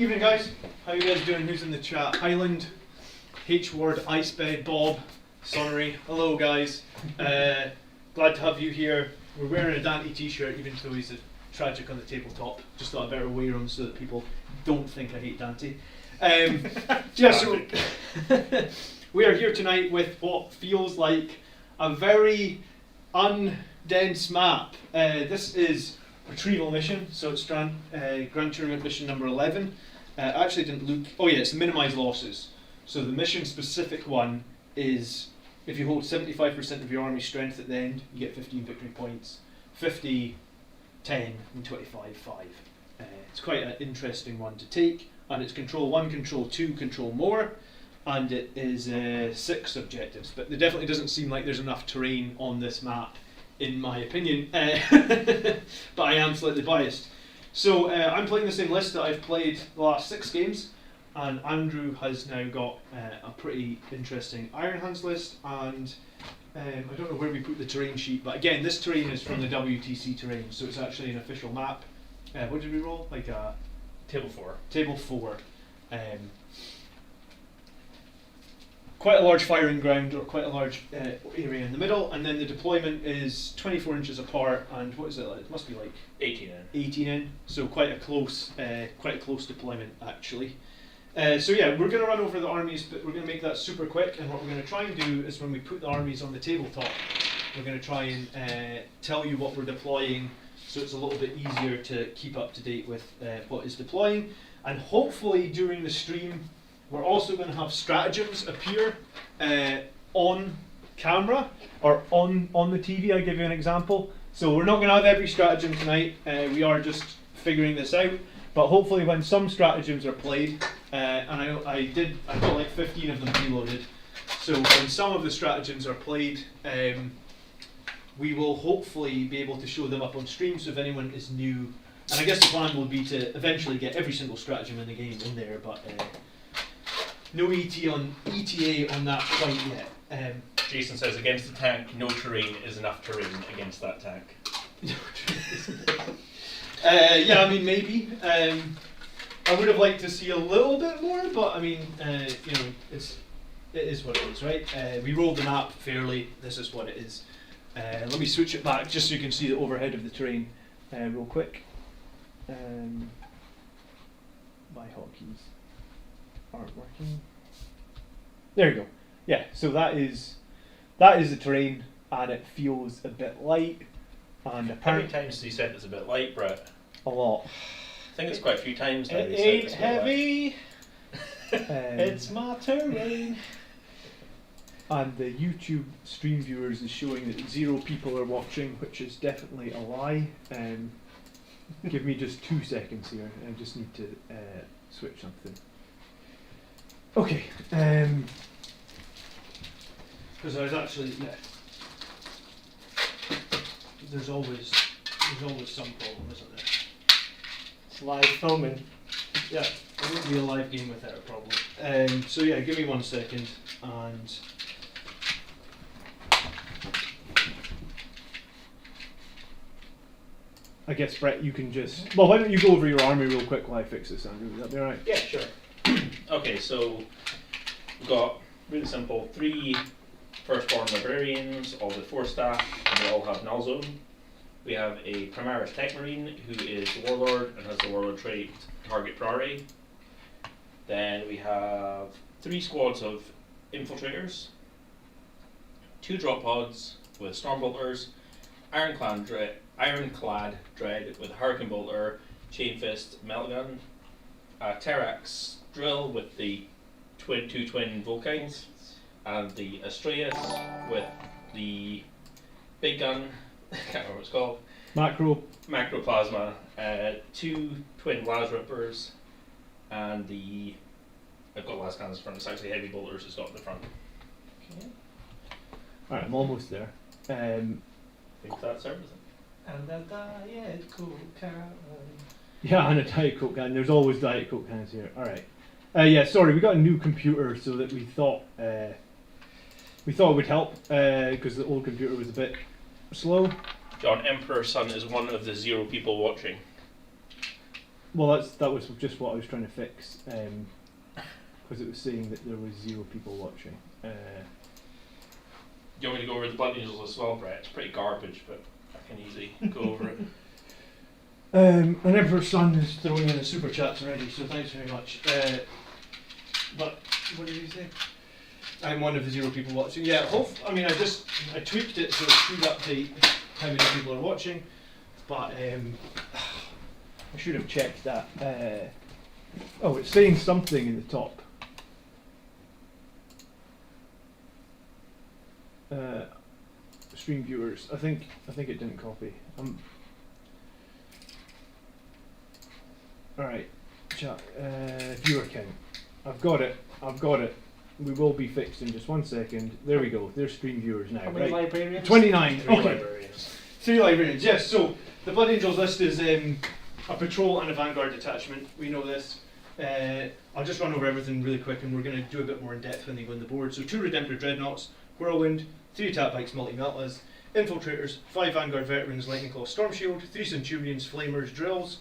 Evening guys, how you guys doing? Who's in the chat? Highland, H-Ward, Icebed, Bob, Sonnery, hello guys. Glad to have you here. We're wearing a Dante t-shirt even though he's a tragic on the tabletop. Just thought I better wear him so that people don't think I hate Dante. So we are here tonight with what feels like a very undense map. This is Retrieval Mission, so it's Grand Tournament Mission number 11. Actually didn't look, oh yeah, it's Minimise Losses. So the mission specific one is if you hold 75% of your army strength at the end, you get 15 victory points. 50, 10, and 25, 5. It's quite an interesting one to take, and it's Control 1, Control 2, Control More, and it is 6 objectives, but there definitely doesn't seem like there's enough terrain on this map, in my opinion, but I am slightly biased. So I'm playing the same list that I've played the last 6 games, and Andrew has now got a pretty interesting Iron Hands list, and I don't know where we put the terrain sheet, but again, this terrain is from the WTC terrain, so it's actually an official map. What did we roll? Like a Table 4. Table 4. Quite a large firing ground, or quite a large area in the middle, and then the deployment is 24 inches apart, and what is it like? It must be like 18 in. 18 in, so quite a close deployment actually. So yeah, we're going to run over the armies, but we're going to make that super quick, and what we're going to try and do is when we put the armies on the tabletop, we're going to try and tell you what we're deploying, so it's a little bit easier to keep up to date with what is deploying, and hopefully during the stream we're also going to have stratagems appear on camera, or on the TV. I'll give you an example. So we're not going to have every stratagem tonight, we are just figuring this out, but hopefully when some stratagems are played, and I've got like 15 of them preloaded, so when some of the stratagems are played, we will hopefully be able to show them up on stream, so if anyone is new, and I guess the plan will be to eventually get every single stratagem in the game in there, but no ETA on that quite yet. Jason says against the tank, no terrain is enough terrain against that tank. Yeah, I mean maybe. I would have liked to see a little bit more, but I mean, you know, it is what it is, right? We rolled the map fairly. This is what it is. Let me switch it back just so you can see the overhead of the terrain real quick. My hotkeys aren't working. There you go. Yeah, so that is the terrain, and it feels a bit light. And How many times has he said it's a bit light, Brett? a lot. I think it's quite a few times now. It ain't heavy. It's my terrain. And the YouTube stream viewers is showing that 0 people are watching, which is definitely a lie. Give me just 2 seconds here. I just need to switch something. Okay. Because I was actually there's always some problem, isn't there? It's live filming. Yeah, it wouldn't be a live game without a problem. So yeah, give me 1 second, and I guess Brett, you can just why don't you go over your army real quick while I fix this, Andrew? Would that be alright? Yeah, sure. Okay, so we've got really simple 3 firstborn librarians, all with 4 staff, and they all have null zone. We have a Primaris Tech Marine who is the warlord and has the warlord trait target priority. Then we have 3 squads of infiltrators, 2 drop pods with stormbolters, ironclad dread with a hurricane bolter, chain fist, meltgun, a Terrax drill with the two twin Vulcans, and the Astraeus with the big gun, I can't remember what it's called. Macroplasma, 2 twin Las Rippers, and I've got las cannons in front, it's actually heavy bolters it's got in the front. Okay. Alright, I'm almost there. I think that's everything. And a Diet Coke can. Yeah, and a Diet Coke can. There's always Diet Coke cans here. Alright. Yeah, sorry, we got a new computer, so that we thought it would help, because the old computer was a bit slow. John, Emperor's son is one of the 0 people watching. Well, that was just what I was trying to fix, because it was saying that there was 0 people watching. You want me to go over the Blood Angels as well, Brett? It's pretty garbage, but I can easily go over it. An Emperor's Son is throwing in the super chats already, so thanks very much. But what did you say? I'm one of the 0 people watching. Yeah, I mean, I tweaked it so it should update how many people are watching, but I should have checked that. Oh, it's saying something in the top. Stream viewers. I think it didn't copy. All right, chat. Viewer count. I've got it. We will be fixed in just 1 second. There we go. There's stream viewers now. How many Right. librarians? 29. 3 Okay. librarians. 3 librarians, yes. So the Blood Angels list is a patrol and a vanguard detachment. We know this. I'll just run over everything really quick, and we're going to do a bit more in depth when they go on the board. So 2 Redemptor Dreadnoughts, Whirlwind, 3 attack bikes, multi-meltas, infiltrators, 5 vanguard veterans, lightning claw, storm shield, 3 centurions, flamers, drills,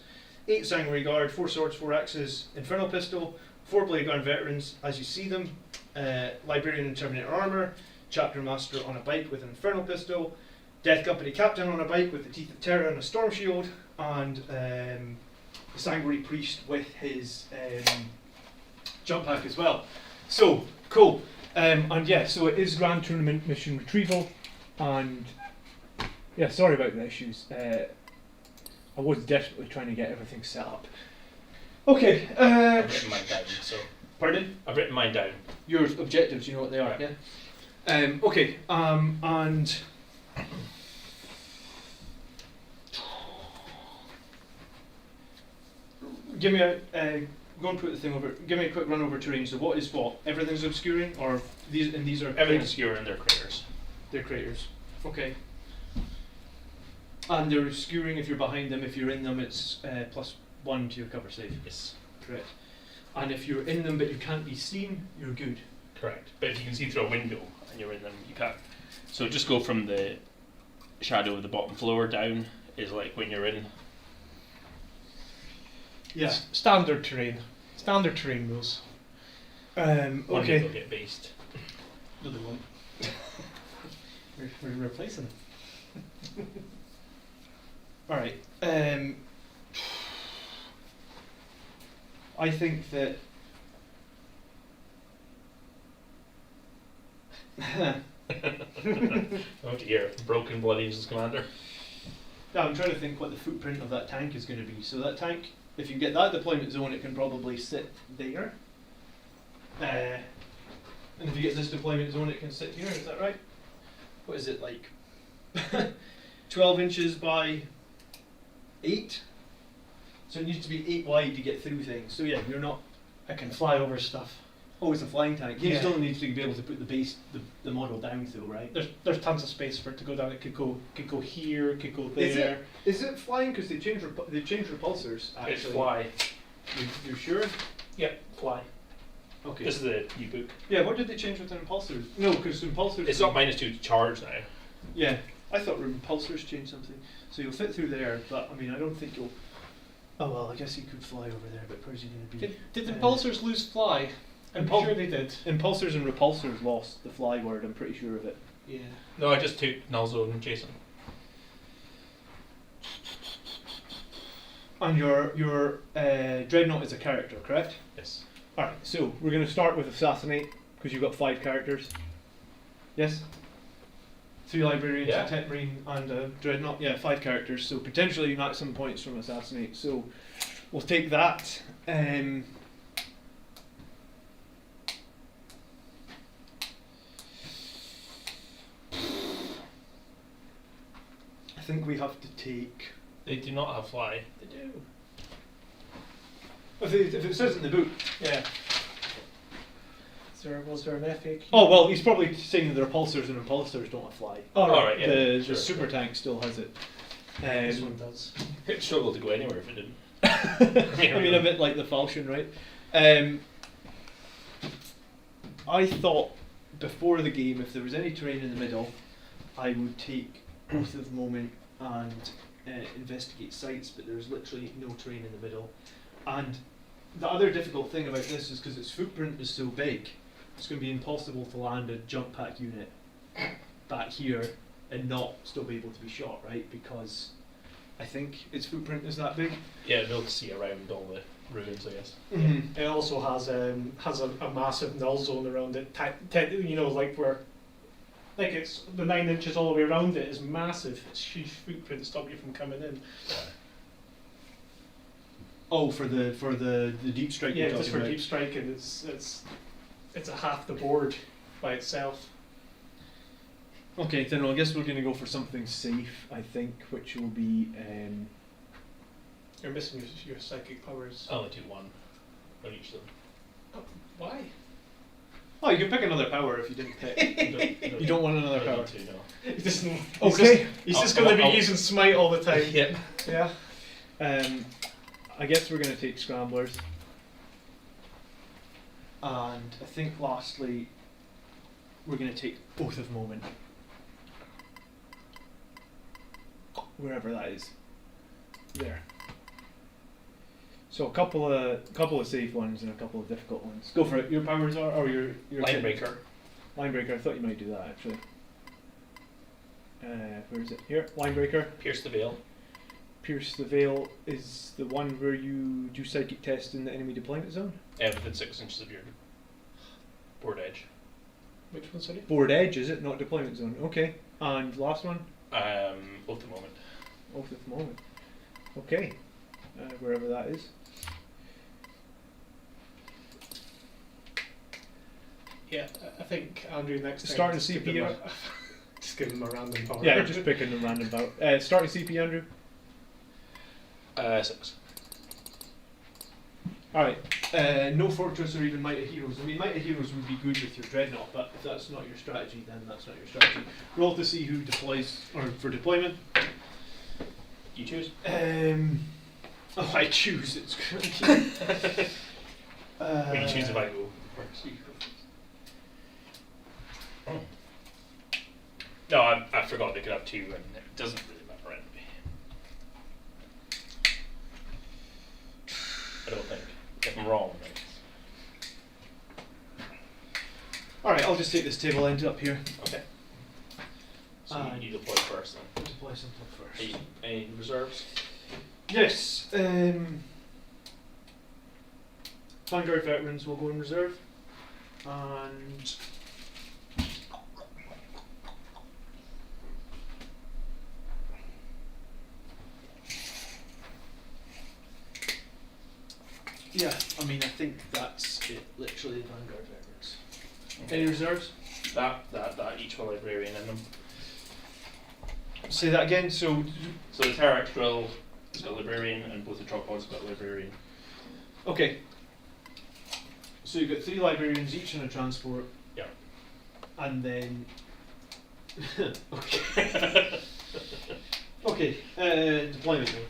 8 sanguinary guard, 4 swords, 4 axes, infernal pistol, 4 blade guard veterans as you see them, librarian and terminator armor, chapter master on a bike with an infernal pistol, death company captain on a bike with the teeth of terror and a storm shield, and the sanguinary priest with his jump pack as well. So cool. And yeah, so it is Grand Tournament mission retrieval, and yeah, sorry about the issues. I was desperately trying to get everything set up. Okay. I've written mine down, so. Pardon? I've written mine down. Your objectives, you know what they are, yeah? Okay, and give me go and put the thing over. Give me a quick run over terrain. So what is what? Everything's obscuring, or these are Everything's obscure in their craters. they're craters. Okay. And they're obscuring if you're behind them. If you're in them, it's +1 to your cover save. Yes. Correct. And if you're in them but you can't be seen, you're good. Correct. But if you can see through a window and you're in them, you can't. So just go from the shadow of the bottom floor down is like when you're in. Yeah. Standard terrain. Standard terrain rules. One Okay. people get based. No, they won't. We're replacing them. Alright. I think that. Oh dear, broken Blood Angels commander. Yeah, I'm trying to think what the footprint of that tank is going to be. So that tank, if you get that deployment zone, it can probably sit there. And if you get this deployment zone, it can sit here. Is that right? What is it like? 12 inches by 8. So it needs to be 8 wide to get through things. So yeah, you're not. I can fly over stuff. Oh, it's a flying tank. You Yeah. still need to be able to put the base, the model down though, right? There's tons of space for it to go down. It could go here. It could go there. Is it flying? Because they changed repulsors. Actually. It's fly. You're sure? Yeah, fly. Okay. This is the ebook. Yeah, what did they change with the impulsors? No, because impulsors. It's got -2 to charge now. Yeah, I thought impulsors changed something. So you'll fit through there, but I mean, I don't think you'll. Oh well, I guess you could fly over there, but where's he going to be? Did impulsors lose fly? I'm sure they did. Impulsors and repulsors lost the fly word. I'm pretty sure of it. Yeah. No, I just took null zone and Jason. And your dreadnought is a character, correct? Yes. All right. So we're going to start with assassinate because you've got 5 characters. Yes. 3 librarians, Yeah. a tent marine, and a dreadnought. Yeah, 5 characters. So potentially maximum points from assassinate. So we'll take that. I think we have to take. They do not have fly. They do. If it says in the book. Yeah. Was there an FAQ? Oh well, he's probably saying that the repulsors and impulsors don't fly. Oh, right. Alright, yeah. The sure. super tank still has it. This one does. It'd struggle to go anywhere if it didn't. I mean, a bit like the falchion, right? I thought before the game, if there was any terrain in the middle, I would take Oath of Moment and investigate sites, but there's literally no terrain in the middle. And the other difficult thing about this is because its footprint is so big, it's going to be impossible to land a jump pack unit back here and not still be able to be shot, right? Because I think its footprint is that big. Yeah, they'll see around all the ruins, I guess. Mm-hmm. It also has a massive null zone around it. You know, like where, like it's the 9 inches all the way around it is massive. It's huge footprint to stop you from coming in. Oh, for the deep strike. Yeah, you're just talking for about. deep striking, it's a half the board by itself. Okay, then I guess we're going to go for something safe, I think, which will be. You're missing your psychic powers. I only do one on each of them. Oh, why? Oh, you can pick another power if you didn't pick. You don't want another I power. don't need to, no. He doesn't. Okay. He's just I'll- going to be I'll- using smite all the time. Yeah. Yeah. I guess we're going to take scramblers. And I think lastly, we're going to take Oath of Moment. Wherever that is. There. So a couple of safe ones and a couple of difficult ones. Go for it. Your powers are, or your Linebreaker. Linebreaker. I thought you might do that actually. Where is it? Here. Linebreaker. Pierce the Veil. Pierce the Veil is the one where you do psychic test in the enemy deployment zone. Within 6 inches of your board edge. Which one, sorry? Board edge, is it? Not deployment zone. Okay. And last one? Oath of Moment. Oath of Moment. Okay. Wherever that is. Yeah, I think Andrew next time. Starting just give CP, him just give him a random power. Yeah, just picking a random bout. Starting CP, Andrew. 6. Alright. No Fortress or even Might of Heroes. I mean, Might of Heroes would be good with your Dreadnought, but if that's not your strategy, then that's not your strategy. Roll to see who deploys, or for deployment. You choose. I choose. It's Or you choose if I go first. Oh. No, I forgot they could have 2, and it doesn't really matter anyway. I don't think. If I'm wrong, then. Alright, I'll just take this table end up here. Okay. So you deploy first then. I'll deploy something first. Any reserves? Yes. Vanguard veterans will go in reserve, and yeah, I mean, I think that's it. Literally, Vanguard veterans. Any reserves? That each one librarian in them. Say that again. So So the Terrax drill has got librarian, and both the drop pods have got librarian. okay. So you've got 3 librarians each in a transport. Yeah. And then okay. Okay, deployment then.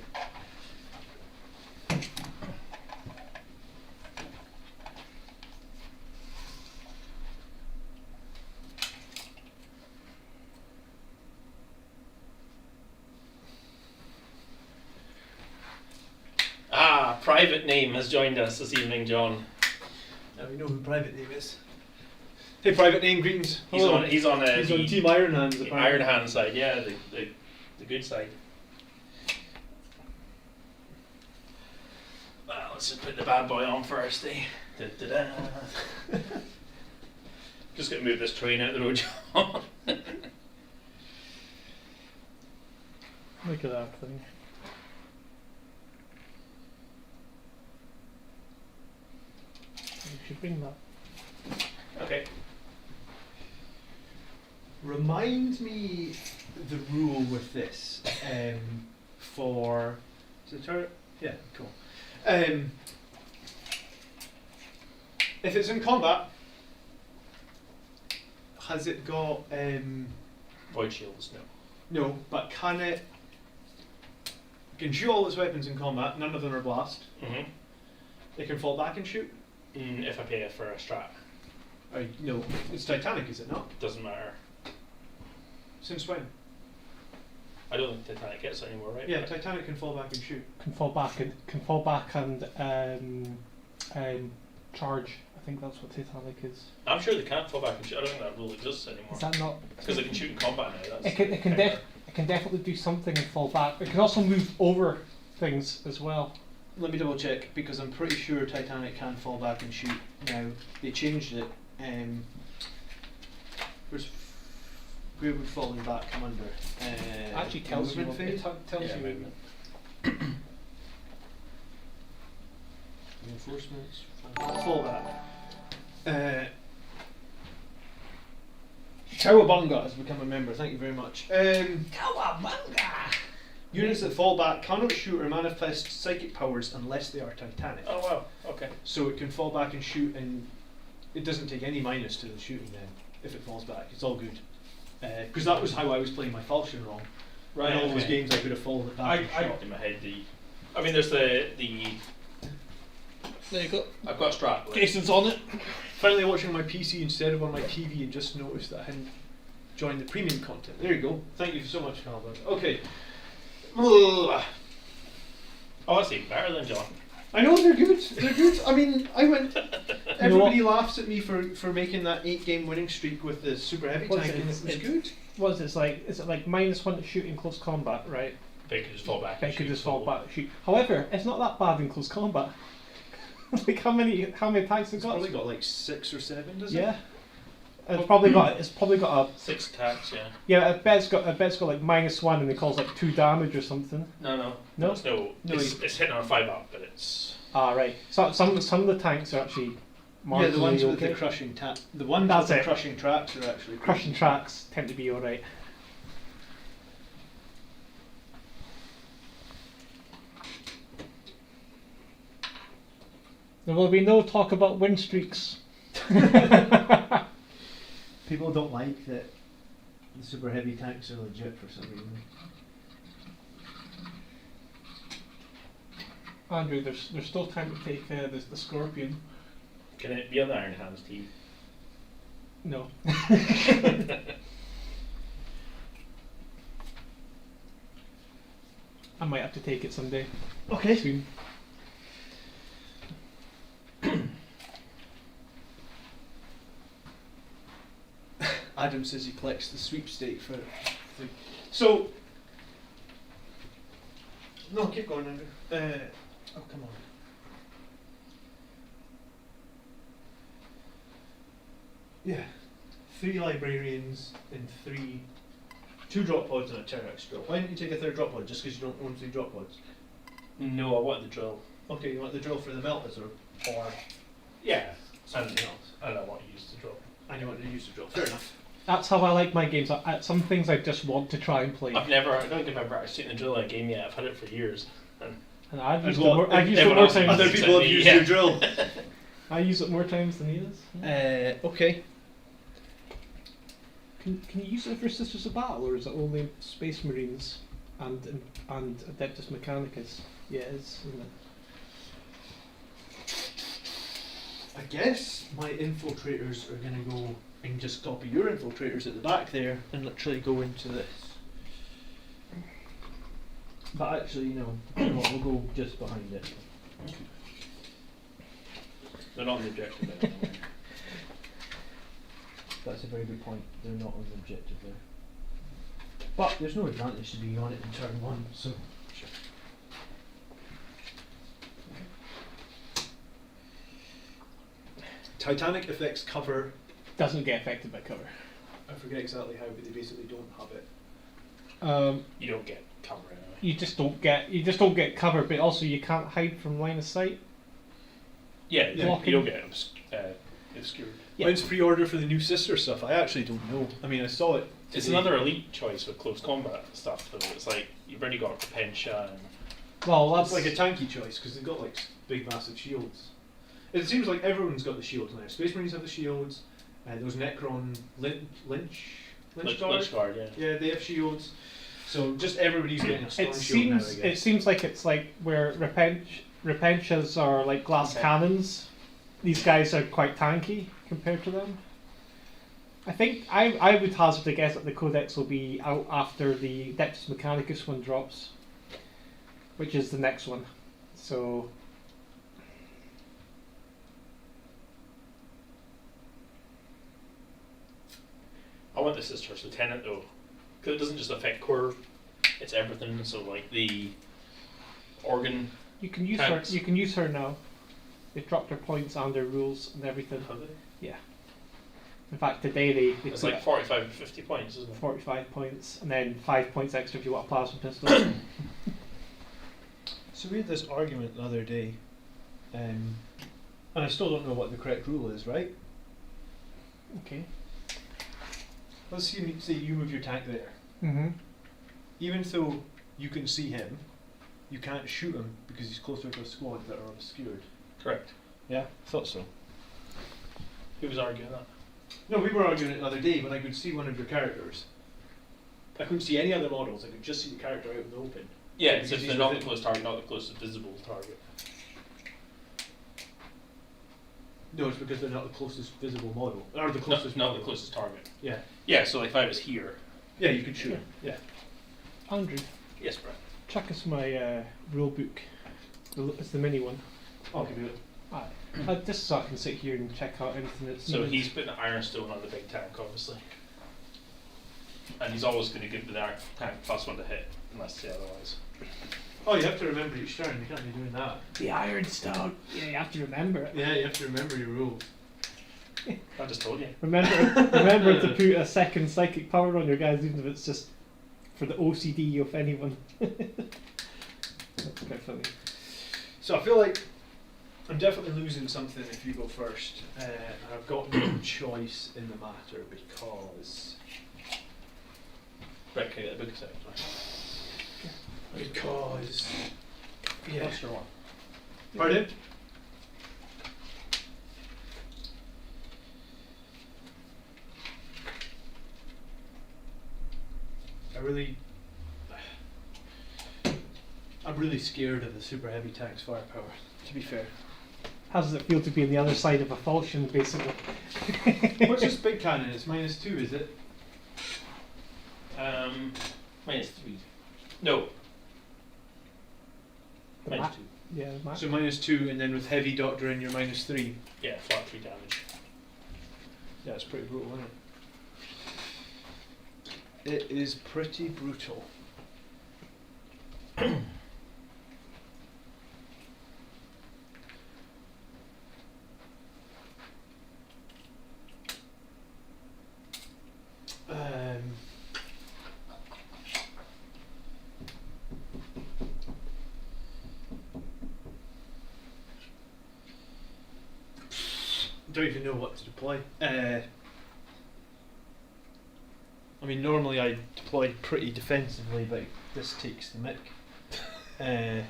Private Name has joined us this evening, John. Now we know who Private Name is. Hey, Private Name, greetings. He's Hello. on He's on the Team Iron Hands, the apparently. Iron Hand side, yeah, the good side. Well, let's just put the bad boy on first, eh? Da-da-da. Just gonna move this train out the road, John. Look at that thing. You should bring that. Okay. Remind me the rule with this for. Is it turret? Yeah, cool. If it's in combat, has it got Void shields, no. no? But can it? Can shoot all its weapons in combat. None of them are blast. Mm-hmm. It can fall back and shoot. If I pay it for a strat, No, it's Titanic, is it not? doesn't matter. Since when? I don't think Titanic gets it anymore, right? Yeah, Titanic can fall back and shoot. Can fall back and charge. I think that's what Titanic is. I'm sure they can't fall back and shoot. I don't think that rule exists anymore. Is that not? Because they can shoot in combat now. That's It can definitely do something and fall back. It can also move over things as well. Let me double check because I'm pretty sure Titanic can fall back and shoot now. They changed it. Where would falling back come under? Actually tells you. Movement phase? Tells Yeah, you. movement. Reinforcements. Fall back. Cowabunga has become a member. Thank you very much. Cowabunga! Units that fall back cannot shoot or manifest psychic powers unless they are Titanic. Oh wow. Okay. So it can fall back and shoot, and it doesn't take any minus to the shooting then if it falls back. It's all good. Because that was how I was playing my falchion wrong. Right. In all those okay. games, I could have fallen it back. I got in my head I mean, there's the. There you go. I've got a strat. Like, Jason's on it. Finally watching on my PC instead of on my TV and just noticed that I hadn't joined the premium content. There you go. Thank you so much, Calvin. Okay. oh, that's even better than John. I know they're good. They're good. I mean, I went. Everybody laughs at me for making that 8-game winning streak with the Super-Heavy What's Tank, it? and it was good. What is it? It's like? Is it like -1 to shoot in close combat, right? They could just fall back. They and could shoot just fall solo. back and shoot. However, it's not that bad in close combat. Like how many attacks It's it got? probably got like 6 or 7, does it? Yeah. It's probably got a 6 attacks. Yeah. yeah. I bet it's got like -1 and it calls like 2 damage or something. No. No? It's no. No, It's hitting on a 5-up, but it's. Ah right. So some of the tanks are actually Yeah, the ones marginally with okay. the crushing the ones That's with it. the crushing tracks are actually Crushing tracks tend to be alright. There will be no talk about win streaks. People don't like that the Super-Heavy Tanks are legit for some reason. Andrew, there's still time to take the Scorpion. Can it be on the Iron Hands team? No. I might have to take it someday. Okay. Soon. Adam says he collects the sweepstake for. So. No, keep going, Andrew. Oh, come on. Yeah. 3 librarians and 2 drop pods and a Terrex drill. Why didn't you take a 3rd drop pod? Just because you don't own 3 drop pods? No, I want the drill. Okay, you want the drill for the melt wizard, or Yeah. something else? I don't want to use the drill. And you want to use the drill. Fair enough. That's how I like my games. Some things I just want to try and play. I don't think I've ever actually seen the drill in a game yet. I've had it for years. And I've And used it what- more, I've used it everyone more else- times. Other Other people have used yeah. your drill. I use it more times than he does. Okay. Can you use it for Sisters of Battle, or is it only Space Marines and Adeptus Mechanicus? Yeah, it is, isn't it? I guess my infiltrators are going to go and just copy your infiltrators at the back there and literally go into this. But actually, no, we'll go just behind it. They're not on the objective anymore. That's a very good point. They're not on the objective there. But there's no advantage to being on it in turn 1, so. Sure. Titanic affects cover. Doesn't get affected by cover. I forget exactly how, but they basically don't have it. You don't get cover anyway. You just don't get cover, but also you can't hide from line of sight. Yeah, Yeah. you don't get obscured. Yeah. When's pre-order for the new sister stuff? I actually don't know. I mean, I saw it. It's today. another elite choice with close combat stuff, though. It's like you've already got Repentia and Well, That's that's like a tanky choice because they've got like big, massive shields. It seems like everyone's got the shields now. Space Marines have the shields. Those Necron Lynch Guard. yeah. Yeah, they have shields. So just everybody's getting a storm it shield now. I seems guess. it seems like it's like where Repentias are like glass Okay. cannons. These guys are quite tanky compared to them. I think I would hazard a guess that the Codex will be out after the Adeptus Mechanicus one drops, which is the next one. So I want the Sisters Lieutenant though, because it doesn't just affect core, it's everything. So like the organ. you can use Tanks. her. You can use her now. They've dropped their points and their rules and everything. Have they? Yeah. In fact, today they It's put like 45 to 50 points, isn't it? 45 points and then 5 points extra if you want a plasma pistol. So we had this argument the other day, and I still don't know what the correct rule is, right? Okay. Let's say you move your tank there. Mm-hmm. Even though you can see him, you can't shoot him because he's closer to a squad that are obscured. Correct. Yeah, thought so. Who was arguing that? No, we were arguing it the other day, but I could see one of your characters. I couldn't see any other models, I could just see the character out in the open. Yeah, it's Because if he's they're not the within- closest target, not the closest visible target. No, it's because they're not the closest visible model. Or the Not, closest not model. the closest target. Yeah. Yeah, so like if I was here. Yeah, you could shoot him. Yeah. Andrew, Yes, Brett. check us my rule book. It's the mini one. I'll give you it. Just so I can sit here and check out anything that's So needed. he's putting an ironstone on the big tank, obviously. And he's always going to give the tank +1 to hit, unless they say otherwise. Oh, you have to remember each turn, you can't be doing that. The Iron Stone. Yeah, you have to remember it. Yeah, you have to remember your rules. I just told you. Remember to put a second psychic power on your guys, even if it's just for the OCD of anyone. That's quite funny. So I feel like I'm definitely losing something if you go first. And I've got no choice in the matter because... Brett, can I get the book a second? Because... Yeah. What's your one? Pardon? I'm really scared of the super-heavy tank's firepower, to be fair. How does it feel to be on the other side of a falchion, basically? What's this big cannon? It's -2, is it? -3. No. The -2. Yeah, the So -2, and then with heavy doctrine, you're -3. Yeah, flat 3 damage. Yeah, it's pretty brutal, isn't it? It is pretty brutal. Don't even know what to deploy. I mean, normally I deploy pretty defensively, but this takes the mick.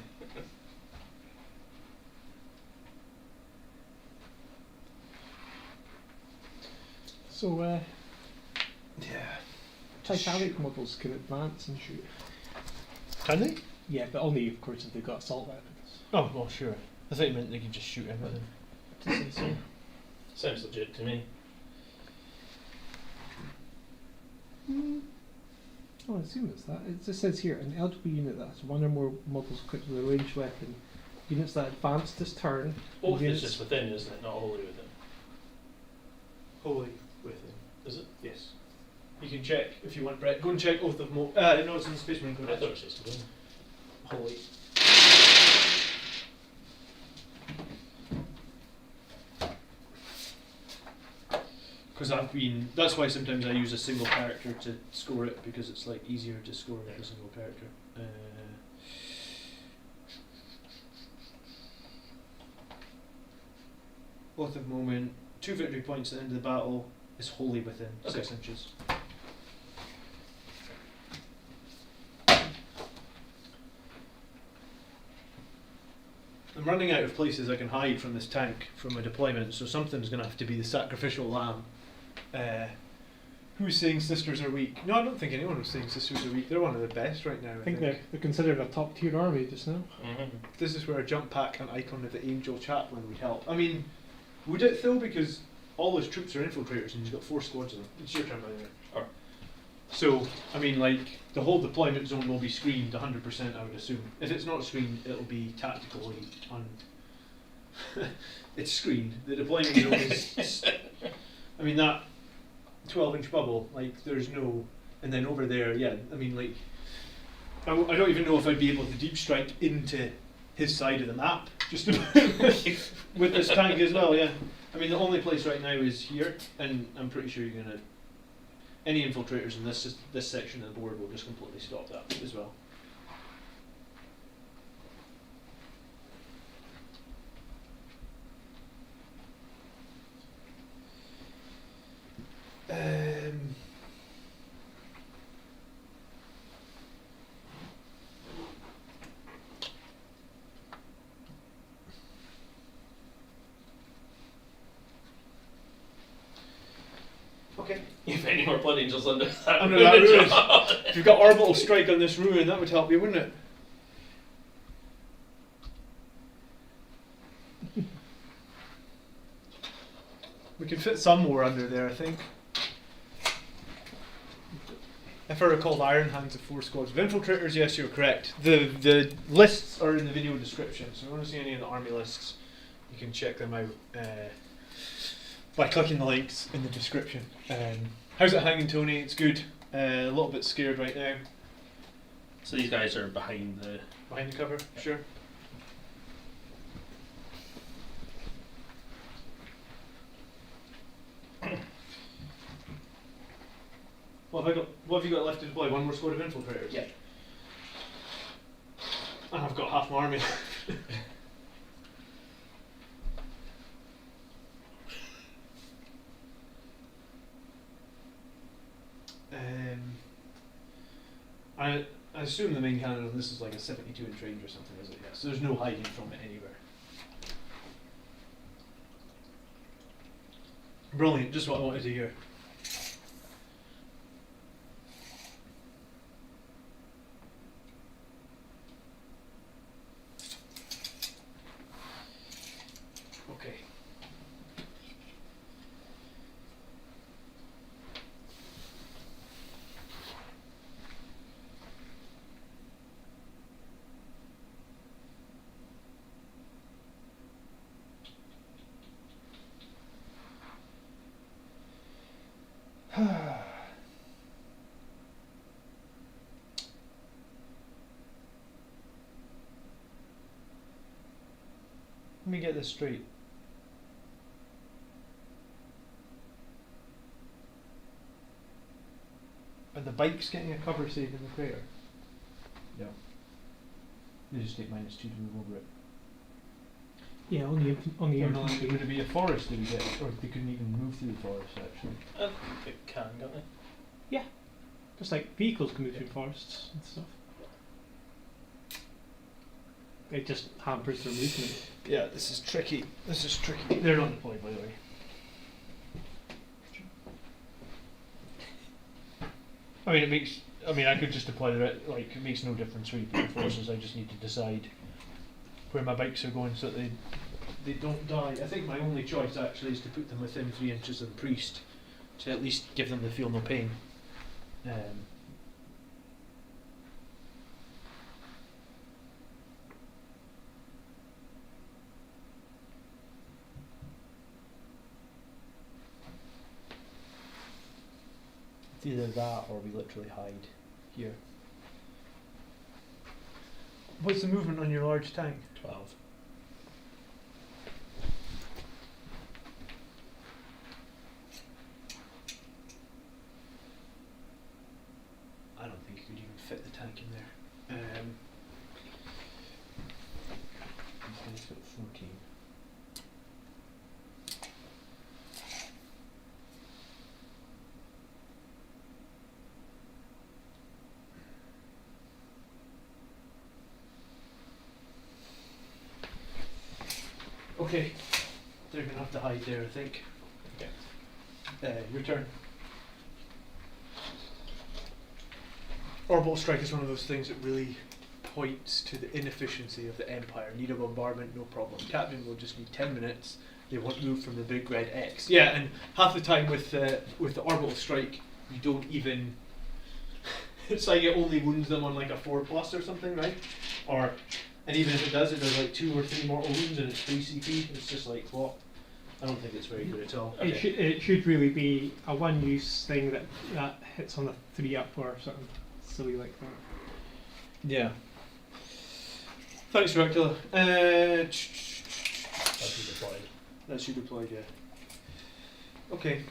So, Yeah. Titanic models can advance and shoot. Can they? Yeah, but only, of course, if they've got assault weapons. Oh, well, sure. I thought you meant they could just shoot everything. To say so. Sounds legit to me. Oh, I assume it's that. It just says here, an eligible unit that has one or more models equipped with a ranged weapon. Units that advance this turn. Oath is units- just within, isn't it? Not wholly within. Wholly within. Is it? Yes. You can check if you want, Brett. Go and check Oath of Mo. No, it's in the Space Marine I Codex. thought it was just within. Holy. Because that's why sometimes I use a single character to score it, because it's like easier to score with a single character. Oath of Moment, 2 victory points at the end of the battle is wholly within 6 Okay. inches. I'm running out of places I can hide from this tank from my deployment, so something's going to have to be the sacrificial lamb. Who's saying sisters are weak? No, I don't think anyone was saying sisters are weak. They're one of the best right now. I think they're considered a top tier army just now. This is where a jump pack and icon of the angel chaplain would help. I mean, would it though? Because all his troops are infiltrators, and he's got 4 squads of them. It's your turn, by the way. Alright. So, I mean, like, the whole deployment zone will be screened 100%, I would assume. If it's not screened, it'll be tactically it's screened. The deployment zone is... I mean, that 12-inch bubble, like, there's no... And then over there, yeah, I mean, like... I don't even know if I'd be able to deep strike into his side of the map, just with this tank as well, yeah. I mean, the only place right now is here, and I'm pretty sure you're going to... Any infiltrators in this section of the board will just completely stop that as well. Okay. If any more blood angels under that Under that ruin. If you've got orbital strike on this ruin, that would help you, wouldn't it? We can fit some more under there, I think. If I recall, the Iron Hands have 4 squads of infiltrators. Yes, you're correct. The lists are in the video description, so if you want to see any of the army lists, you can check them out by clicking the links in the description. How's it hanging, Tony? It's good. A little bit scared right now. So these guys are behind the... Behind the cover, sure. What have you got left to deploy? 1 more squad of infiltrators? Yeah. And I've got half my army. I assume the main cannon on this is like a 72-inch range or something, is it? Yeah. So there's no hiding from it anywhere. Brilliant, just what I wanted to hear. Okay. Let me get this straight. Are the bikes getting a cover save in the crater? No. They just take -2 to move over it. Yeah, on the infantry. Would it be a forest that we get, or they couldn't even move through the forest actually? I think it can, don't they? Yeah, just like vehicles can move through forests and stuff. It just hampers their movement. Yeah, this is tricky. This is tricky. They're not deployed, by the way. I mean, I could just deploy the like. It makes no difference where you put the forces. I just need to decide where my bikes are going so that they don't die. I think my only choice actually is to put them within 3 inches of the priest to at least give them the feel no pain. It's either that or we literally hide here. What's the movement on your large tank? 12. I don't think you could even fit the tank in there. This guy's got 14. Okay, they're gonna have to hide there, I think. Okay. Your turn. Orbital strike is one of those things that really points to the inefficiency of the Empire. Need a bombardment, no problem. Captain will just need 10 minutes They want moved from the big red X. Yeah, and half the time with the orbital strike, you don't even. It's like it only wounds them on like a 4+ or something, right? And even if it does like 2 or 3 mortal wounds and it's 3 CP. It's just like what? I don't think it's very good at all. It should really be a one-use thing that hits on a 3+ or something silly like that. Yeah. Thanks, Dracula. That's you deployed. That's you deployed, yeah. Okay.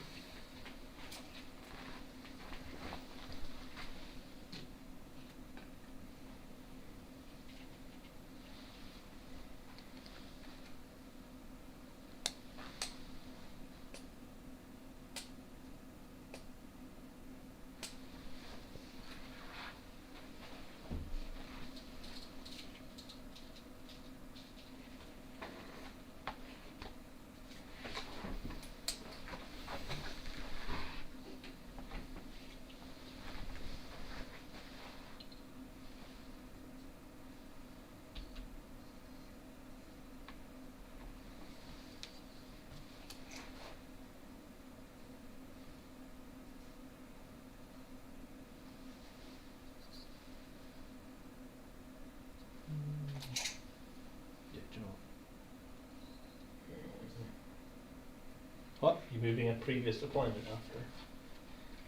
What? You're moving a previous deployment after.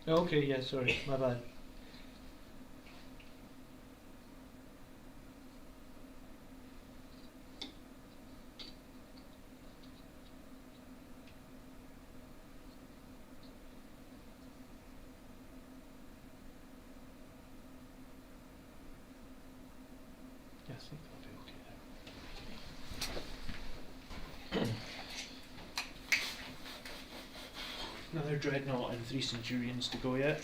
Oh, okay, yeah, sorry, my bad. Yes, I think that'll be okay there. Another dreadnought and 3 centurions to go yet.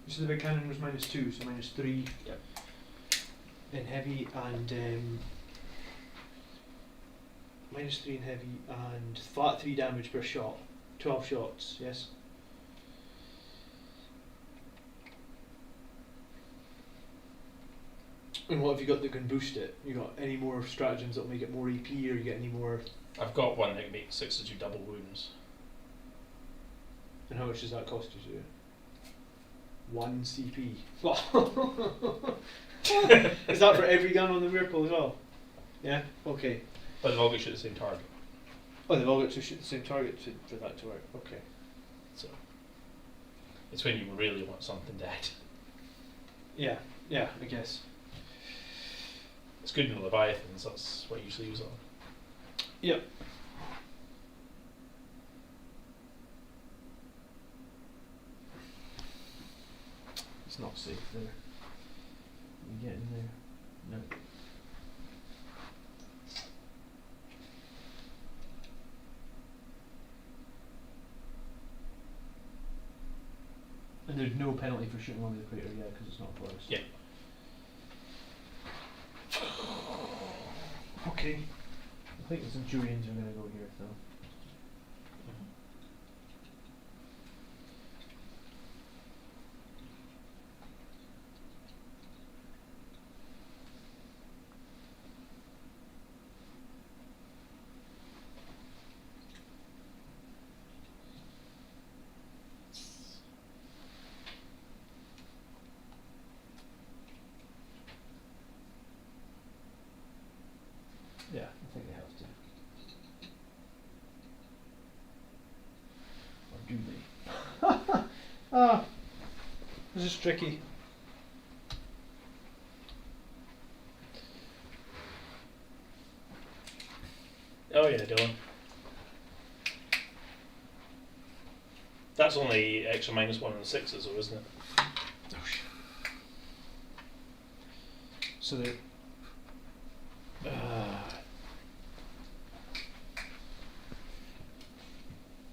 So the big cannon was -2, so -3. Yep. In heavy and -3 in heavy and flat 3 damage per shot. 12 shots, yes. And what have you got that can boost it? You got any more stratagems that'll make it more EP, or you get any more? I've got one that makes 6 to do double wounds. And how much does that cost you to do? 1 CP. Is that for every gun on the Miracle as well? Yeah? Okay. But they've all got to shoot the same target. Oh, they've all got to shoot the same target for that to work. Okay. So it's when you really want something dead. Yeah, yeah, I guess. It's good in Leviathans, that's what you usually use on. Yep. It's not safe there. You get in there. No. And there's no penalty for shooting over the crater yet because it's not a forest. Yeah. Okay. I think the Centurions are going to go here though. Yeah, I think they have to. Or do they? Ah, this is tricky. Oh yeah, Dylan. That's only extra -1 on the 6s though, isn't it? Oh shit. So they.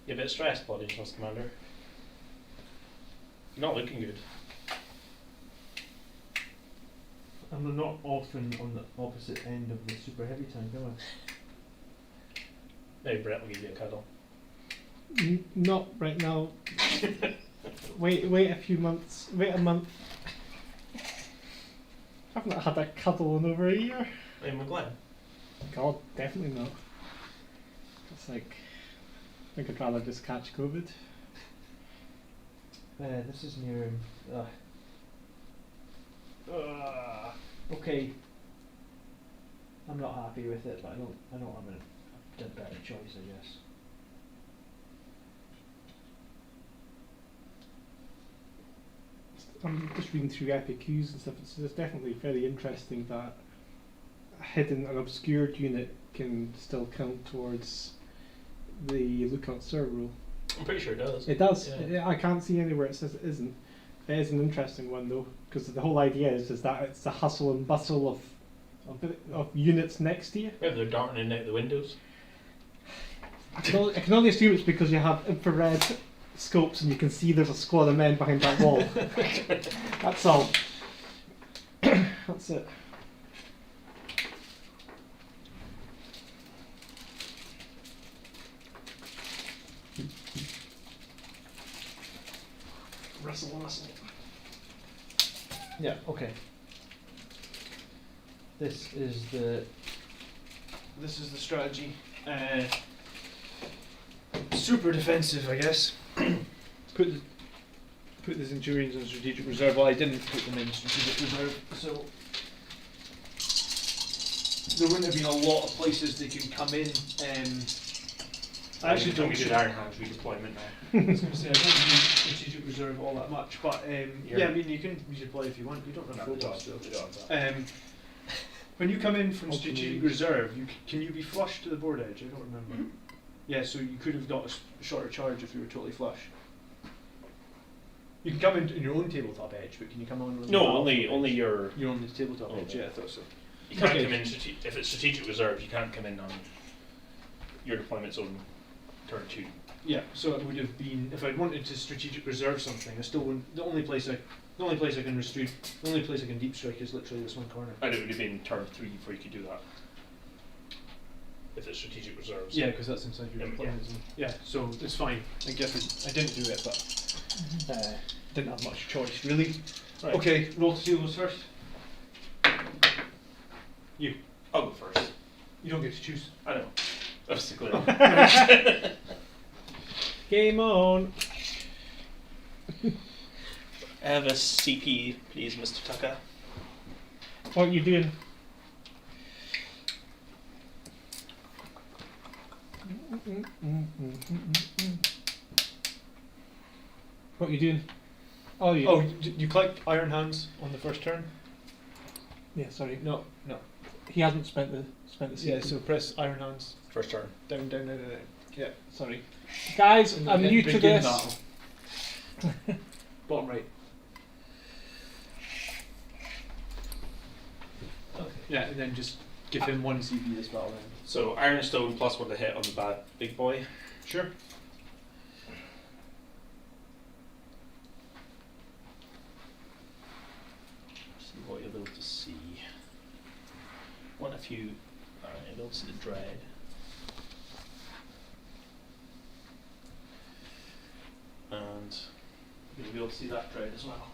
You're a bit stressed, Bloody Trust Commander. You're not looking good. I'm not often on the opposite end of the super-heavy tank, am I? Maybe Brett will give you a cuddle. Not right now. Wait a few months. Wait a month. I've not had a cuddle in over a year. Hey, McGlenn. God, definitely not. It's like, I think I'd rather just catch COVID. This is near. Okay. I'm not happy with it, but I don't have a better choice, I guess. I'm just reading through FAQs and stuff. It's definitely very interesting that a hidden and obscured unit can still count towards the lookout server rule. I'm pretty sure it does. It does. Yeah. I can't see anywhere it says it isn't. It is an interesting one though, because the whole idea is that it's the hustle and bustle of units next to you. Yeah, they're darting in and out the windows. I can only assume it's because you have infrared scopes and you can see there's a squad of men behind that wall. That's all. That's it. Rustle. Yeah, okay. This is the strategy. Super defensive, I guess. Put the Centurions in strategic reserve. Well, I didn't put them in strategic reserve, so there wouldn't have been a lot of places they could come in. I actually don't we did Iron Hands redeployment now. I was going to say I don't use strategic reserve all that much, but yeah, I mean you can redeploy if you want. You don't run full blast though. When you come in from strategic reserve, can you be flush to the board edge? I don't remember. Mm-hmm. Yeah, so you could have got a shorter charge if you were totally flush. You can come in your own tabletop edge, but can you come on? No, only your. You're on the tabletop Oh, edge. Yeah, I thought so. You can't Okay. come in if it's strategic reserve. You can't come in on your deployment zone turn 2. Yeah, so it would have been if I'd wanted to strategic reserve something. I still wouldn't. The only place I can restrict, the only place I can deep strike is literally this one corner. And it would have been turn 3 before you could do that. If it's strategic reserves. Yeah, because that's inside your Yeah. deployment zone. Yeah, so it's fine. I guess I didn't do it, but didn't have much choice really. Right. Okay, roll to seal those first. You. I'll go first. You don't get to choose. I know. Obstacle. Game on. I have a CP, please, Mr. Tucker. What are you doing? What are you doing? Oh, you. Oh, you click Iron Hands on the first turn? Yeah. Sorry. No. He hasn't spent the Yeah, sequence. so press Iron Hands. First turn. Down. Yeah. Sorry. Guys, And I'm then new to begin this. battle. Bottom right. Okay. Yeah, and then just give him 1 CP this battle then. So Ironstone plus 1 to hit on the bad big boy. Sure. See what you'll be able to see. One if you you'll be able to see the dread. And you'll be able to see that dread as well.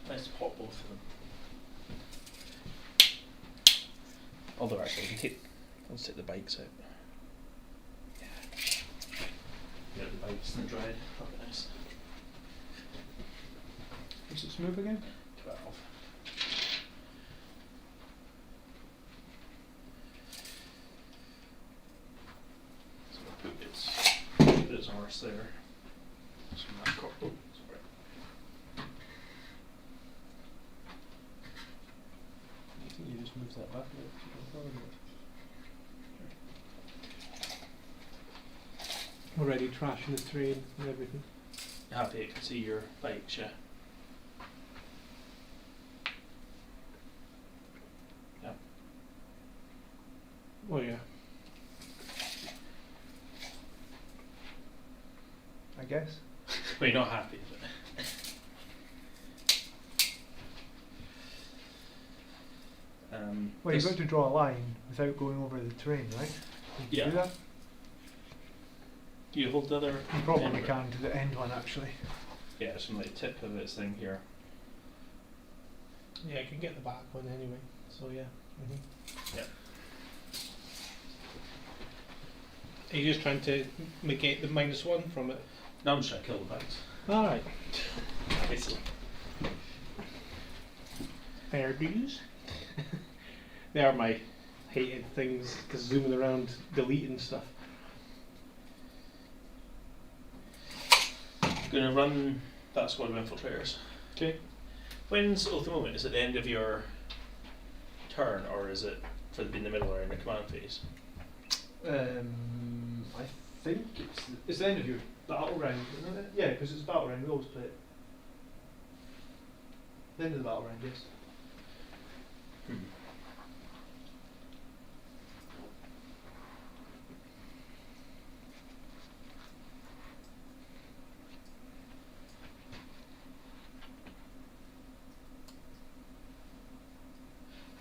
Nice to pop both of them. Although actually you can let's take the bikes out. Yeah, the bikes and the dread. That'll be nice. What's its move again? 12. So we'll put its arse there. So that sorry. I think you just move that back a bit. Already trashing the train and everything. Happy I can see your bikes, yeah. Yeah. Oh yeah. I guess. Well, you're not happy, but Well, you're this- going to draw a line without going over the terrain, right? Can you Yeah. do that? do you hold the other? You probably end of it? can to the end one actually. Yeah, it's from the tip of its thing here. Yeah, I can get the back one anyway. So yeah. Are you just trying to negate the -1 from it? No, I'm just trying to kill the bugs. Alright. Basically. Fair dues. They are my hated things, because zooming around, deleting stuff. Gonna run that squad of infiltrators. Okay. When's Oath the Moment? Is it the end of your turn, or is it for in the middle or in the command phase? I think it's the end of your battle round, isn't it? Yeah, because it's battle round. We always play it. The end of the battle round, yes.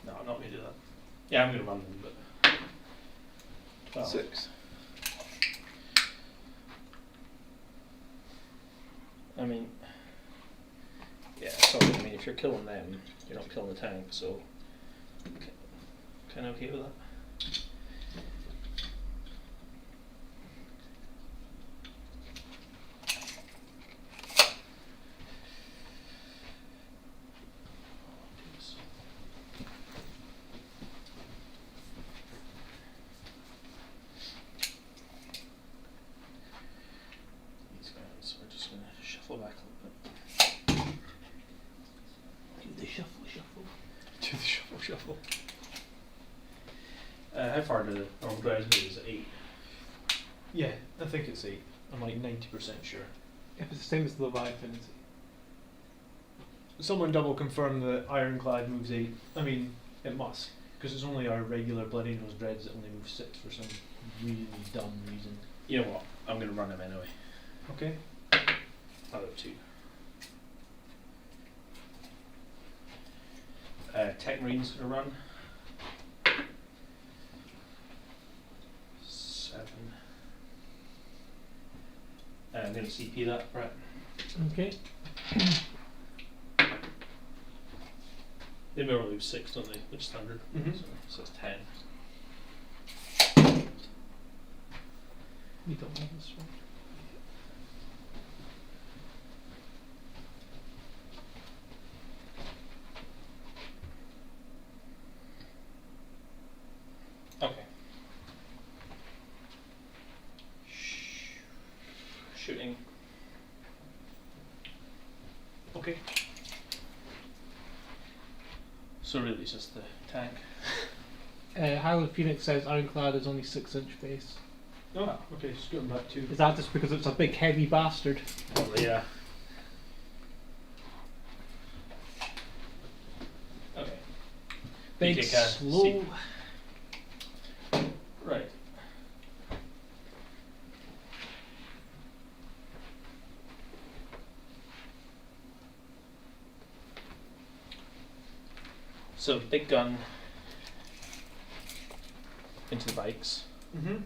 No, I'm not going to do that. Yeah, I'm going to run them, but 12. 6. I mean, yeah, sorry. I mean, if you're killing them, you're not killing the tank, so kind of okay with that. These guys, we're just going to shuffle back a little bit. Do the shuffle. Do the shuffle, shuffle. How far do the normal drives move? Is it 8? Yeah, I think it's 8. I'm like 90% sure. If it's the same as the Leviathan, is it? Someone double confirm that Ironclad moves 8. I mean, it must, because it's only our regular Blood Angels Dreads that only move 6 for some really dumb reason. You know what? I'm going to run them anyway. Okay. Out of 2. Tech Marine's going to run. 7. I'm going to CP that, Brett. Okay. They normally move 6, don't they? Which is standard. Mhm. So it's 10. You don't have this one. Okay. Shooting. Okay. So really it's just the tank. Highland Phoenix says Ironclad is only 6-inch base. Oh, okay, scooting back 2. Is that just because it's a big heavy bastard? Probably, yeah. Okay. Big, take a slow. seat. Right. So big gun into the bikes. Mm-hmm.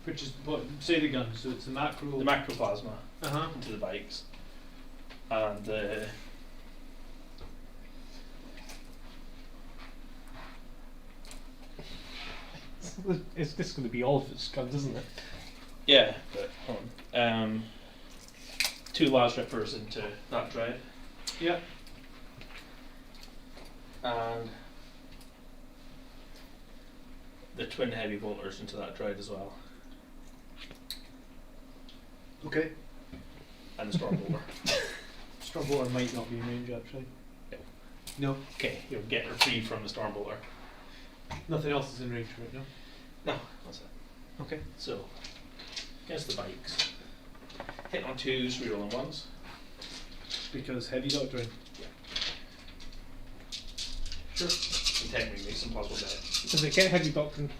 Which is what? Say the gun. So it's the macro. The macroplasma Uh-huh. into the bikes. And It's just going to be all of its guns, isn't it? yeah, but hold on. 2 Las Rippers into that drive. Yeah. And the twin heavy bolters into that droid as well, Okay. and the storm bolter. Stormbolter might not be in range actually. No. No. Okay, you're getting reprieve from the storm bolter. Nothing else is in range right now. No, that's it. Okay. So against the bikes, hit on 2s, reroll on 1s. Because heavy doctrine. Sure. And technically make some puzzle bet. Does it get heavy doctrine?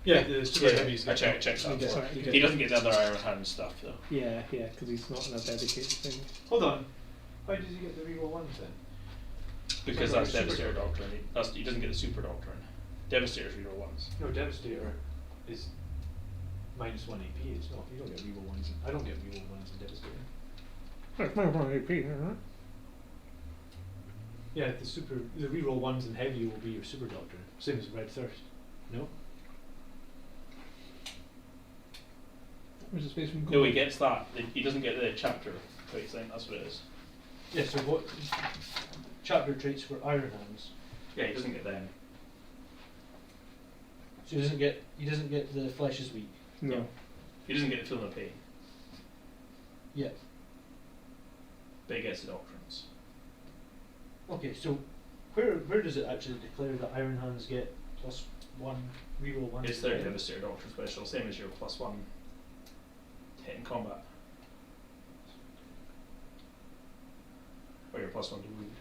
Yeah, the super heavies. I checked that. Okay, before. sorry, He doesn't get the other iron hand stuff though. Yeah, because he's not in a dedicated thing. Hold on. Why does he get the reroll 1s then? Because Super that's Devastator Doctrine. Doctrine. He doesn't get the Super Doctrine. Devastator's reroll 1s. No, Devastator is -1 AP. It's not. You don't get reroll 1s. I don't get reroll 1s in Devastator. It's my one AP, isn't it? Yeah, the reroll 1s in heavy will be your super doctrine. Same as Red Thirst. No? Where's the space from? No, he gets that. He doesn't get the chapter traits thing. That's what it is. Yeah, so what chapter traits for Iron Hands? Yeah, he doesn't get them. So he doesn't get the flesh is weak. No. He doesn't get the feel no pain, Yeah. but he gets the doctrines. Okay, so where does it actually declare that Iron Hands get +1 reroll 1? It's their Devastator Doctrine special, same as your +1 hit in combat. Or your +1 to wound.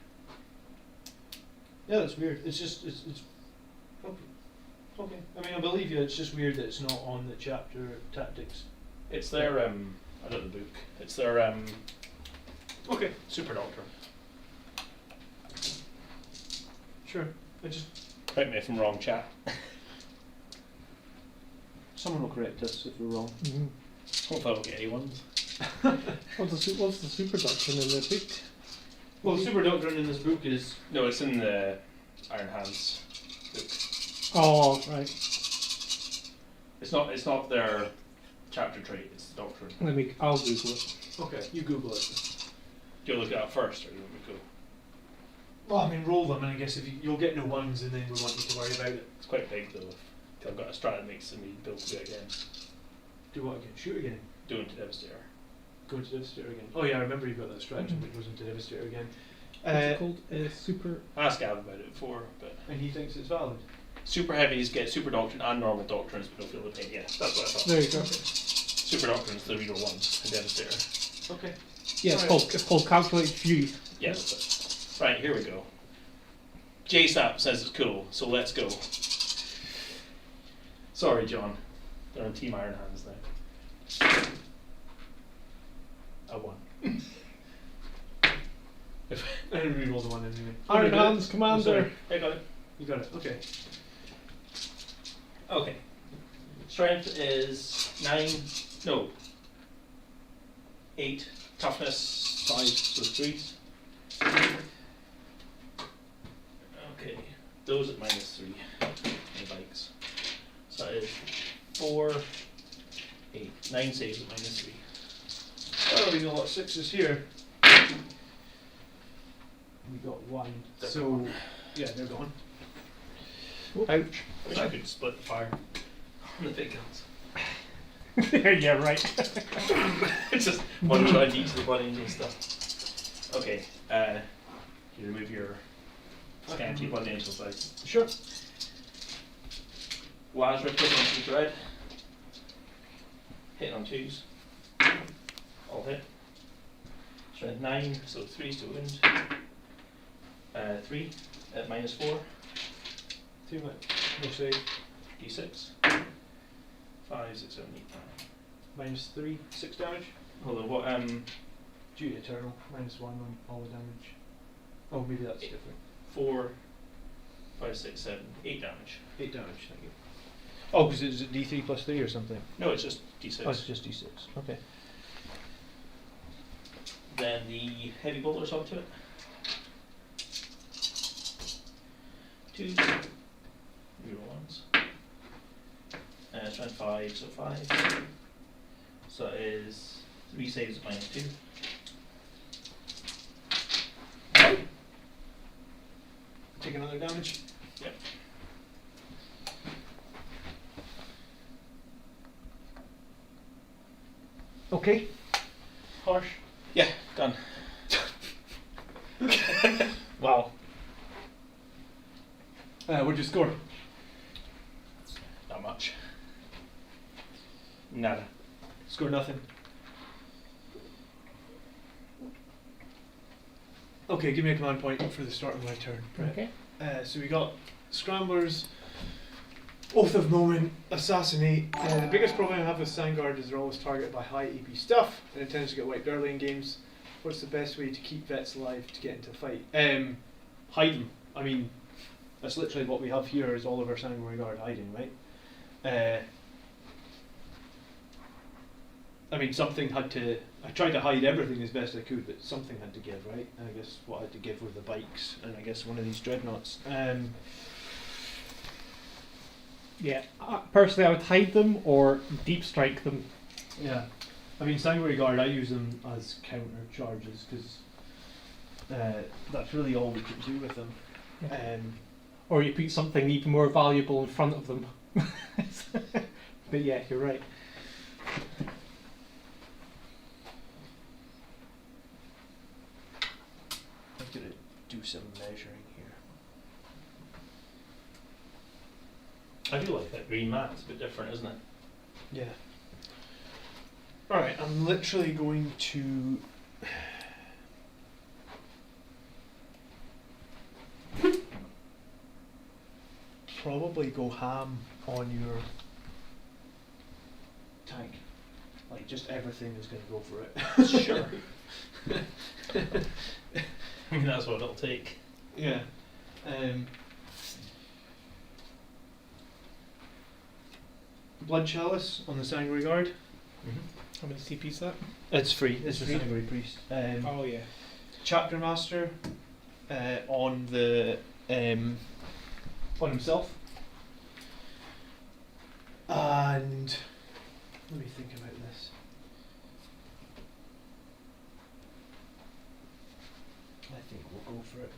Yeah, that's weird. It's just it's okay. Okay. I mean, I believe you. It's just weird that it's not on the chapter tactics. It's their I don't know the book. It's their Okay. Super Doctrine. Sure. I just Correct me if I'm wrong, chat. someone will correct us if we're wrong. Mm-hmm. Hopefully I won't get any ones. What's the super doctrine in the book? Well, the super doctrine in this book is No, it's in the Iron Hands book. Oh, right. It's not their chapter trait, it's the doctrine. I'll Google it. okay. You Google it. Do you look it up first or do you want me to go? Well, I mean, roll them, and I guess if you'll get no ones, and then we want you to worry about it. It's quite big though. If I've got a strat that makes me build to do it again. Do what again? Shoot again. Doing to Devastator. Go into Devastator again. Oh yeah, I remember you've got that stratagem that goes into Devastator again. What's it called? Super. I asked Gav about it before, but And he thinks it's valid. Super Heavies get Super Doctrine and Normal Doctrines, but don't feel the pain. Yeah, that's what I thought. There you go. Super Doctrines, the real ones, and Devastator. Okay. Yeah, it's Alright. called Calculated Fury. Yeah, that's it. Right, here we go. JSAP says it's cool, so let's go. Sorry, John. They're on Team Iron Hands now. I won. If I didn't reroll the one anyway. Iron Okay, Hands good. Commander. I got it. You got it. Okay. Okay. Strength is 9. No. 8. Toughness 5. So 3s. Okay. Those at -3. The bikes. So that is 4. 8. 9 saves at -3. Oh, we got a lot of sixes here. We got 1. They're So gone. yeah, they're gone. Ouch. I wish I could split the fire on the big guns. Yeah, right. It's just one charge each of the blood angel stuff. Okay, you remove your scanty blood angel size. Sure. Lazarus put on some dread. Hitting on 2s. All hit. Strength 9, so 3s to wound. 3 at -4. 2 much. No save. D6. 5, 6, 7, 8, 9. -3. 6 damage. Hold on, what Due to Eternal. -1 on all the damage. Oh, maybe that's different. 4, 5, 6, 7, 8 damage. 8 damage, thank you. Oh, because it's D3 plus 3 or something. No, it's just D6. Oh, it's just D6. Okay. Then the heavy bolters onto it. 2, reroll 1s. Strength 5, so 5. So that is 3 saves at -2. Take another damage. Yep. Okay. Harsh. Yeah, done. Wow. What'd you score? Not much. Nada. Score nothing. Okay, give me a command point for the start of my turn. Brett. Okay. So we got Scramblers, Oath of Moment, Assassinate. The biggest problem I have with Sandguard is they're always targeted by high AP stuff, and it tends to get wiped early in games. What's the best way to keep vets alive to get into a fight? Hide them. I mean, that's literally what we have here is all of our Sandguard hiding, right? I mean, something had to. I tried to hide everything as best I could, but something had to give, right? And I guess what I had to give were the bikes, and I guess one of these dreadnoughts. Yeah. Personally, I would hide them or deep strike them. Yeah. I mean, Sanguinary Guard, I use them as counter charges because that's really all we can do with them. Or you put something even more valuable in front of them. But yeah, you're right. I'm going to do some measuring here. I do like that green mat. It's a bit different, isn't it? Yeah. Alright, I'm literally going to probably go ham on your tank. Like, just everything is going to go for it. Sure. I mean, that's what it'll take. Yeah. Blood Chalice on the Sanguinary Guard. How many CP's that? It's free. It's Free? the Sanguinary Priest. Oh yeah. Chapter Master on the on himself. And let me think about this. I think we'll go for it.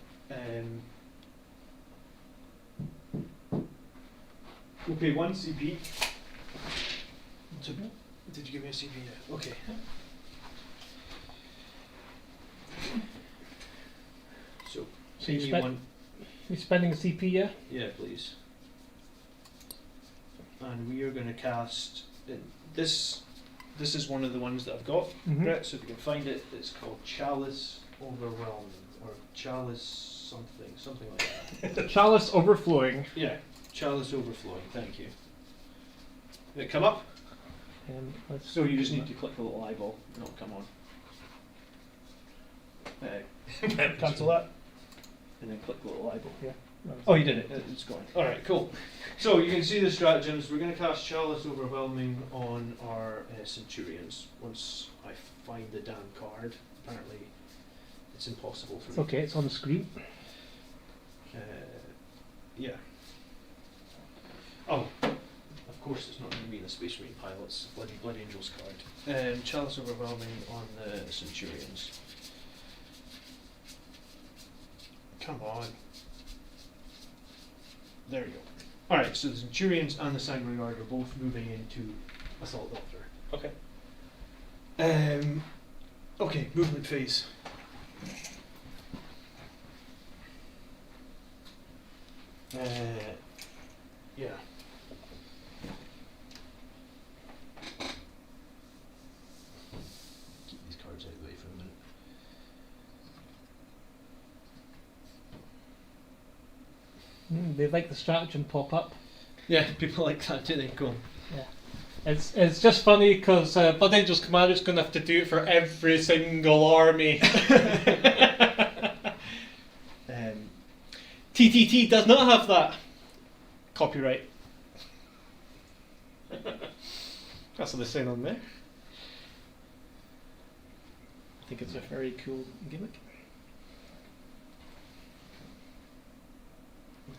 We'll pay 1 CP. Did you give me a CP? Yeah. Okay. So So you pay me spent- 1. You spending a CP, yeah? Yeah, please. And we are going to cast this. This is one of the ones that I've got, Mhm. Brett. So if you can find it, it's called Chalice Overwhelming or Chalice something like that. Chalice overflowing. Yeah, Chalice Overflowing. Thank you. Did it come up? So you just need to click the little eyeball, and it'll come on. Cancel that, and then click the little eyeball. Yeah. Oh, you did it. It's gone. All right, cool. So you can see the stratagems. We're going to cast Chalice Overwhelming on our Centurions. Once I find the damn card, apparently it's impossible for It's me. okay, it's on the screen. Yeah. Oh, of course it's not going to be in the Space Marine pilots. Blood Angels card. Chalice Overwhelming on the Centurions. Come on. There you go. Alright, so the Centurions and the Sanguinary Guard are both moving into Assault Doctor. Okay. Okay, movement phase. Yeah. Keep these cards out of the way for a minute. They like the stratagem pop up. Yeah, people like that, do they? Go. It's just funny because Blood Angels Commander's going to have to do it for every single army. TTT does not have that. Copyright. That's what they're saying on there. I think it's a very cool gimmick.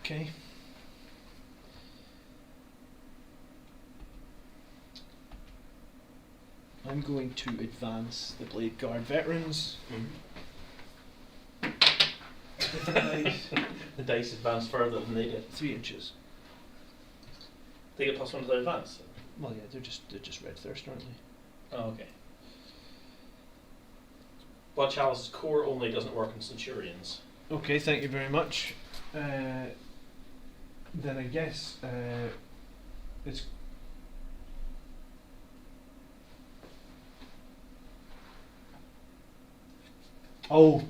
Okay. I'm going to advance the Blade Guard veterans. Nice. The dice advance further than they did. 3 inches. They get +1 to their advance. Well, yeah, they're just red thirst, aren't they? Oh, okay. Blood Chalice's core only doesn't work in Centurions. Okay, thank you very much. Then I guess it's. Oh,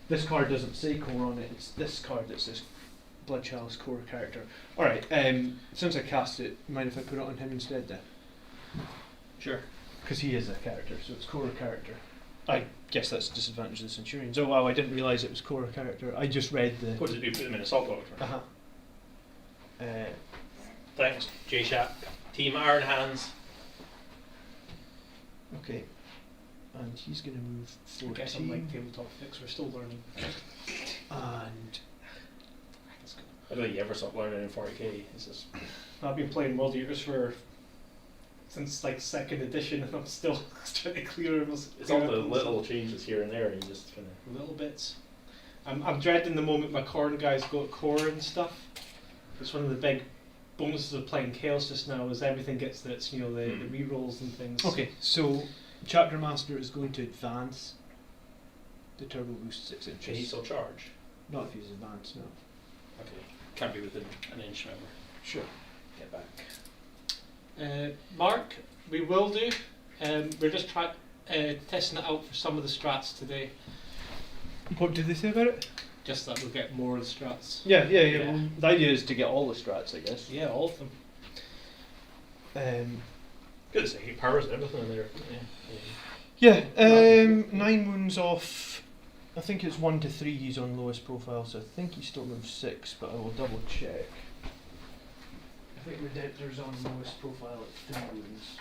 this card doesn't say core on it. It's this card that says Blood Chalice core character. All right. Since I cast it, mind if I put it on him instead then? Sure. Because he is a character, so it's core character. I guess that's a disadvantage of the Centurions. Oh wow, I didn't realise it was core character. I just read the. What did we put them in Assault Doctor? Uh-huh. Thanks, J-Shat. Team Iron Hands. Okay. And he's going to move I 14. guess unlike tabletop fix, we're still learning. And I don't think you ever stop learning in 40k. It's just I've been playing World Eaters for since like second edition, and I'm still trying to clear them. It's all the little changes here and there, and you just kind of. little bits. I'm dreading the moment my corn guys go to core and stuff. It's one of the big bonuses of playing Chaos just now is everything gets its the rerolls and things. Okay, so Chapter Master is going to advance the turbo boost 6 Can he inches. still charge? Not if he's advanced, no. Okay. Can't be within an inch, remember. Sure. Get back. Mark, we will do. We're just testing it out for some of the strats today. What did they say about it? Just that we'll get more of the strats. Yeah. Yeah. Well, the idea is to get all the strats, I guess. Yeah, all of them. Good to say, he powers everything in there. Yeah, 9 wounds off. I think it's 1 to 3 he's on lowest profile, so I think he still moves 6, but I will double check. I think Redemptor's on lowest profile at 3 wounds.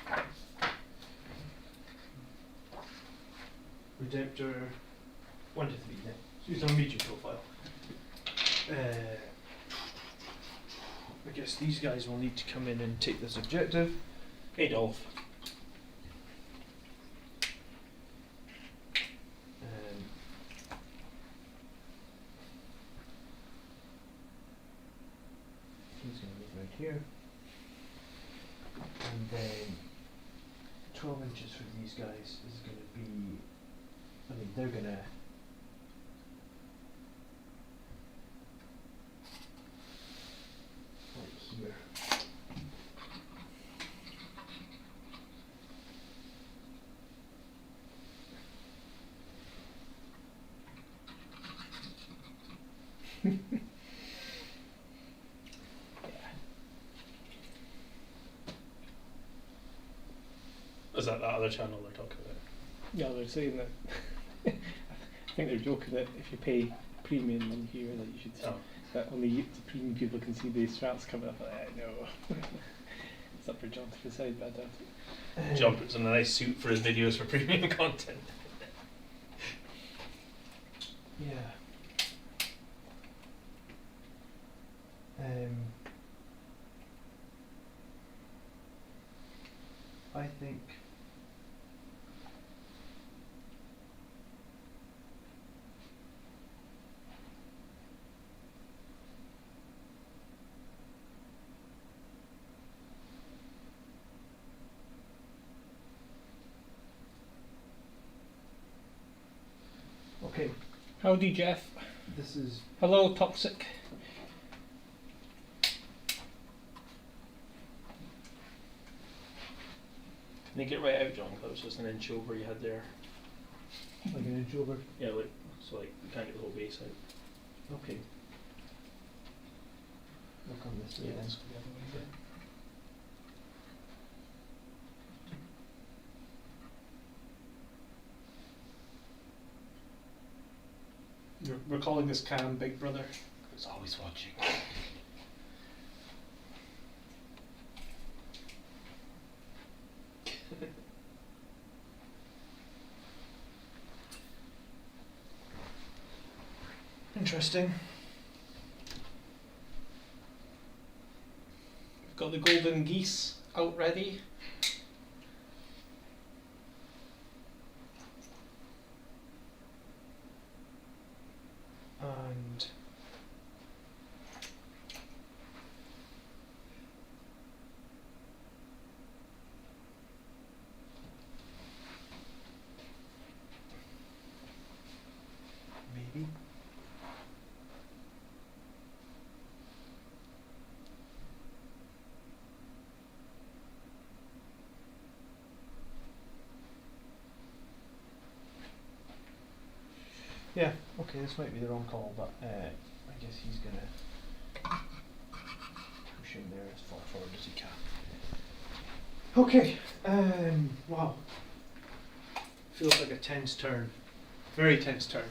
Redemptor 1 to 3, yeah. So he's on medium profile. I guess these guys will need to come in and take this objective. Hey, Dolph. He's going to move right here. And then 12 inches for these guys is going to be, I mean, they're going to right here. Is that other channel they're talking about? Yeah, they're saying that. I think they're joking that if you pay premium in here, that you should see Oh. that only the premium people can see the strats coming up. I know. It's up for John to decide, but I doubt it. John puts on a nice suit for his videos for premium content. Yeah. I think okay, Howdy, Jeff. this is Hello, Toxic. Can you get right out, John? 'Cause that was just an inch over you had there. like an inch over. Yeah, like, so like you can't get the whole base out. Okay. Look on this way then. let's go the other way then. We're calling this cam Big Brother. It's always watching. Interesting. We've got the golden geese out ready. And maybe. Yeah, okay, this might be the wrong call, but I guess he's gonna push in there as far forward as he can. Okay, wow. Feels like a tense turn. Very tense turn.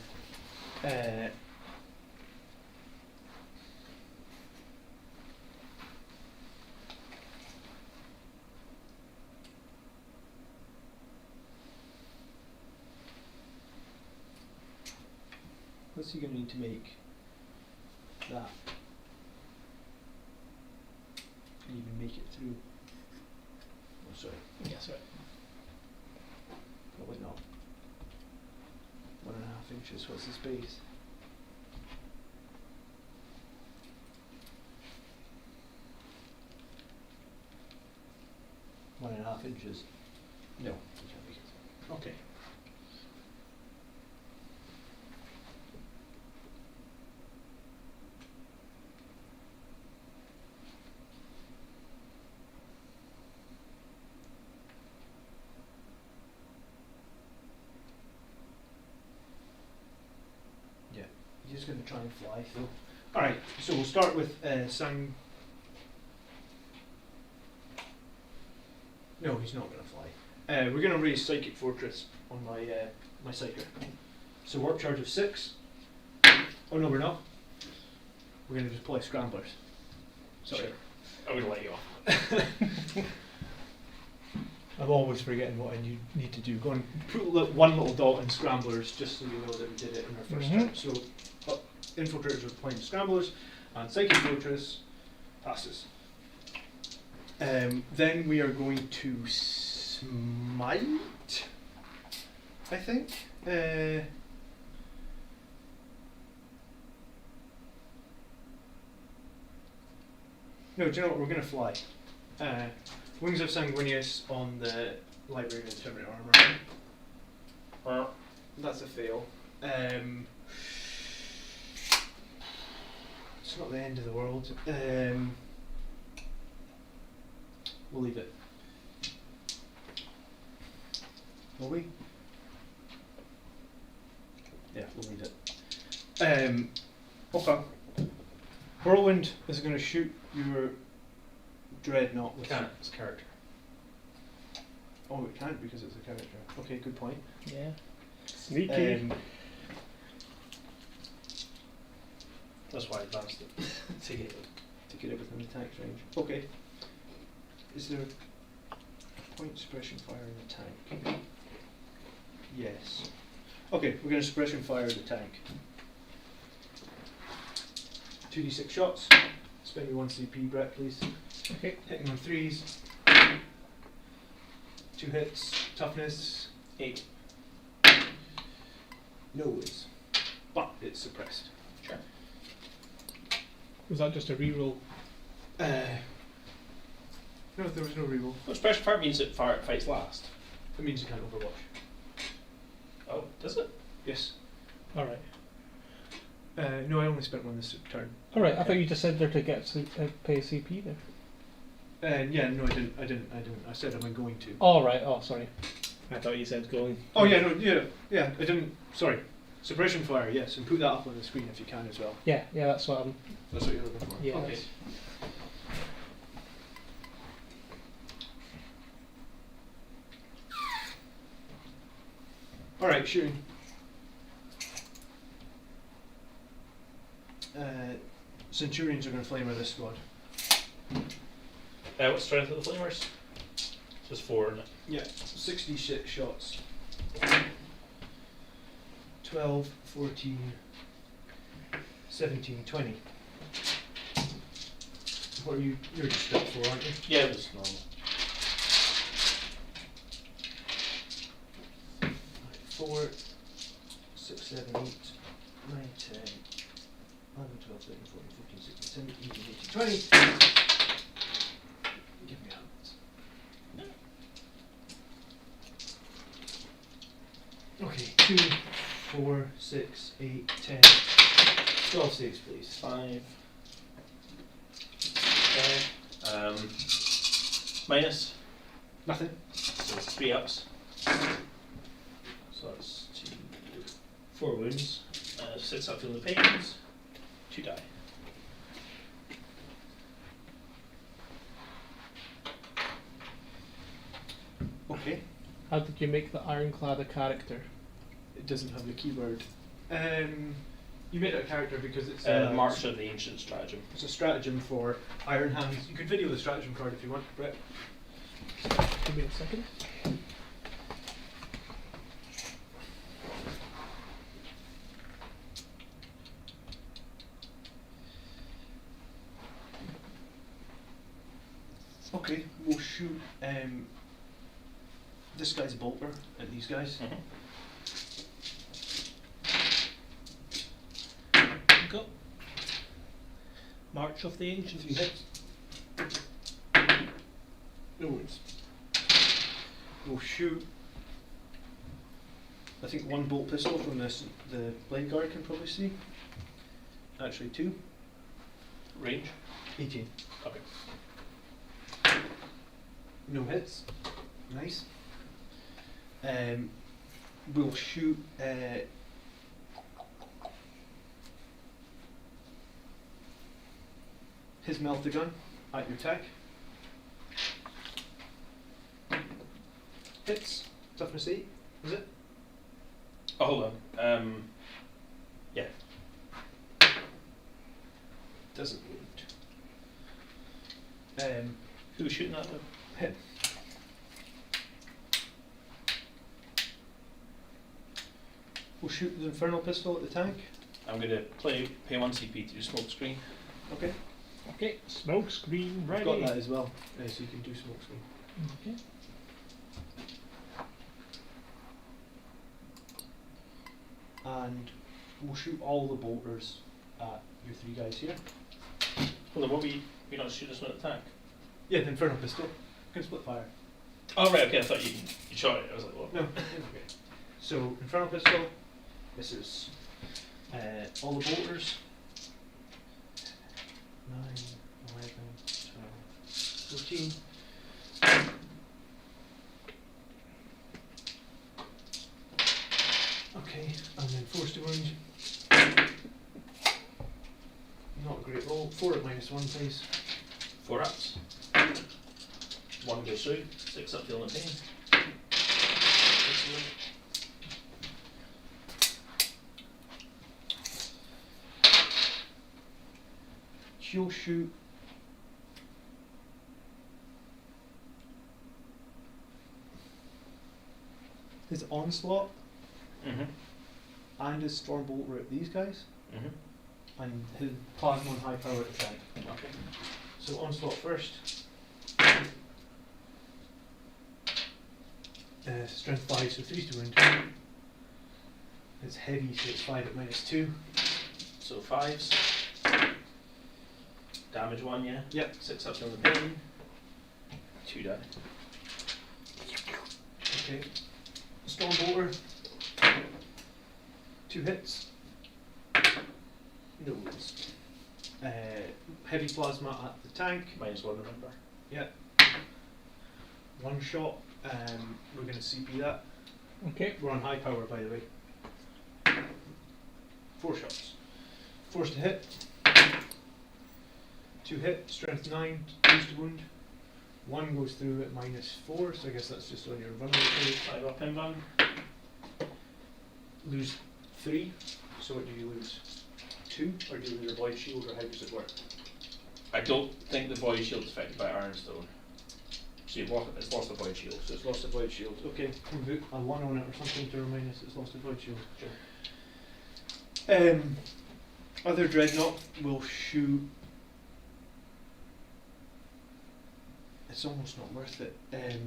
What's he going to need to make that? And even make it through. sorry. Yes, right. Probably not. 1.5 inches. What's the space? One and a half inches. No, it can't be. Okay. Yeah, he's just going to try and fly through. Alright, so we'll start with Sang. No, he's not going to fly. We're going to raise Psychic Fortress on my my Psyker. So warp charge of 6. Oh no, we're not. We're going to deploy Scramblers. Sorry. Sure. I would let you off. I'm always forgetting what I need to do. Go and put one little dot in Scramblers just so you know that we did it in our first turn. So Infiltrators are deploying Scramblers and Psychic Fortress passes. Then we are going to smite, I think. No, do you know what? We're going to fly. Wings of Sanguinius on the Librarian and Terminator armor. That's a fail. It's not the end of the world. We'll leave it. Will we? Yeah, we'll leave it. Okay. Whirlwind is going to shoot your Dreadnought with Can't, it's character. Oh, it can't because it's a character. Okay, good point. Yeah. Sneaky. That's why I advanced it. To get it within the tank's range. Okay. Is there point suppression fire in the tank? Yes. Okay, we're going to suppression fire the tank. 2d6 shots. Spend me 1 CP, Brett, please. Okay. Hitting on 3s. 2 hits. Toughness 8. No wounds. But it's suppressed. Sure. Was that just a reroll? No, there was no reroll. Well, suppression fire means that fire fights last. It means you can't overwatch. Oh, does it? Yes. Alright. No, I only spent 1 this turn. Alright, I thought you just said there to get pay CP there. Yeah, no, I didn't. I said am I going to. Alright, oh sorry. I thought you said going. Oh yeah, no, yeah, I didn't. Sorry. Suppression fire, yes, and put that up on the screen if you can as well. Yeah, that's what I'm. That's what you're looking for. Yeah. Okay. All right, shooting. Centurions are going to flamer this squad. What's strength of the flamers? Just 4, isn't it? Yeah, 66 shots. 12, 14, 17, 20. What are you? You're just step 4, aren't you? Yeah, it was normal. 4, 6, 7, 8, 9, 10, 11, 12, 13, 14, 15, 16, 17, 18, 19, 20. Give me hands. Okay, 2, 4, 6, 8, 10, 12 saves, please. 5. Okay. Minus. Nothing. So 3 ups. So that's 4 wounds. 6 up feeling the pains. 2 die. Okay. How did you make the Ironclad a character? It doesn't have the keyword. You made it a character because it's March of the Ancient Stratagem. It's a stratagem for Iron Hands. You could video the stratagem card if you want, Brett. Give me a second. Okay, we'll shoot this guy's a bolter at these guys. Go. March of the Ancients. 3 hits. No wounds. We'll shoot. I think 1 bolt pistol from this. The blade guard can probably see. Actually 2. Range? 18. Okay. No hits. Nice. We'll shoot his melter gun at your tech. Hits. Toughness 8, is it? Oh, hold on. Yeah. Doesn't wound. Who's shooting at them? Hit. We'll shoot the infernal pistol at the tank. I'm going to pay 1 CP to do smoke screen. Okay. Okay, smoke screen ready. I've got that as well, so you can do smoke screen. Okay. And we'll shoot all the bolters at your 3 guys here. Hold on, what we not shoot this one at the tank? Yeah, the infernal pistol. Can split fire. Oh, right, okay, I thought you shot it. I was like, what? No. Okay. So infernal pistol. This is all the bolters. 9, 11, 12, 14. Okay, and then force to wound. Not a great roll. 4 at -1, please. 4 ups. 1 goes through, 6 up feeling the pain. She'll shoot his onslaught Mm-hmm. and his storm bolter at these guys, Mm-hmm. and his plasma and high power at the tank. Okay. So onslaught first. Strength 5, so 3 to wound. It's heavy, so it's 5 at -2. So 5s. Damage 1, yeah? Yep. 6 up feeling the pain. 2 die. Okay. Storm bolter. 2 hits. No wounds. Heavy plasma at the tank. -1, remember? Yeah. 1 shot. We're going to CP that. Okay. We're on high power, by the way. 4 shots. Force to hit. 2 hit. Strength 9. 2 to wound. 1 goes through at -4, so I guess that's just on your run rate. 5 up in run. Lose 3. So what do you lose? 2? Or do you lose a void shield, or how does it work? I don't think the void shield is affected by Ironstone. So it's lost the void shield. So it's lost a void shield. Okay, we'll put a 1 on it or something to remind us it's lost a void shield. Sure. Other dreadnought will shoot. It's almost not worth it. It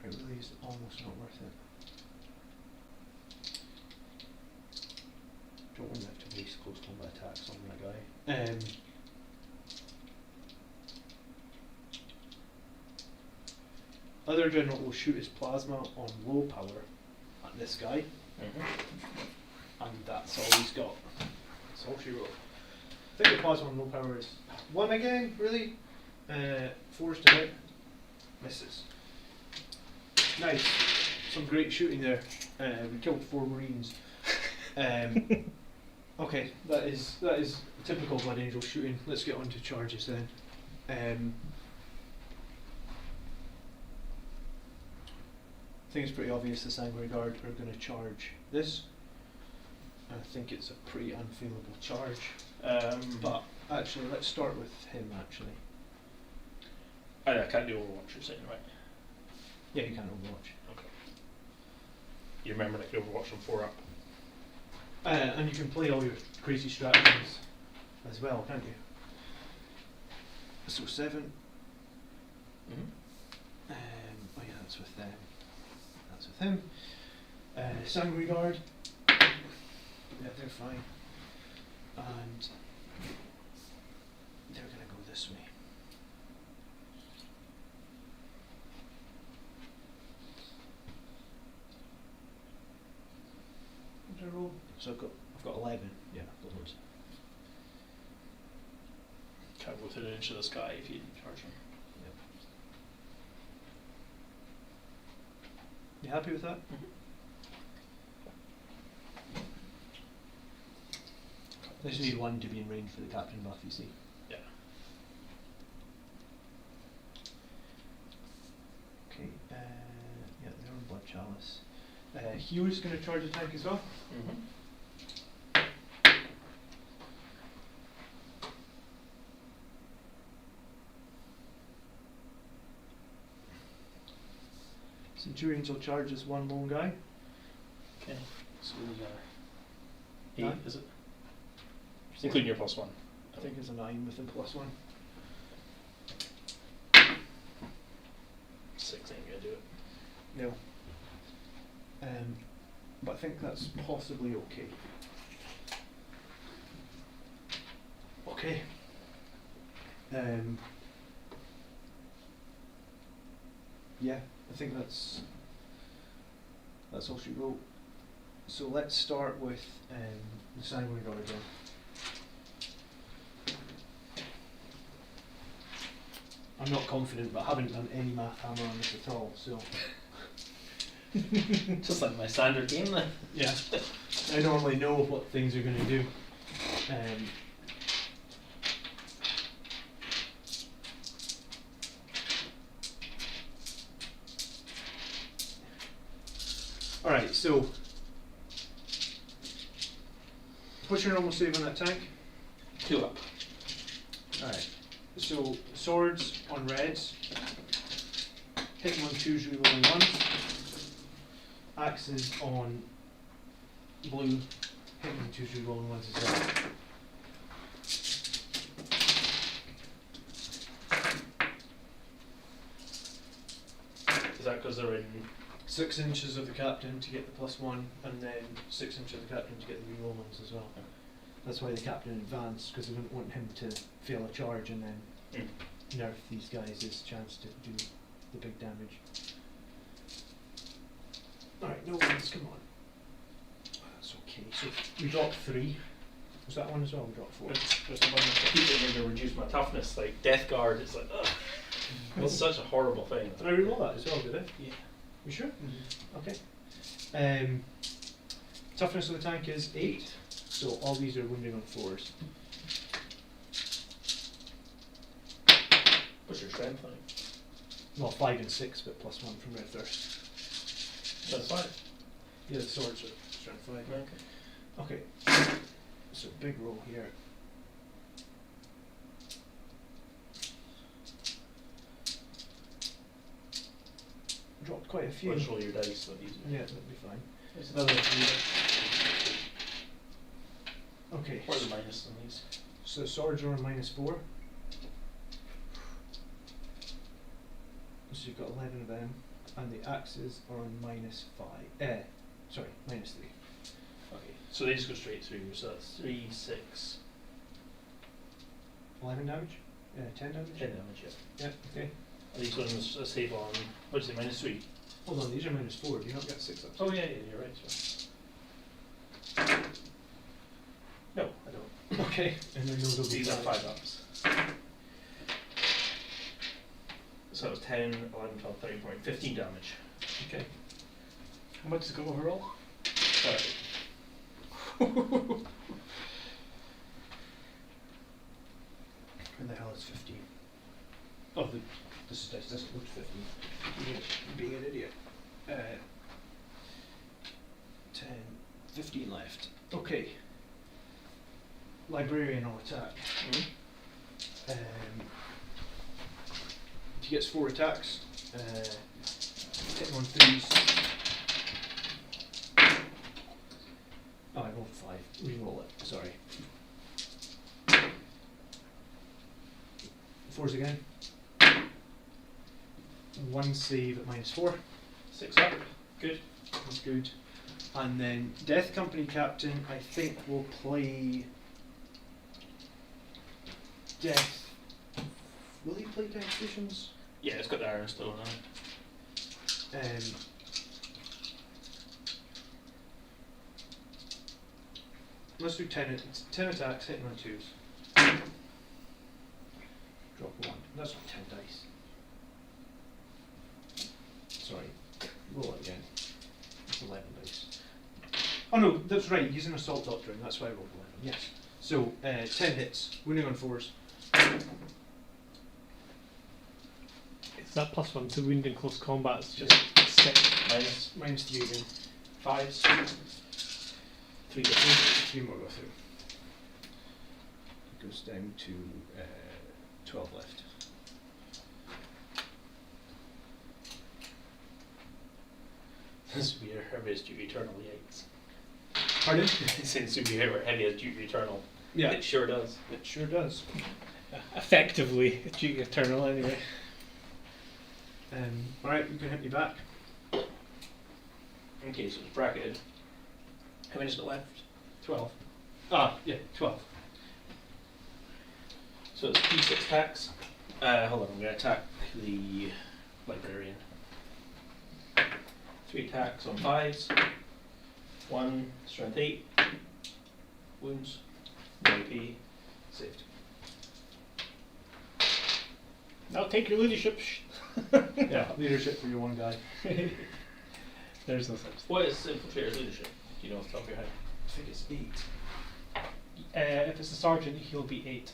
really is almost not worth it. Don't want to have to waste close combat attacks on that guy. Other dreadnought will shoot his plasma on low power at this guy, Mm-hmm. and that's all he's got. That's all she wrote. I think the plasma on low power is 1 again, really. 4's to hit. Misses. Nice. Some great shooting there. We killed 4 Marines. Okay, that is typical Blood Angel shooting. Let's get on to charges then. I think it's pretty obvious the Sanguinary Guard are going to charge this. I think it's a pretty unfeelable charge. But actually, let's start with him actually. I can't do Overwatch, you're saying, right? Yeah, you can Overwatch. Okay. You remember I could Overwatch from 4 up? And you can play all your crazy strategies as well, can't you? So 7. Mhm. Oh yeah, that's with them. That's with him. Sanguine Guard. Yeah, they're fine. And they're gonna go this way. What did I roll? So I've got 11. Yeah, I've got loads. Can't go within an inch of the sky if you charge him. You happy with that? I just need one to be in range for the captain buff, you see. Yeah. Okay, yeah, they're on Blood Chalice. Hugh's going to charge the tank as well. Mm-hmm. Centurions will charge as one lone guy. Okay. So these are 8, Nine. is it? Including your +1. I think it's a 9 with a +1. 6 ain't gonna do it. No. But I think that's possibly okay. Okay. Yeah, I think that's all she wrote. So let's start with the Sanguine Guard again. I'm not confident, but I haven't done any math hammer on this at all, so Just like my standard game then. yeah. I normally know what things are going to do. Alright, so what's your normal save on that tank? 2 up. Alright, so swords on reds, hitting on 2s, rerolling 1s, axes on blue, hitting on 2s, rerolling 1s as well. Is that because they're in 6 inches of the captain to get the +1, and then 6 inches of the captain to get the reroll ones as well. That's why the captain advanced, because they didn't want him to fail a charge and then nerf these guys his chance to do the big damage. Alright, no ones, come on. That's okay. So we dropped 3. Was that one as well? We dropped 4. just a bunch of I keep thinking to reduce my toughness, like Death Guard, it's like, ugh. It's such a horrible thing. Did I reroll that as well, did I? Yeah. You sure? Okay. Toughness of the tank is 8, so all these are wounding on 4s. What's your strength like? Well, 5 and 6, but +1 from Red Thirst. That's 5. Yeah, the swords are strength 5. Okay. Okay. So big roll here. Dropped quite a few. Let's roll your dice, that'd be easier. Yeah, that'd be fine. There's another 3. Okay. Where's the minus on these? So swords are on -4. So you've got 11 of them, and the axes are on -5. Sorry, -3. Okay. So they just go straight through, so that's 3, 6, 11 damage? 10 damage? 10 damage, yeah. Yeah, okay. Are these ones a save on, what'd you say, -3? Hold on, these are -4. Do you not get 6 up? Oh yeah, you're right, sorry. No, I don't. Okay. And then those will be These are 5. 5 ups. So that was 10, 11, 12, 13, 15 damage. Okay. How much to go overall? Sorry. And the hell is 15? Oh, this doesn't look 15. Being an idiot. 10, 15 left. Okay. Librarian on attack. He gets 4 attacks. Hitting on 3s. Oh, I rolled 5. Reroll it. Sorry. 4s again. 1 save at -4. 6 up. Good. That's good. And then Death Company Captain, I think will play Death. Will he play Death Stations? Yeah, it's got the Iron Stone on it. Let's do 10 attacks, hitting on 2s. Drop a 1. That's not 10 dice. Sorry. Roll it again. It's 11 dice. Oh no, that's right, he's an Assault Doctrine, that's why I rolled 11. Yes. So, 10 hits, wounding on 4s. It's that +1 to wound in close combat. It's just 6. -3 again. 5s. 3 to 3 more go through. It goes down to 12 left. Super Heavy as Duty Eternal, yikes. Pardon? Saying Super Heavy as Duty Eternal. Yeah, It sure does. it sure does. Effectively, Duty Eternal anyway. Alright, you can hit me back. Okay, so it's bracketed. How many is it left? 12. Ah, yeah, 12. So it's D6 attacks. Hold on, I'm going to attack the Librarian. 3 attacks on 5s. 1, strength 8. Wounds. 1 AP. Saved. Now take your leadership. Yeah, leadership for your one guy. There's no such thing. What is Infiltrator's leadership? Do you know off the top of your head? I think it's 8. If it's a sergeant, he'll be 8.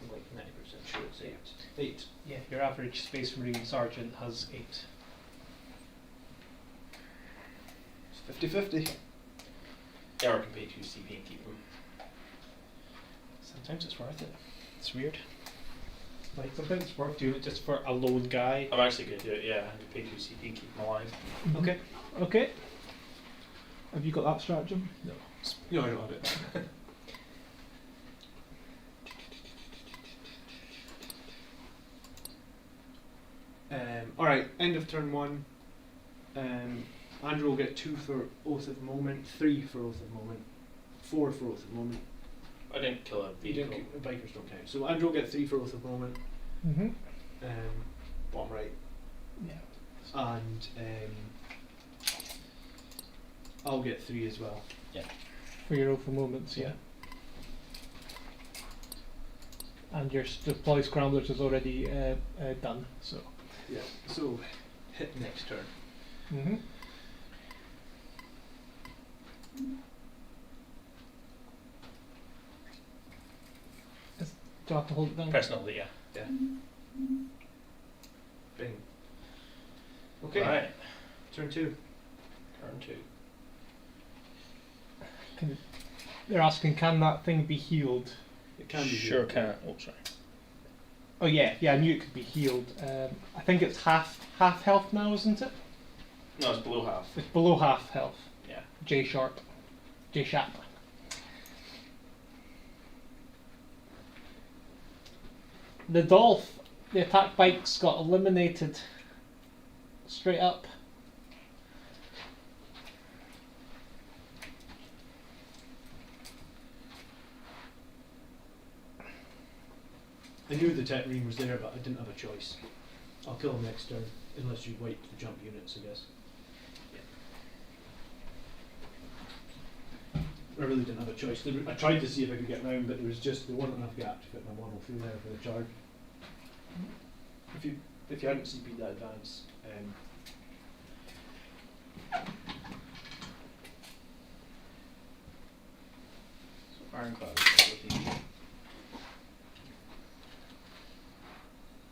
I'm like 90% sure it's 8. 8. Yeah, your average Space Marine sergeant has 8. It's 50-50. Yeah, or can pay 2 CP and keep them. Sometimes it's worth it. It's weird. Like sometimes it's worth doing it just for a lone guy. I'm actually going to do it, yeah. I can pay 2 CP and keep them alive. Okay. Okay. Have you got that stratagem? No. No, I don't have it. Alright, end of turn 1. Andrew will get 2 for Oath of Moment, 3 for Oath of Moment, 4 for Oath of Moment. I didn't kill a vehicle. Bikers don't count. So Andrew will get 3 for Oath of Moment, Mm-hmm. bottom right. Yeah. And I'll get 3 as well. For your open moments, yeah. And your deploy scramblers is already done, so. Yeah. So hit next turn. Mm-hmm. Do I have to hold it down? Personally, yeah. Yeah. Bing. Okay. Right. Turn 2. Turn 2. They're asking, can that thing be healed? It can be. Sure healed. can. Oh, sorry. Oh yeah, I knew it could be healed. I think it's half health now, isn't it? No, it's below half. It's below half health. Yeah. J sharp. The Dolph, the attack bikes got eliminated straight up. I knew the Tech Marine was there, but I didn't have a choice. I'll kill him next turn, unless you wipe the jump units, I guess. I really didn't have a choice. I tried to see if I could get round, but there wasn't enough gap to fit my model through there for the charge. If you hadn't CP'd that advance, So Ironclad is ability.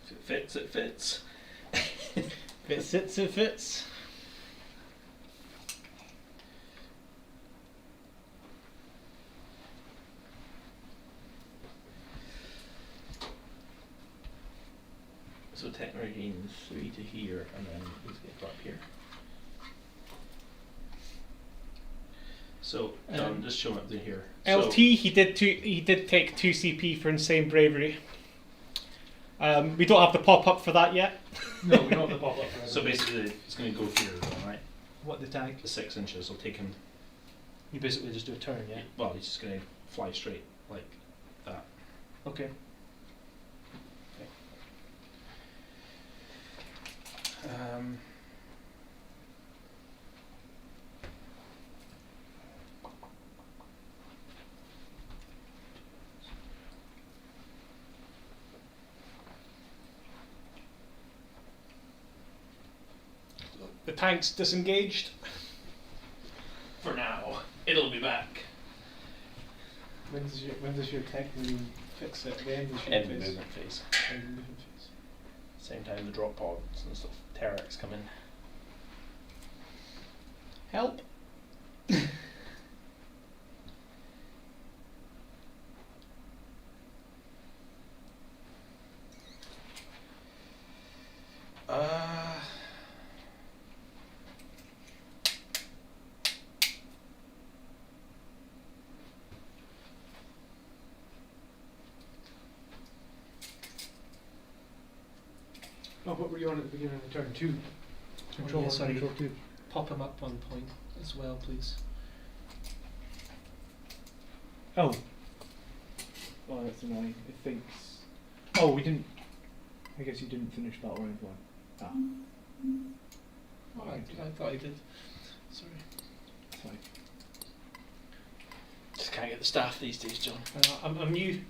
If it fits, it fits. If it sits, it fits. So Tech Marine 3 to here, and then these get up here. So John, just show up in here. LT, he did take 2 CP for insane bravery. We don't have the pop up for that yet. No, we don't have the pop up. So basically, it's going to go here, right? What the tank? The 6 inches will take him. You basically just do a turn, yeah. Well, he's just going to fly straight like that. Okay. The tank's disengaged. For now, it'll be back. When does your tech really fix it? The end of the End phase. movement phase. End of movement phase. Same time the drop pods and stuff. Terrax come in. Help. Oh, what were you on at the beginning of the turn? 2. Control, yeah, sorry. control 2. Pop him up 1 point as well, please. Oh. Well, that's annoying. It thinks. Oh, we didn't. I guess you didn't finish that orange one. Ah. Oh, I thought I did. Sorry. Fine. Just can't get the staff these days, John. I'm new.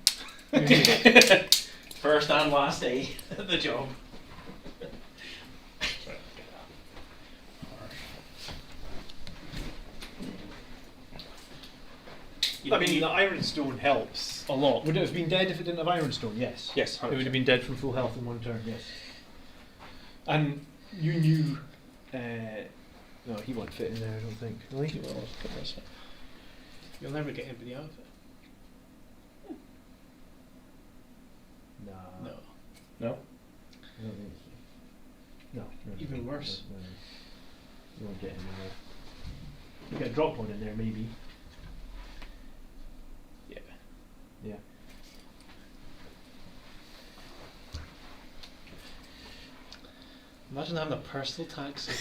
First and last day at the job. I mean, the Ironstone helps a lot. Would it have been dead if it didn't have Ironstone? Yes. Yes, It would have been dead from full health in 1 turn, yes. And you knew... no, he won't fit in there, I don't think. Will he? You'll never get anybody out of it. Nah. No. No? I don't think so. No. Even worse. No. You won't get anywhere. You get a drop one in there, maybe. Yeah. Yeah. Imagine having a personal taxi.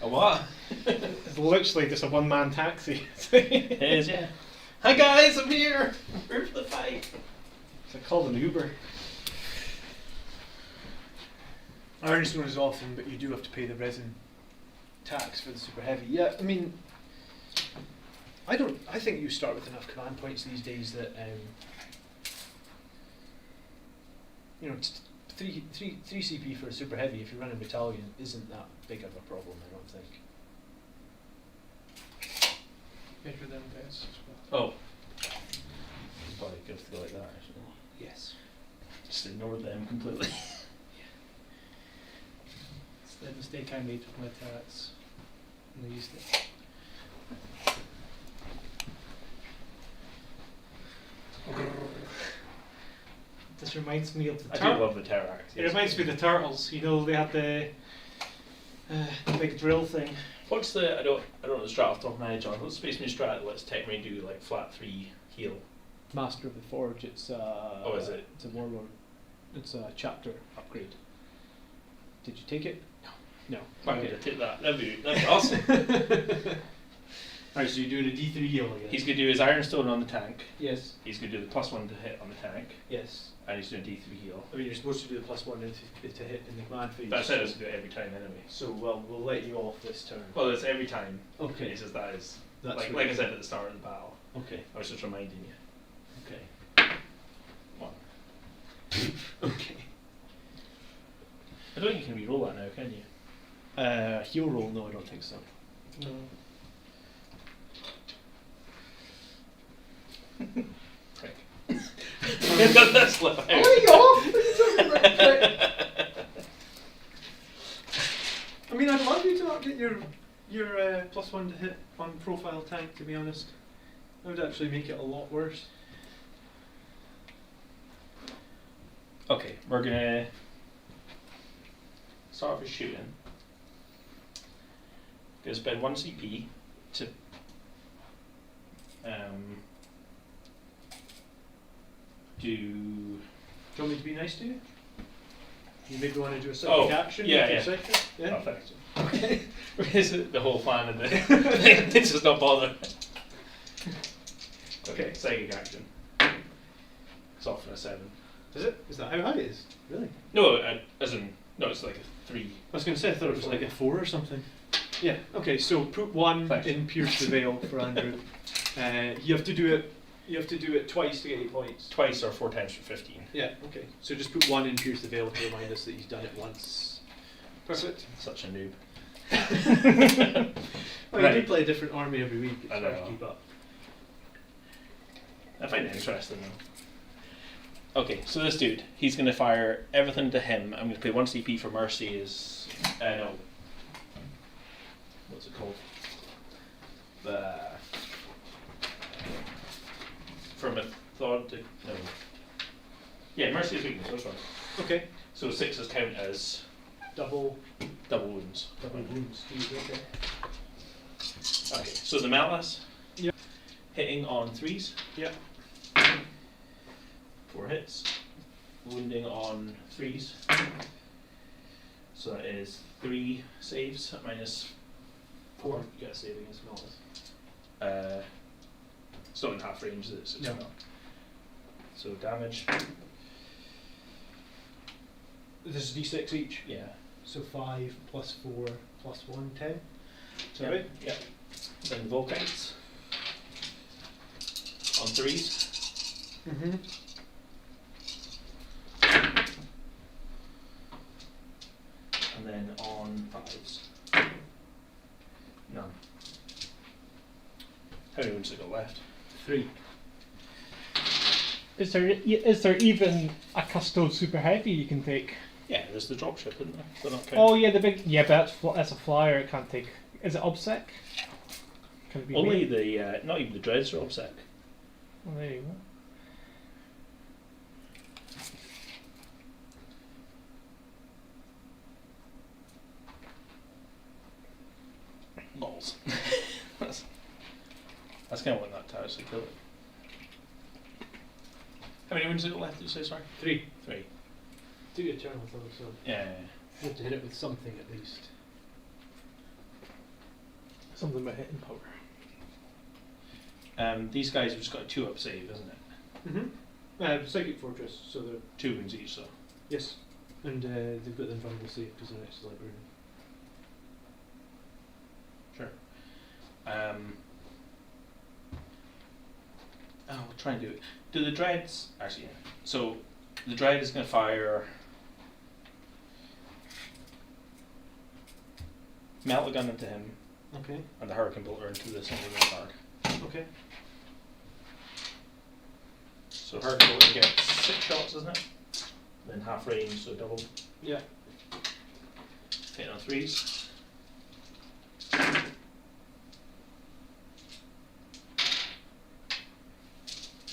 A what? It's literally just a one-man taxi. It is, yeah. Hi guys, I'm here. We're for the fight. It's called an Uber. Ironstone is often, but you do have to pay the resin tax for the super heavy. Yeah, I mean, I think you start with enough command points these days that you know, 3 CP for a super heavy if you run a battalion isn't that big of a problem. I don't think. Better than best as well. Oh. It's probably good to go like that, actually. Yes. Just ignore them completely. It's the mistake I made with my turrets. And I used it. This reminds me of the I do turtles. love the Terrax. It reminds me of the turtles. You know, they had the big drill thing. What's the, I don't know the strat off the top of my head, John. What's the Space Marine strat that lets Tech Marine do like flat 3 heal? Master of the Forge. It's Oh, is it? It's a warlord. It's a chapter upgrade. Did you take it? No. Fuck it, take that. That'd be awesome. Alright, so you're doing a D3 heal again. He's going to do his Ironstone on the tank. Yes. He's going to do the +1 to hit on the tank. Yes. And he's doing a D3 heal. I mean, you're supposed to do the +1 to hit in the command phase. But I said I was going to do it every time anyway. So, well, we'll let you off this turn. Well, it's every time. Okay. He says that is, That's like what I you- said at the start of the battle. Okay. I was just reminding you. Okay. 1. Okay. I don't think you can re-roll that now, can you? Heal roll? No, I don't think so. No. Prick. That slip out. I mean, I'd love you to not get your +1 to hit on profile tank. To be honest, that would actually make it a lot worse. Okay, we're gonna start with shooting. Gonna spend 1 CP to Do Do you want me to be nice to you? You maybe want to do a psychic Oh, action? yeah, with your yeah. psychic? Yeah. oh, thanks. Okay. Is it the whole plan and this is not bother. Okay, psychic action. It's off for a 7. Is it? Is that how high it is? Really? No, as in no, it's like a 3. I was going to say I thought it was like a 4 or something. Yeah. Okay. So put 1 Thanks. in Pierce the Veil for Andrew. You have to do it. You have to do it twice to get 8 points. Twice or 4 times for 15. Yeah. Okay. So just put 1 in Pierce the Veil to remind us that he's done it once. Perfect. Such a noob. Well, Right. you do play a different army every week. It's I hard know. to keep up. I find it interesting though. Okay, so this dude, he's going to fire everything to him. I'm going to pay 1 CP for Mercy is... no. What's it called? For methodic... No. Yeah, Mercy is weakness, that's right. Okay. So 6s count as Double wounds. wounds. Okay. Okay, so the Malus. Yep. Hitting on 3s. Yep. 4 hits. Wounding on 3s. So that is 3 saves at -4. You get a save against Malus. It's not in half range, it's No. not. So damage. This is d6 each. Yeah. So 5 plus 4 plus 1, 10. Is that Yeah. right? Yeah. Then Volkites. On 3s. Mm-hmm. And then on 5s. None. How many wounds have got left? 3. Is there even a Custo Super Heavy you can take? Yeah, there's the dropship, isn't there? Does that not count? Oh yeah, the big yeah, but that's a flyer. It can't take. Is it obsec? Can it be Only made? the not even the dreads are obsec. Oh, there you go. Balls. that's kind of what that ties to kill it. How many wounds have you got left? Did you say sorry? 3. 3. Do your turn with those, so Yeah. you have to hit it with something at least. Something about hitting power. These guys have just got a 2-up save, isn't it? Mm-hmm. Psychic Fortress, so they're... 2 wounds each, so. Yes. And they've got the invulnerable save because they're next to librarian. Sure. We'll try and do it. Do the dreads actually? Yeah. So the dread is going to fire. Melt a gun into him, Okay. and the hurricane bolter into the single guard. Okay. So hurricane bolter gets 6 shots, isn't it? Then half range, so double. Yeah. Hitting on 3s.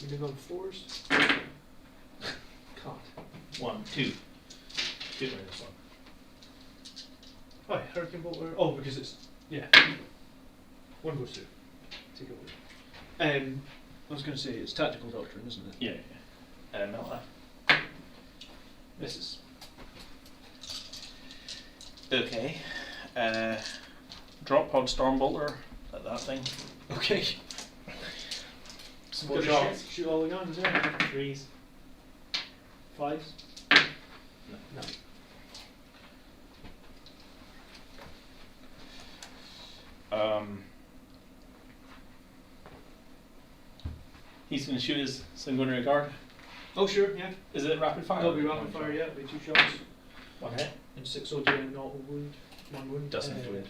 Moving on 4s. Cut. 1, 2. 2 minus 1. Oh, Hurricane Bolter. Oh, because it's... Yeah. 1 goes through. Take it away. I was going to say, it's Tactical Doctrine, isn't it? Yeah. Melt that. Misses. Okay. Drop pod storm bolter at that thing. Okay. Four Gotta shots. Shoot all the guns, yeah. 3s. 5s. No. He's going to shoot his sanguinary guard. Oh, sure, yeah. Is it rapid fire? That'll be rapid fire, yeah. It'll be 2 shots. 1 hit. And 6 OD and not a wound. 1 wound. Doesn't wound.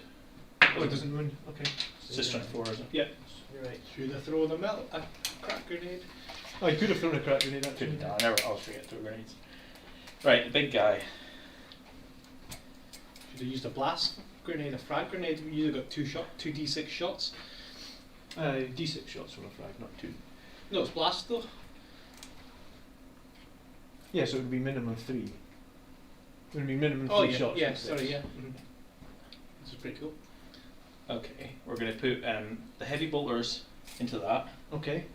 Oh, it doesn't wound. Okay. It's just strength 4, isn't it? Yeah, you're right. Should I throw them out? A crack grenade. Oh, you could have thrown a crack grenade actually. Couldn't I never. I always forget to throw grenades. Right, the big guy. Should I used a blast grenade, a frag grenade? You either got 2 d6 shots. D6 shots from a frag, not 2. No, it's blast though. Yeah, so it would be minimum 3. It would be minimum 3 Oh yeah, shots. yeah. with Sorry, this. yeah. This is pretty cool. Okay, we're going to put the heavy bolters into that. Okay.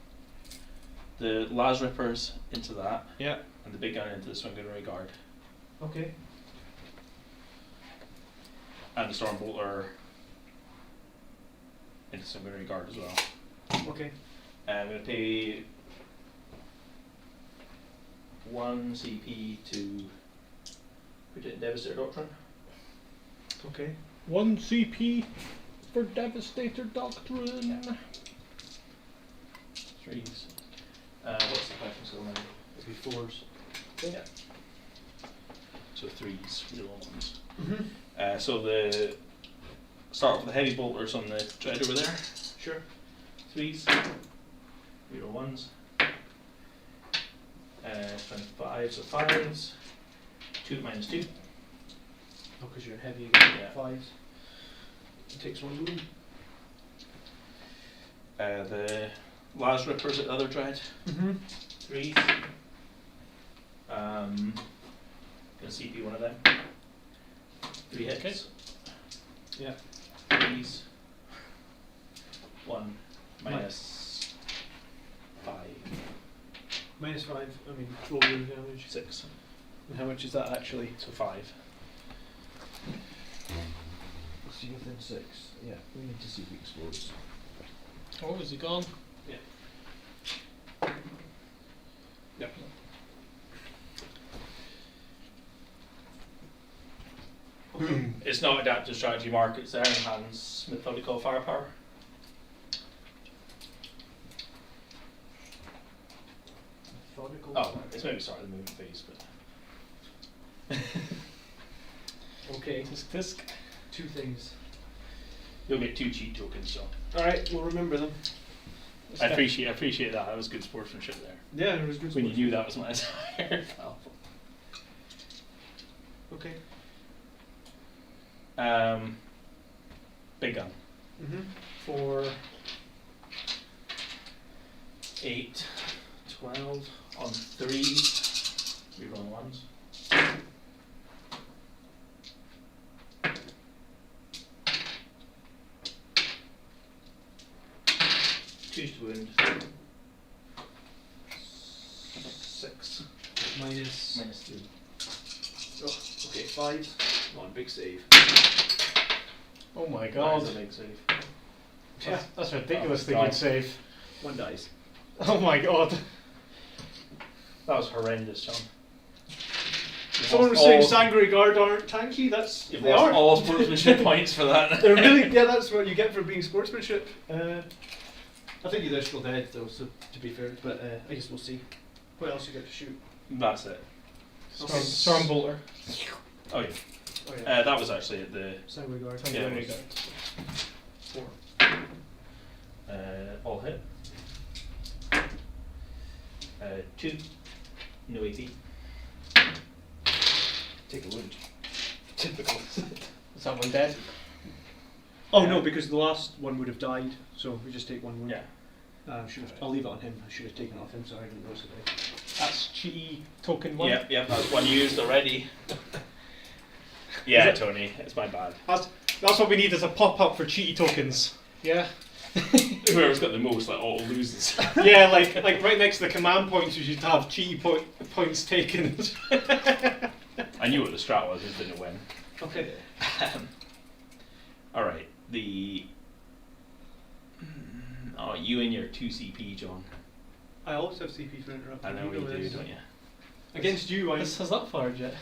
The Las Rippers into that, Yeah. and the big gun into the Swingunnery Guard, Okay. and the Stormbolter into the Swingunnery Guard as well. Okay. I'm going to pay 1 CP to put it in Devastator Doctrine. Okay. 1 CP for Devastator Doctrine. Yeah. 3s. What's the fighting skill now? It'll be 4s. Yeah. So 3s, real ones. Mm-hmm. So the start off with the heavy bolters on the dread over there. Sure. 3s, real ones. 25, so 5s. 2 minus 2. Oh, because you're heavy again. Yeah. 5s. It takes 1 wound. The Las Rippers at the other dread. Mm-hmm. 3s. Gonna CP one of them. 3 hits. Okay. Yeah. 3s. 1 minus 5. Minus 5. I mean, roll your damage. 6. And how much is that actually? So 5. Let's see within 6. Yeah, we need to see if he explodes. Oh, is he gone? Yep. It's not adaptive strategy mark, it's Iron Hand's methodical firepower. Methodical. Oh, it's maybe start of the movement phase, but Okay. Tisk tisk. 2 things. you'll get 2 cheat tokens, so Alright, we'll remember them. I appreciate that. That was good sportsmanship there. Yeah, it was good. When you knew that was my entire pal. Okay. Big gun. Mm-hmm. For 8, 12 on 3s. Reroll ones. Choose to wound. 6. Minus. Minus 3. Oh, okay, 5. Come on, big save. Oh my That god. is a big save. That's ridiculously God. good save. 1 dice. Oh my god. That was horrendous, John. Someone was saying Sangre Guard aren't tanky. That's You've they lost are. all sportsmanship points for that. They're really, yeah, that's what you get for being sportsmanship. I think they're still dead though, so to be fair, but I guess we'll see. What else you get to shoot? That's it. Okay. Stormbolter. Oh yeah. Oh yeah. That was actually at the Sangre Guard. Yeah, There it you was. go. 4. All hit. 2. No AP. Take a wound. Typical. Is that one dead? Oh no, because the last one would have died, so we just take 1 wound. Yeah. I'll leave it on him. I should have taken it off him, so I didn't notice it. That's cheaty token 1. Yep, that's one used already. Yeah, Tony, it's my bad. That's what we need as a pop-up for cheaty tokens. Yeah. Whoever's got the most, like, all loses. Yeah, like right next to the command points, you should have cheaty points taken. I knew what the strat was, just didn't win. Okay. Alright, oh, you and your 2 CP, John. I always have CP for interrupting. I know you do, this. don't you? Against you, I. Has that fired yet?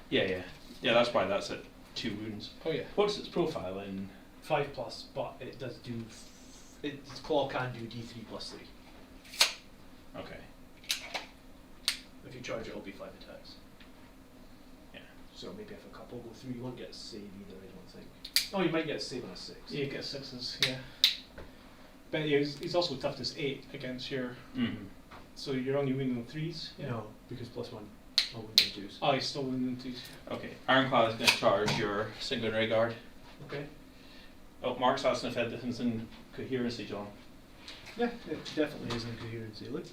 Yeah. Yeah, that's why that's at 2 wounds. Oh yeah. What's its profile in? 5+, but it does do. Its claw can do D3 plus 3. Okay. If you charge it, it'll be 5 attacks. Yeah. So maybe if a couple go through, you won't get a save either, I don't think. Oh, you might get a save on a 6. You get 6s, yeah. But he's also tough as 8 against your. Mm-hmm. So you're only winning on 3s? Yeah. No, because +1. I'll win the 2s. Oh, he's still winning 2s. Okay, Ironclad is going to charge your Sanguinary Guard. Okay. Oh, Mark's asking if everything's in coherency, John. Yeah, it definitely is in coherency. Look.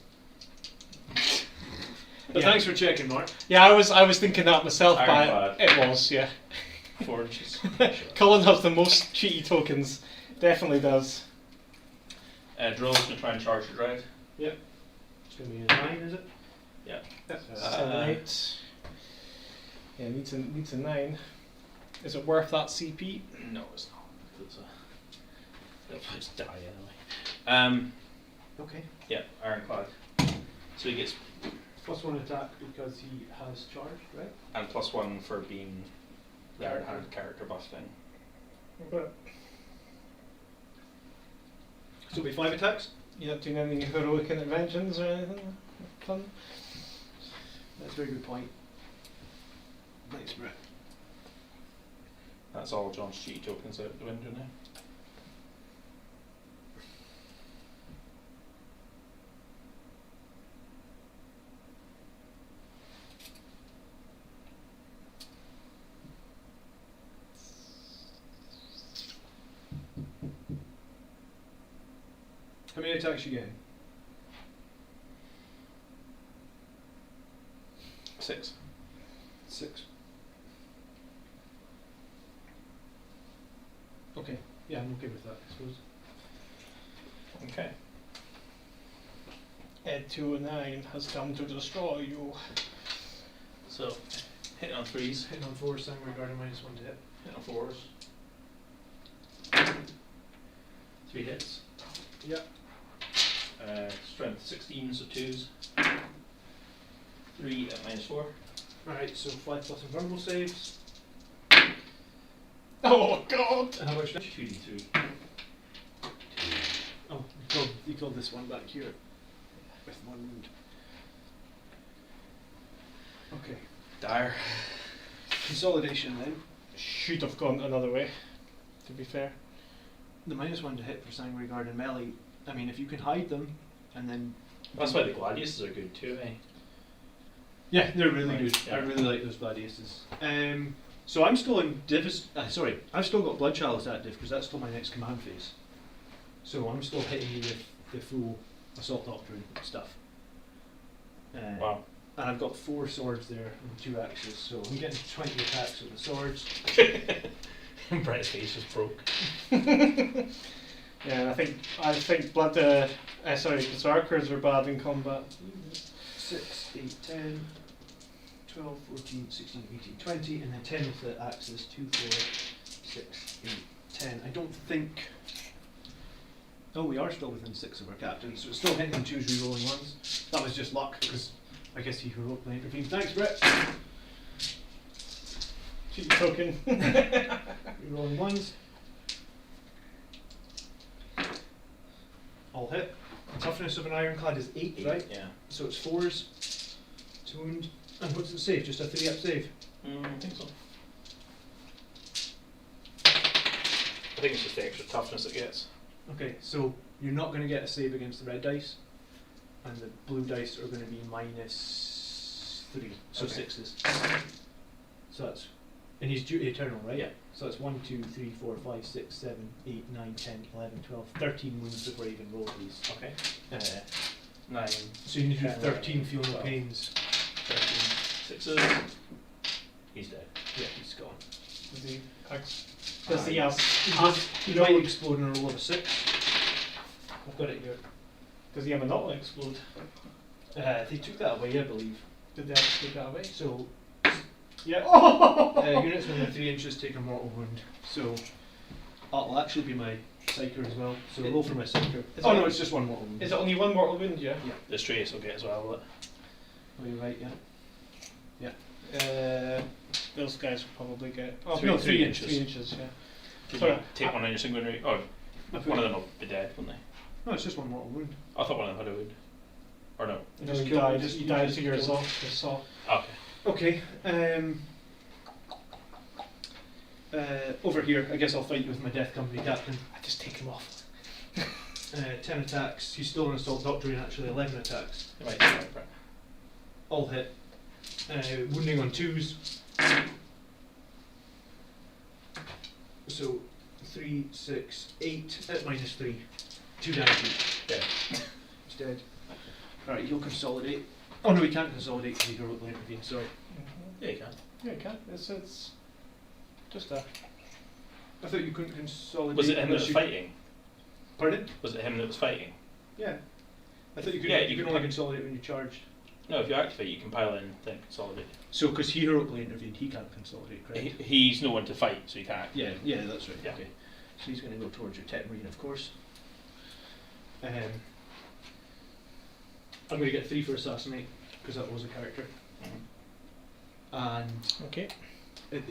But Yeah. thanks for checking, Mark. Yeah, I was thinking that myself, Ironclad. but it was, yeah. 4 inches. Colin has the most cheaty tokens. Definitely does. Drill's going to try and charge it, right? It's going to be a 9, is it? Yeah. Seven, 8. Yeah, needs a 9. Is it worth that CP? No, it's not. It'll just die anyway. Okay. Yeah, Ironclad. So he gets +1 attack because he has charged, right? and +1 for being the Iron Hand character buff thing. Okay. So it'll be 5 attacks? You're not doing any heroic interventions or anything fun? That's a very good point. Thanks, Brett. That's all John's cheat tokens out the window now. How many attacks you getting? 6. 6. Okay. Yeah, I'm okay with that, I suppose. Okay. Ed 209 has come to destroy you. So hitting on 3s, Hitting on 4, Sang regarding -1 to hit. hitting on 4s. 3 hits. Yeah. Strength 16, so 2s. 3 at -4. Alright, so 5 plus invulnerable saves. Oh god! And how much damage? 2d3. Oh, you killed this one back here with 1 wound. Okay. Dire. Consolidation then. Should have gone another way, to be fair. The -1 to hit for Sanguinary Guard and melee. I mean, if you can hide them and then. That's why the Gladiuses are good too, eh? Yeah, they're really Right, good. yeah. I really like those Gladiuses. So I'm still in sorry, I've still got Blood Chalice active because that's still my next command phase. So I'm still hitting you with the full Assault Doctrine stuff. Wow. And I've got 4 swords there and 2 axes, so I'm getting 20 attacks with the swords. Brett's face just broke. Yeah, and I think Berserkers are bad in combat. 6, 8, 10, 12, 14, 16, 18, 20, and then 10 with the axes. 2, 4, 6, 8, 10. I don't think. Oh, we are still within 6 of our captains, so it's still hitting 2s, re-rolling 1s. That was just luck, because I guess he heroically intervened. Thanks, Brett! Cheat token. Re-rolling 1s. All hit. Toughness of an ironclad is 8, right? Yeah. So it's 4s to wound. And what's the save? Just a 3-up save? I think so. I think it's just the extra toughness it gets. Okay, so you're not going to get a save against the red dice, and the blue dice are going to be -3, so Okay. 6s. So that's, and he's duty eternal, right? Yeah. So that's 1, 2, 3, 4, 5, 6, 7, 8, 9, 10, 11, 12, 13 wounds before I even roll these. Okay. Uh, 9, so you need to do 10, 13 feel no 12. pains. 13, 6s. He's dead. Yeah, he's gone. Does he have? He might explode in a roll of a 6. I've got it here. Does he have a not explode? They took that away, I believe. Did they have to take that away? So, yeah. Units within 3 inches take a mortal wound. So, that'll actually be my psyker as well. So roll for my psyker. Oh no, it's just 1 mortal wound. Is it only 1 mortal wound? Yeah. The Astraeus will get as well, will it? Oh, you're right, yeah. Those guys will probably get. Three- 3 inches. 3 inches. Yeah. Can Sorry, you take one on your sanguinary? Oh, one of them will be dead, won't they? No, it's just 1 mortal wound. I thought one of them had a wound. Or no? You No, just you kill- died. you You died just to your kill- assault. Okay. Okay. Over here, I guess I'll fight you with my Death Company captain. I just take him off. 10 attacks. He's still an Assault Doctrine, actually 11 attacks. You might be right, Brett. All hit. Wounding on 2s. So 3, 6, 8 at -3. 2 damage each. Dead. He's dead. Alright, he'll consolidate. Oh no, he can't consolidate because he heroically intervened, sorry. Yeah, you can. Yeah, you can. It's just a. I thought you couldn't consolidate. Was it in the unless you- fighting? Pardon? Was it him that was fighting? Yeah. I thought you could. Yeah, you you can can only pi- consolidate when you charged. No, if you activate, you can pile in, then consolidate. So, because he heroically intervened, he can't consolidate, correct? He's no one to fight, so he can't. Yeah, yeah, that's right. Yeah. Okay. So he's going to go towards your tech marine, of course. I'm going to get 3 for assassinate because that was a character. And Okay. it,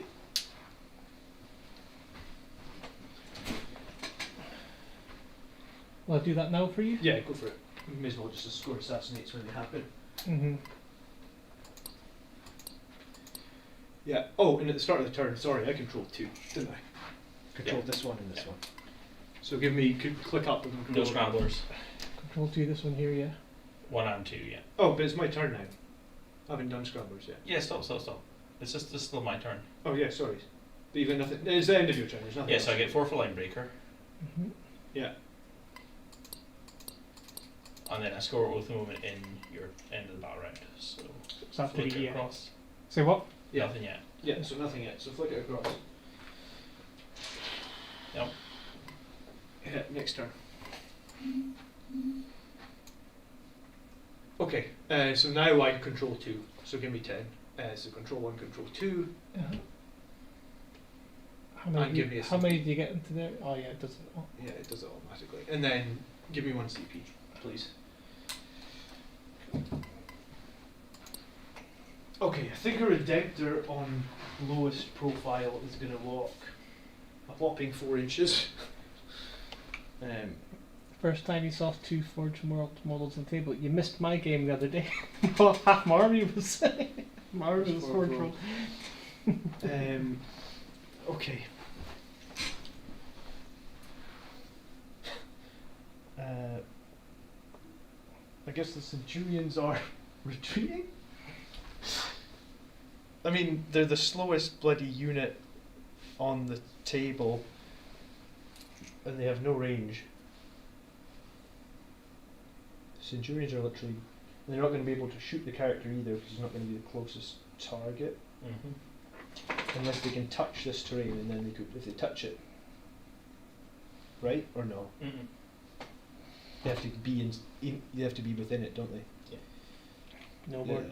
Will I do that now for you? yeah, go for it. You may as well just score assassinates when they happen. Mm-hmm. Yeah. Oh, and at the start of the turn, sorry, I controlled 2, didn't I? Controlled this one and this one. So give me click up and No control. scramblers. Control 2, this one here, yeah. 1 and 2, yeah. Oh, but it's my turn now. I haven't done scramblers yet. Yeah, stop. It's just this is still my turn. Oh yeah, sorry. But you've got nothing. It's the end of your turn. There's nothing. Yeah, so I else. get 4 for line breaker, Mm-hmm. Yeah. and then I score oath movement in your end of the battle round. So So after flick the, it across. Say what? Yeah. Nothing yet. Yeah. So nothing yet. So flick it across. Yep. Yeah. Next turn. Okay. So now I control 2. So give me 10. So control 1, control 2. Uh-huh. How And many, give me a how CP. many do you get into there? Oh yeah, it does it. Oh. Yeah, it does it automatically. And then give me 1 CP, please. Okay, I think a Redemptor on lowest profile is going to walk a whopping 4 inches. First time you saw 2 forged models on the table. You missed my game the other day. Well, half my army was my army was forged. Okay. I guess the Centurions are retreating? I mean, they're the slowest bloody unit on the table, and they have no range. Centurions are literally... They're not going to be able to shoot the character either, because he's not going to be the closest target. Mm-hmm. Unless they can touch this terrain, and then they could, if they touch it, right or no? Mm-hmm. They have to be in they have to be within it, don't they?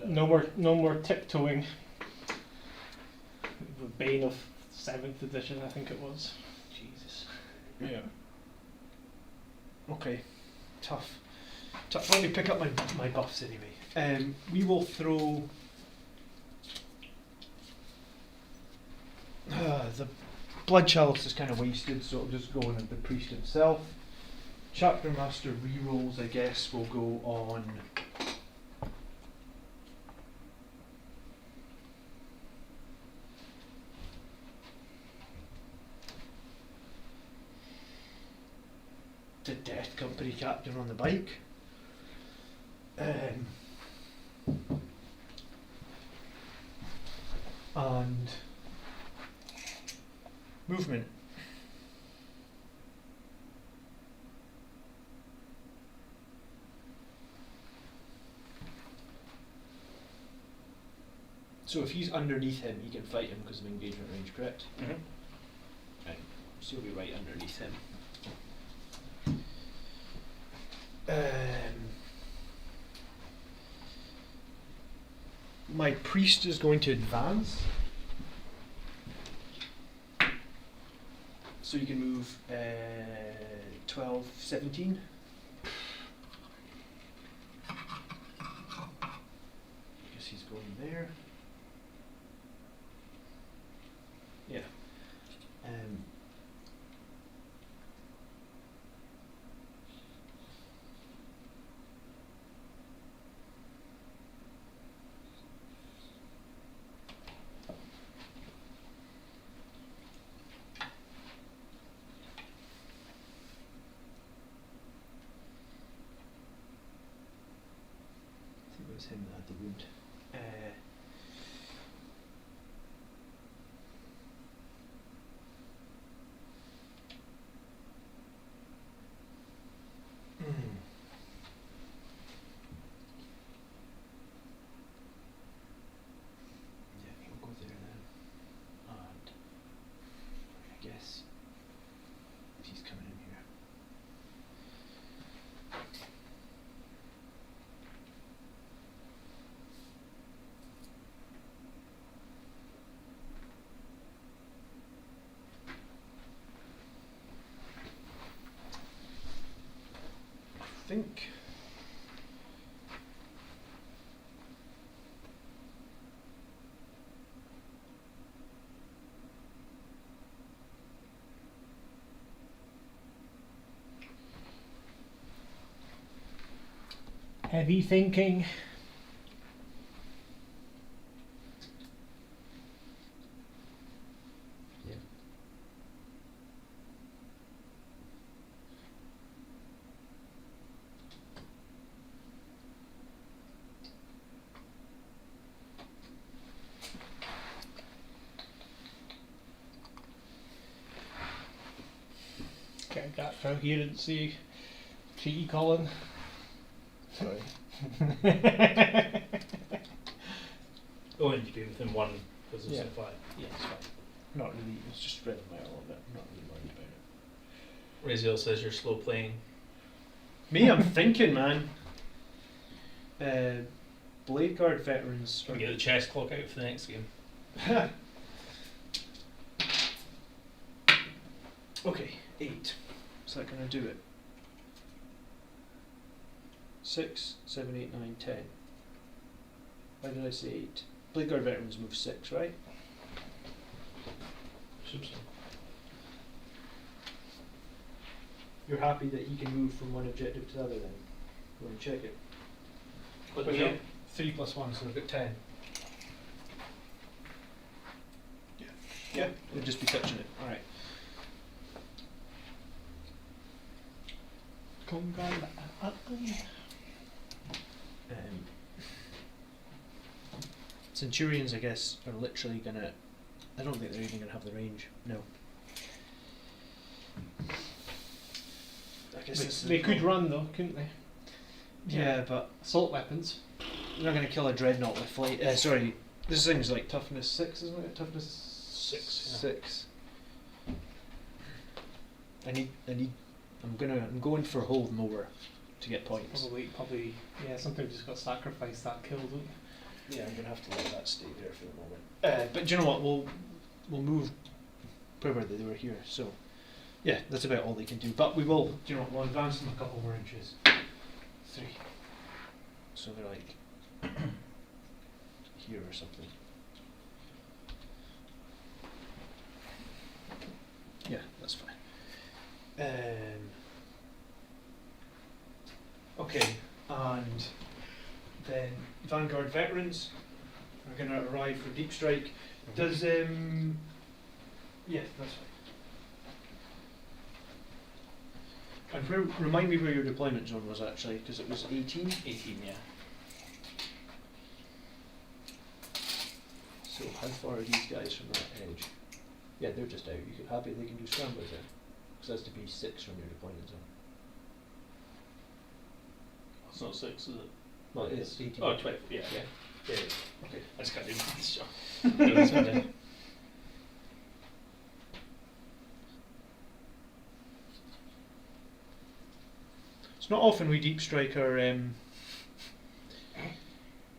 No more tiptoeing. The bane of 7th edition, I think it was. Jesus. Yeah. Okay. Tough. Let me pick up my buffs anyway. We will throw the blood chalice is kind of wasted, so it'll just go on the priest himself. Chapter Master rerolls, I guess, will go on the Death Company captain on the bike. And movement. So if he's underneath him, he can fight him because of engagement range, correct? Mm-hmm. Right. So he'll be right underneath him. My priest is going to advance. So you can move 12, 17. I guess he's going there. Yeah. I think it was him that had the wound. Yeah, he'll go there then. And I guess he's coming in here. think. Heavy thinking. Get that out here and see cheeky Colin. Sorry. Oh, and you'd be within one position Yeah. supply. Yeah, it's fine. Not really. It's just spread them out a little bit. I'm not really worried about it. Raziel says you're slow playing. Me, I'm thinking, man. Blade Guard veterans. Can we get the chess clock out for the next game? Okay, 8. Is that going to do it? 6, 7, 8, 9, 10. Why did I say 8? Blade Guard veterans move 6, right? Should so. You're happy that he can move from one objective to the other then? You want to check it? But Yeah. yeah, 3 plus 1, so we've got 10. Yeah, we'll just be touching it. Alright. Centurions, I guess, are literally gonna. I don't think they're even gonna have the range. No. I guess this is They could run though, couldn't they? Yeah, but Assault weapons. you're not gonna kill a dreadnought with flight. Sorry, this thing's like toughness 6, isn't it? Toughness 6. 6. I'm going for hold them over to get points. Probably. Yeah, sometimes just got sacrificed that kill, don't you? Yeah, I'm gonna have to let that stay there for the moment. But do you know what? We'll move wherever they were here. So yeah, that's about all they can do. But we will. Do you know what? We'll advance them a couple more inches. 3. So they're like here or something. Yeah, that's fine. Okay, and then Vanguard veterans are going to arrive for deep strike. Does yeah, that's fine. And remind me where your deployment zone was actually, because it was 18. 18, yeah. So how far are these guys from that edge? Yeah, they're just out. You could happily can do scramblers there, because that's to be 6 from your deployment zone. It's not 6, is it? Well, it is 18. Oh, 12, yeah. Yeah. Yeah. Okay. I just can't do this job. It's not often we deep strike our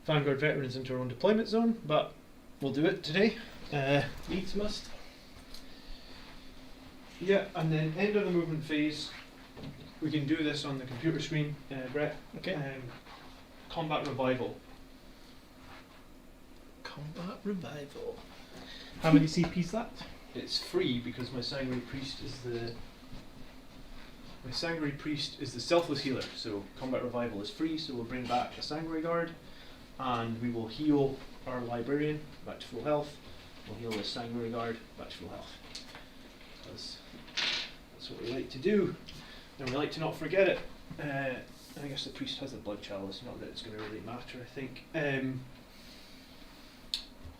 Vanguard veterans into our own deployment zone, but we'll do it today. Needs must. Yeah, and then end of the movement phase. We can do this on the computer screen, Brett. Okay. Combat revival. Combat revival. How many CP's that? It's free because my sanguinary priest is the selfless healer. So combat revival is free. So we'll bring back a sanguinary guard, and we will heal our librarian back to full health. We'll heal the sanguinary guard back to full health. That's what we like to do, and we like to not forget it. I guess the priest has a blood chalice. Not that it's going to really matter. I think.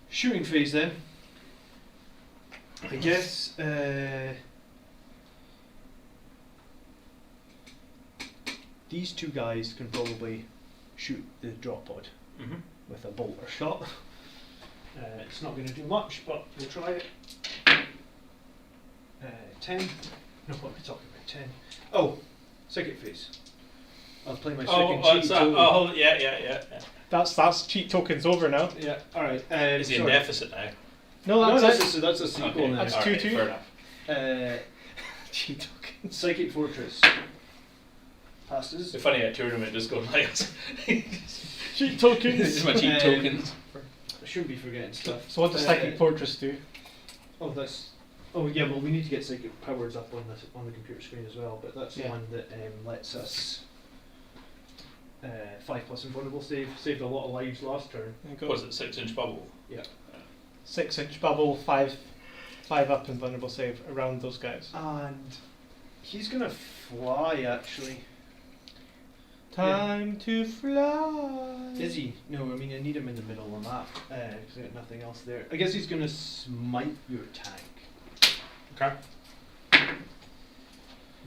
Shooting phase then. I guess these two guys can probably shoot the drop pod with a bolt or shot. It's not going to do much, but we'll try it. 10. No, what am I talking about? 10. Oh, second phase. I'll play my second cheat. Yeah. That's cheat tokens over now. Yeah, alright. Is he in deficit now? No, that's it. That's a sequel now. That's alright, 2-2. fair enough. Cheat token. Psychic Fortress. passes. It's funny at tournament just going like Cheat tokens. this is my cheat Um, tokens. I shouldn't be forgetting stuff. So what does Psychic Fortress do? Oh, that's. Oh yeah, well we need to get psychic powers up on the computer screen as well, but that's the Yeah. one that lets us 5+ invulnerable save. Saved a lot of lives last turn. Was it 6-inch bubble? Yeah. 6-inch bubble, 5 up and vulnerable save around those guys. And he's gonna fly actually. Time to fly. Is he? No, I mean I need him in the middle of the map because I got nothing else there. I guess he's gonna smite your tank. Okay.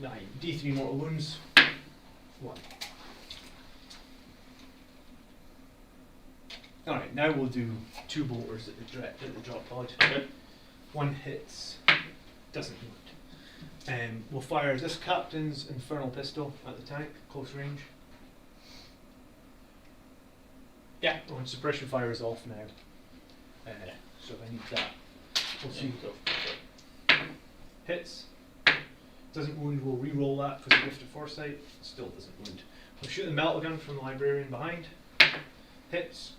9. D3 mortal wounds. 1. Alright, now we'll do 2 bolters at the drop pod. Okay. 1 hits. Doesn't wound. We'll fire this captain's infernal pistol at the tank, close range. Yeah. Oh, and suppression fire is off now. So if I need that, we'll see. Hits. Doesn't wound, we'll re-roll that for the gift of foresight. Still doesn't wound. We'll shoot the melta gun from the librarian behind. Hits.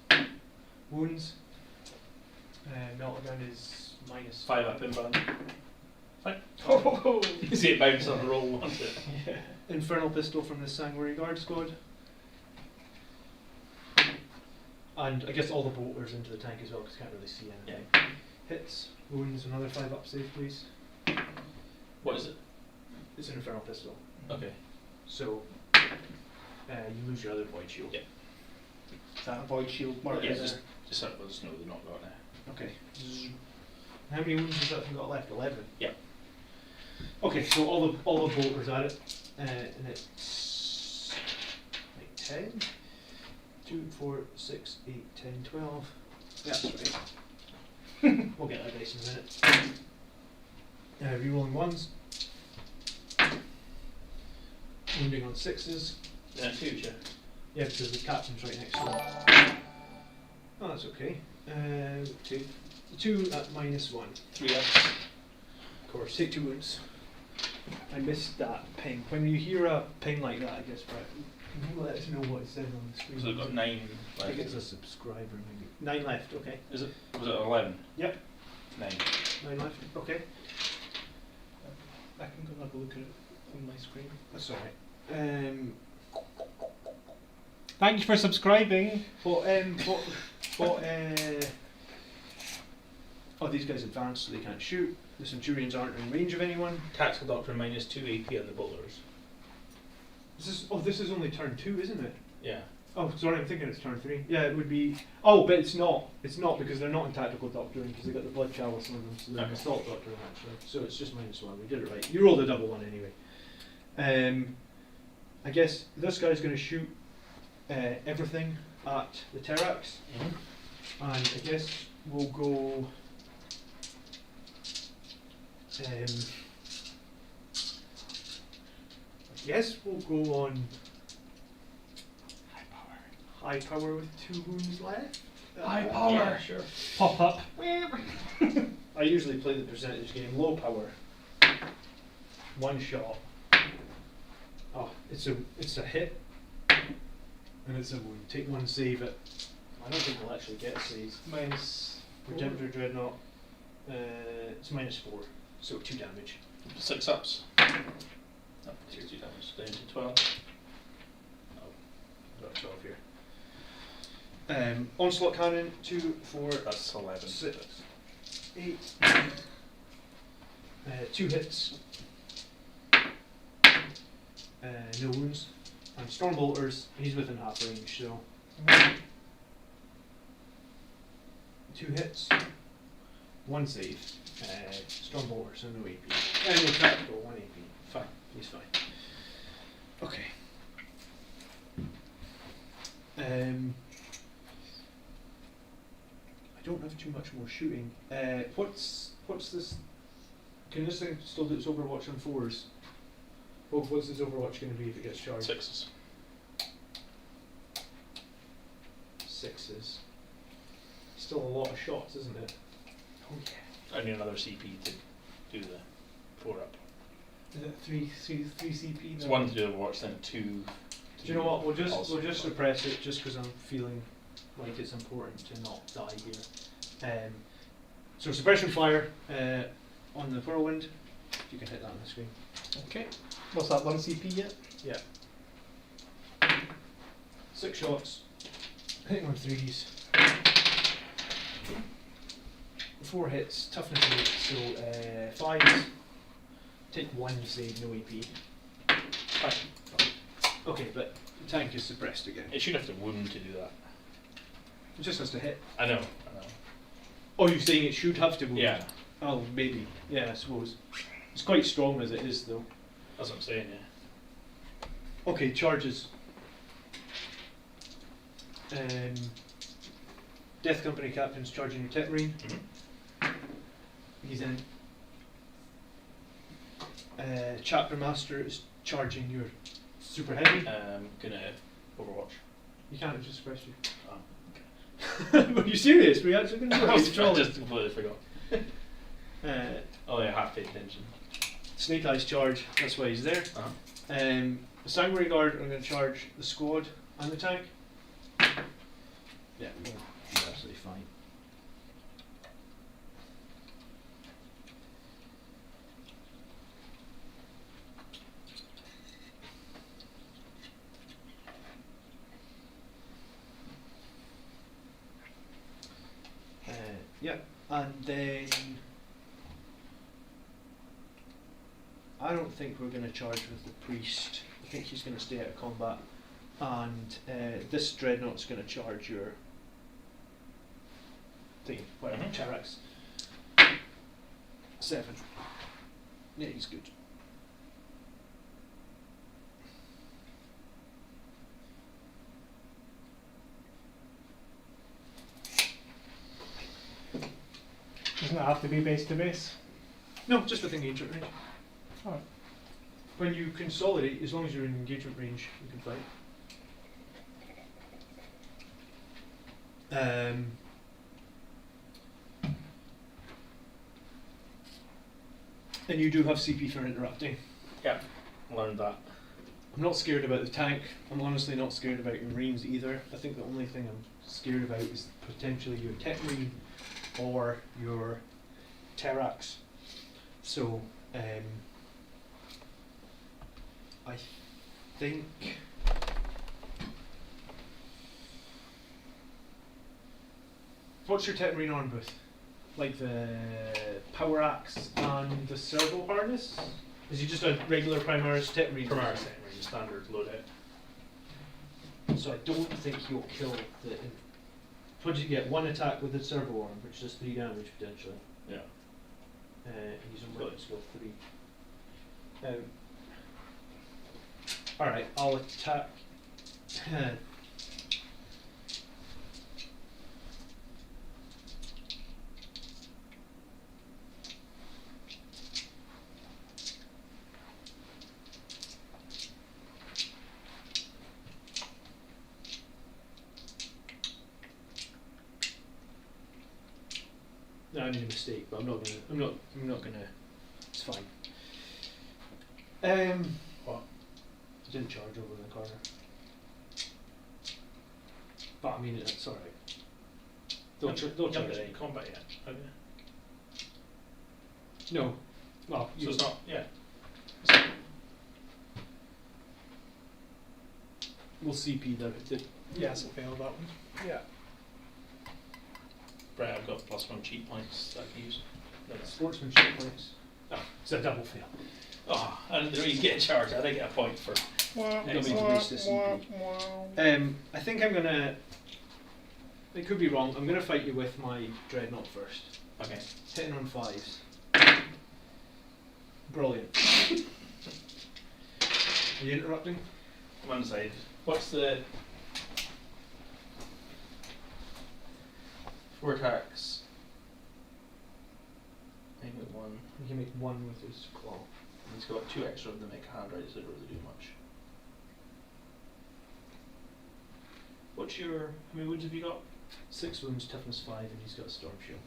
Wounds. Melta gun is minus 5 up inbound. Fine. You see it bounce on the roll, won't it? Yeah. Infernal pistol from the Sanguinary Guard squad. And I guess all the bolters into the tank as well because I can't really see anything. Hits. Wounds. Another 5 up save please. What is it? It's an infernal pistol. Okay. So you lose your other void shield. Yeah. Is that a void shield marker Yeah, there? just let us know they're not got now. Okay. How many wounds has that thing got left? 11. Yeah. Okay, so all the bolters at it, and it's like 10, 2, 4, 6, 8, 10, 12. Yeah, that's right. We'll get that dice in a minute. Rerolling 1s. Wounding on 6s. Yeah, it's huge, yeah. Yeah, because the captain's right next to him. Oh, that's okay. 2. 2 at -1. 3 ups. Of course, take 2 wounds. I missed that ping. When you hear a ping like that, I guess, Brett, can you let us know what it says on the screen? So we've got 9 I think left. it's a subscriber, maybe. 9 left, okay. Is it? Was it 11? Yep. 9. 9 left, okay. I can go have a look at it on my screen. That's alright. Thank you for subscribing. Oh, these guys advanced so they can't shoot. The Centurions aren't in range of anyone. Tactical Doctrine minus 2 AP on the bolters. This is only turn 2, isn't it? Yeah. Oh, sorry, I'm thinking it's turn 3. Yeah, it would be. Oh, but it's not. It's not because they're not in tactical doctrine because they got the blood chalice on them, so they're in Okay. assault doctrine actually. So it's just -1. We did it right. You rolled a double 1 anyway. I guess this guy's going to shoot everything at the Terrax, and I guess we'll go. I guess we'll go on. High power with 2 wounds left. High power. Yeah, sure. Pop up. I usually play the percentage game. Low power. 1 shot. Oh, it's a hit. And it's a wound. Take 1 save it. I don't think we'll actually get a save. Minus. Redemptor Dreadnought. It's -4. So 2 damage. 6 ups. Oh, 60 damage. Down to 12. I've got 12 here. Onslaught Cannon. 2, 4, That's 11. 6, 8. 2 hits. No wounds. And Storm Bolters, he's within half range, so 2 hits, 1 save. Storm Bolters, so no AP. No tactical, 1 AP. Fine, he's fine. Okay. I don't have too much more shooting. What's this? Can this thing still do its Overwatch on 4s? What's its Overwatch going to be if it gets charged? 6s. 6s. Still a lot of shots, isn't it? Oh yeah. I need another CP to do the 4 up. Is it three CP? It's one to do Overwatch, then two. Do you know what? We'll Also- just suppress it just because I'm feeling like it's important to not die here. So suppression fire on the whirlwind. If you can hit that on the screen. Okay. What's that? 1 CP yet? Yeah. 6 shots. Hitting on 3s. 4 hits. Toughness 8. So 5s. Take 1 save, no AP. Fine. Okay, but the tank is suppressed again. It should have to wound to do that. It just has to hit. I know. Oh, you're saying it should have to wound? Yeah, Oh, maybe. Yeah, I suppose. It's quite strong as it is, though. that's what I'm saying. Yeah. Okay, charges. Death Company Captain's charging your Tech Marine. He's in. Chapter Master is charging your Super Heavy. Gonna Overwatch. You can't, it just suppress you. Oh, Are you serious? We actually going to do I it? just completely forgot. Oh yeah, I have paid attention. Snake Eyes charge, that's why he's there. Uh-huh. The Sanguinary Guard are going to charge the squad and the tank. Yeah, he's absolutely fine. Yeah, and then I don't think we're going to charge with the priest. I think he's going to stay out of combat, and this dreadnought's going to charge your thing, whatever, Charax. 7. Yeah, he's good. Doesn't it have to be base to base? No, just within engagement range. Alright. When you consolidate, as long as you're in engagement range, you can fight. And you do have CP for interrupting. Yeah, learned that. I'm not scared about the tank. I'm honestly not scared about your Marines either. I think the only thing I'm scared about is potentially your Tech Marine or your Terrax. So, I think what's your Tech Marine armed with? Like the power axe and the servo harness? Is he just a regular Primaris Tech Marine? Primaris Tech Marine, standard loadout. So I don't think he'll kill the. What did you get? 1 attack with the servo arm, which does 3 damage potentially. Yeah. He's on weapon skill 3. Alright, I'll attack. No, I made a mistake, but I'm not gonna. It's fine. What? I didn't charge over in the corner. But I mean, it's alright. Don't You charge. haven't done any combat yet, have you? No. Well, So it's not. Yeah. we'll CP the Yes, it failed that one. yeah. Right, I've got +1 cheat points that I can use. That's, Sportsmanship points. Oh, it's a double fail. oh, I didn't really get a charge. I didn't get a point for. You don't need to waste this CP. I think I'm gonna. It could be wrong. I'm gonna fight you with my dreadnought first. Okay. Hitting on 5s. Brilliant. Are you interrupting? One side. What's the 4 attacks? I think 1. You can make 1 with his claw. He's got 2 extra of the make hand right, so it doesn't really do much. What's your? How many wounds have you got? 6 wounds, toughness 5, and he's got a storm shield.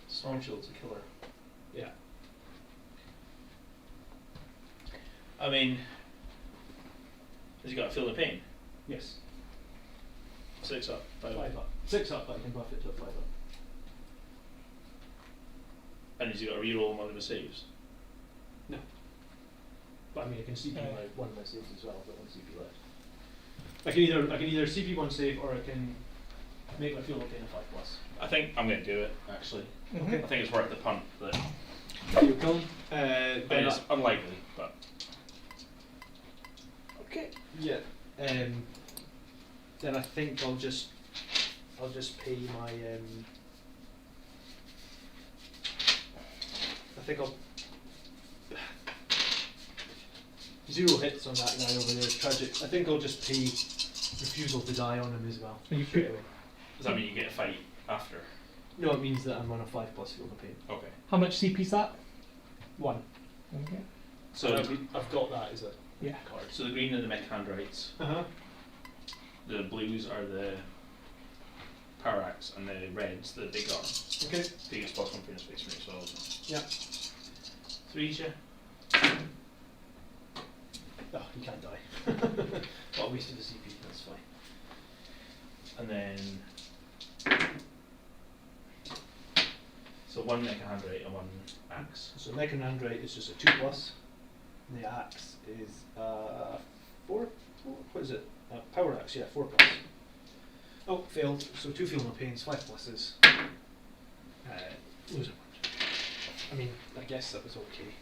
Storm Shield's a killer. Yeah. I mean, has he got a feel of pain? Yes. 6 up, 5 up. 5 up. 6 up, but I can buff it to a 5 up. And has he got a reroll on one of his saves? No. But I mean, I can CP one of my saves as well. I've got one CP left. I can either CP one save or I can make my feel of pain a 5+. I think I'm going to do it, actually. Okay. I think it's worth the punt. That, You kill him. I mean, it's unlikely, but. Okay. Yeah. Then I think I'll just pay my. I think I'll. 0 hits on that guy over there. It's tragic. I think I'll just pay refusal to die on him as well. So you straight put- away. Does that mean you get a fight after? No, it means that I'm on a 5+ field of pain. Okay. How much CP's that? 1. Okay. So, I've got that as a Yeah. card. so the green are the mech handwrites, Uh-huh. the blues are the power axe, and the reds the big arm. Okay. Biggest plus 1 for your space rate, so. Yeah. 3's, yeah? Oh, you can't die. Well, I wasted the CP, that's fine. And then. So 1 mecha handwrite and 1 axe. So Mech and Handwrite is just a 2+. And the axe is 4? What is it? Power axe, yeah, 4+. Oh, failed. So 2 feel no pains, 5 pluses. Lose a bunch. I mean, I guess that was okay.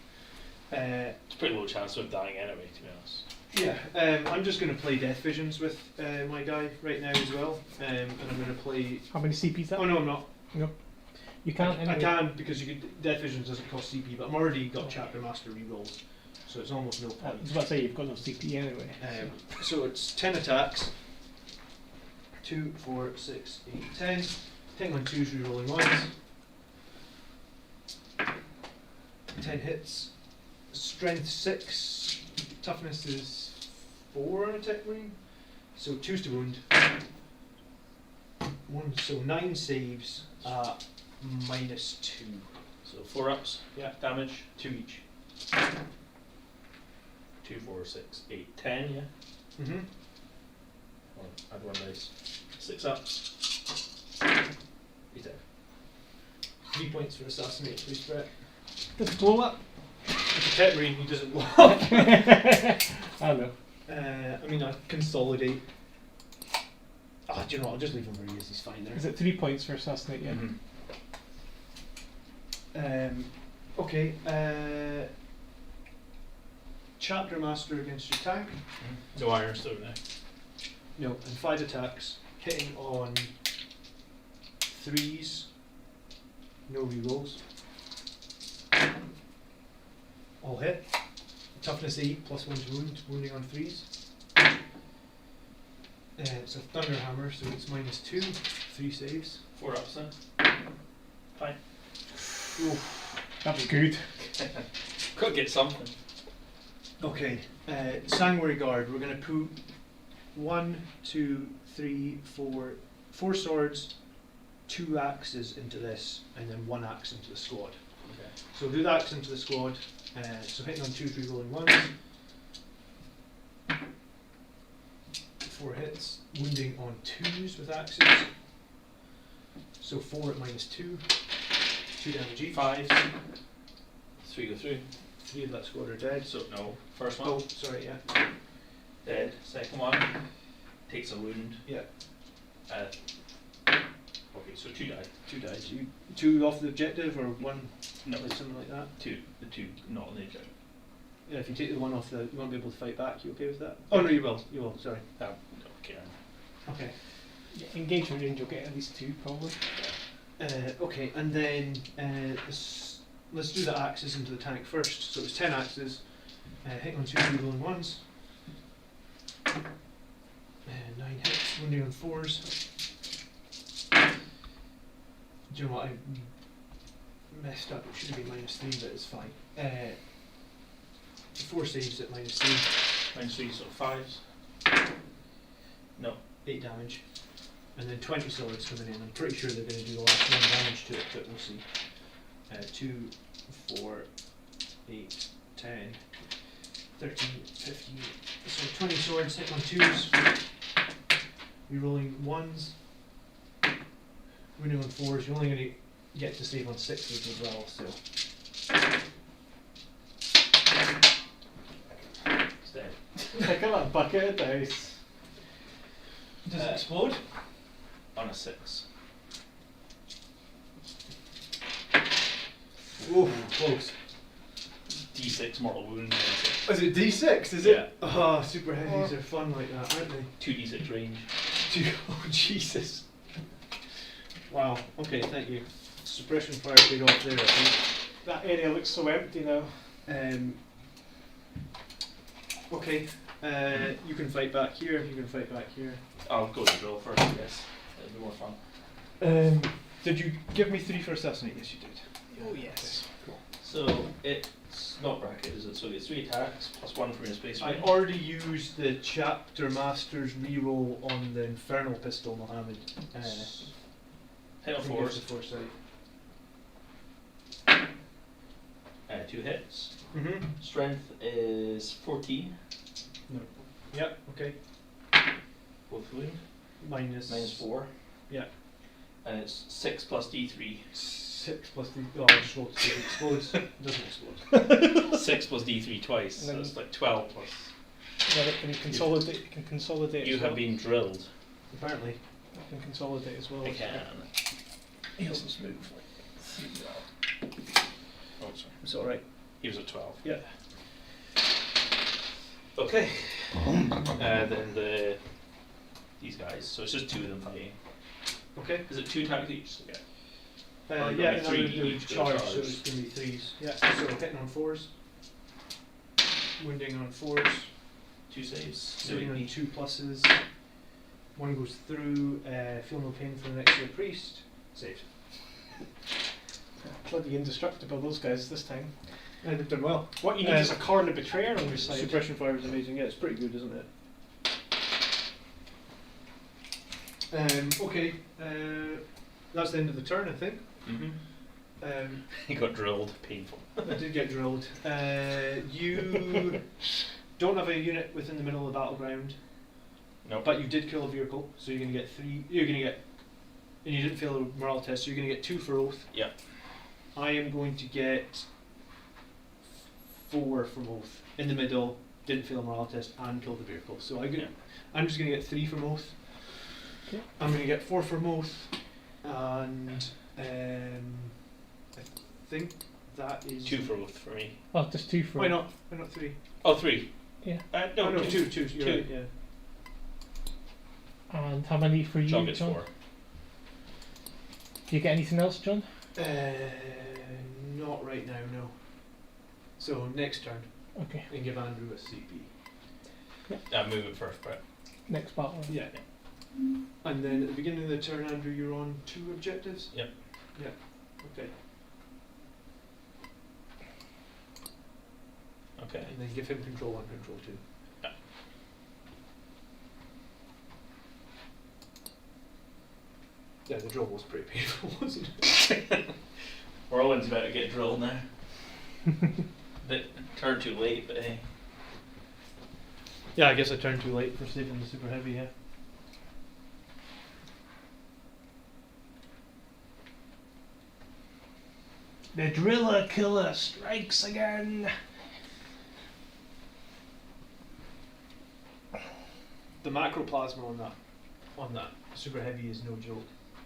It's a pretty low chance of dying anyway, to be honest. Yeah, I'm just going to play Death Visions with my guy right now as well. And I'm going to play. How many CP's that? Oh no, I'm not. No. You can't. I Anyway. can because you could. Death Visions doesn't cost CP, but I'm already got Chapter Master rerolls, so it's almost no I point. was about to say you've got no CP anyway. So it's 10 attacks. 2, 4, 6, 8, 10. 10 on 2s, rerolling 1s. 10 hits. Strength 6. Toughness is 4 on a tech marine. So 2s to wound. So 9 saves. -2. So 4 ups, Yeah. damage, 2 each. 2, 4, 6, 8, 10, yeah? Mm-hmm. Or add 1 dice. 6 ups. He's dead. 3 points for assassinate, please, Brett. Does it blow up? It's a tech marine, he doesn't blow up. I don't know. I mean, I consolidate. Oh, do you know what? I'll just leave him where he is. He's fine there. Is it 3 points for assassinate? Yeah. Mm-hmm. Okay. Chapter Master against your tank. No iron stone now. No, and 5 attacks, hitting on 3s. No rerolls. All hit. Toughness 8 plus 1 to wound, wounding on 3s. It's a Thunder Hammer, so it's -2. 3 saves. 4 ups then. Fine. That was good. Could get something. Okay, Sanguinary Guard. We're going to put 1, 2, 3, 4 swords, 2 axes into this, and then 1 axe into the squad. Okay. So do the axe into the squad. So hitting on 2, 3 rolling 1s. 4 hits, wounding on 2s with axes. So 4 at -2. 2 damage each. 5. 3 go through. 3 of that squad are dead. So no. First one. Oh, sorry, yeah. Dead. Second one. Takes a wound. Yeah. Okay, so 2 died. 2 died. 2 off the objective or 1, No. like something like that? 2. The 2 not on the objective. Yeah, if you take the 1 off you won't be able to fight back. You okay with that? Oh no, you will. You will, sorry. Okay. Okay. Yeah, engagement range you'll get at least 2 probably. Okay, and then let's do the axes into the tank first. So it's 10 axes, hitting on 2, 3 rolling 1s. 9 hits, wounding on 4s. Do you know what? I messed up. It should have been -3, but it's fine. 4 saves at -3. -3, so 5s. No. 8 damage. And then 20 swords coming in. I'm pretty sure they're going to do the last 1 damage to it, but we'll see. 2, 4, 8, 10, 13, 15. So 20 swords, hit on 2s. Rerolling 1s. Winning on 4s. You're only going to get to save on 6s as well, so. It's dead. Pick up that bucket of dice. Does it explode? On a 6. Ooh, close. D6 mortal wound. Is it D6? Is Yeah. it? Oh, super heavies are fun like that, aren't they? 2d6 range. Oh, Jesus. Wow. Okay, thank you. Suppression fire paid off there, I think. That area looks so empty now. Okay. You can fight back here. You can fight back here. I'll go to drill first, I guess. It'll be more fun. Did you give me 3 for assassinate? Yes, you did. Oh yes. Cool. So it's not bracket, is it? So it's 3 attacks plus 1 from your space I range. already used the chapter master's reroll on the infernal pistol, Mohammed. Hit on From Gifts 4s. of Foresight. 2 hits. Mm-hmm. Strength is 14. Yep. Okay. Both wound. Minus 4. Yeah. And it's 6 plus d3. 6 plus the. Oh, I just rolled to see if it explodes. It doesn't explode. 6 plus d3 twice. So it's like 12 plus. Yeah, it can consolidate. It can consolidate. You as have well. been drilled. Apparently. It can consolidate as well. I can. He doesn't move. Oh, sorry. It's all right. He was at 12. Yeah. Okay. Then these guys. So it's just 2 of them fighting. Okay. Is it 2 attacks each? Yeah. Yeah, you'll and get then 3 we do each go charge, so charge. it's going to be 3s. Yeah, so hitting on 4s. Wounding on 4s. 2 saves. Sitting on 2 pluses. 1 goes through. Feel no pain for the next year priest. Saved. Bloody indestructible, those guys this time. They've done well. What you need is a Corn the Betrayer on your side. Suppression fire is amazing. Yeah, it's pretty good, isn't it? Okay. That's the end of the turn, I think. Mm-hmm. He got drilled. Painful. I did get drilled. You don't have a unit within the middle of the battleground. No. But you did kill a vehicle, so you're going to get 3. You're going to get. And you didn't fail the morale test, so you're going to get 2 for oath. Yep. I am going to get 4 from oath. In the middle, didn't fail the morale test and killed the vehicle. So Yeah. I'm just going to get 3 from oath. Okay. I'm going to get 4 from oath. And I think that is. 2 for oath for me. Oh, just 2 for. Why not? Why not 3? Oh, 3. Yeah. No, Oh, no, 2. 2. You're 2. right, yeah. And how many for you, John gets John? 4. Do you get anything else, John? Not right now, no. So next turn, Okay. and give Andrew a CP. Move it first, Brett. Next battle. Yeah. And then at the beginning of the turn, Andrew, you're on 2 objectives? Yep. Yeah. Okay. Okay. And then give him control 1, control 2. Yeah. Yeah, the drill was pretty painful, wasn't it? Orland's about to get drilled now. Bit turned too late, but hey. Yeah, I guess I turned too late for saving the super heavy, yeah. The driller killer strikes again. The macroplasma on that super heavy is no joke.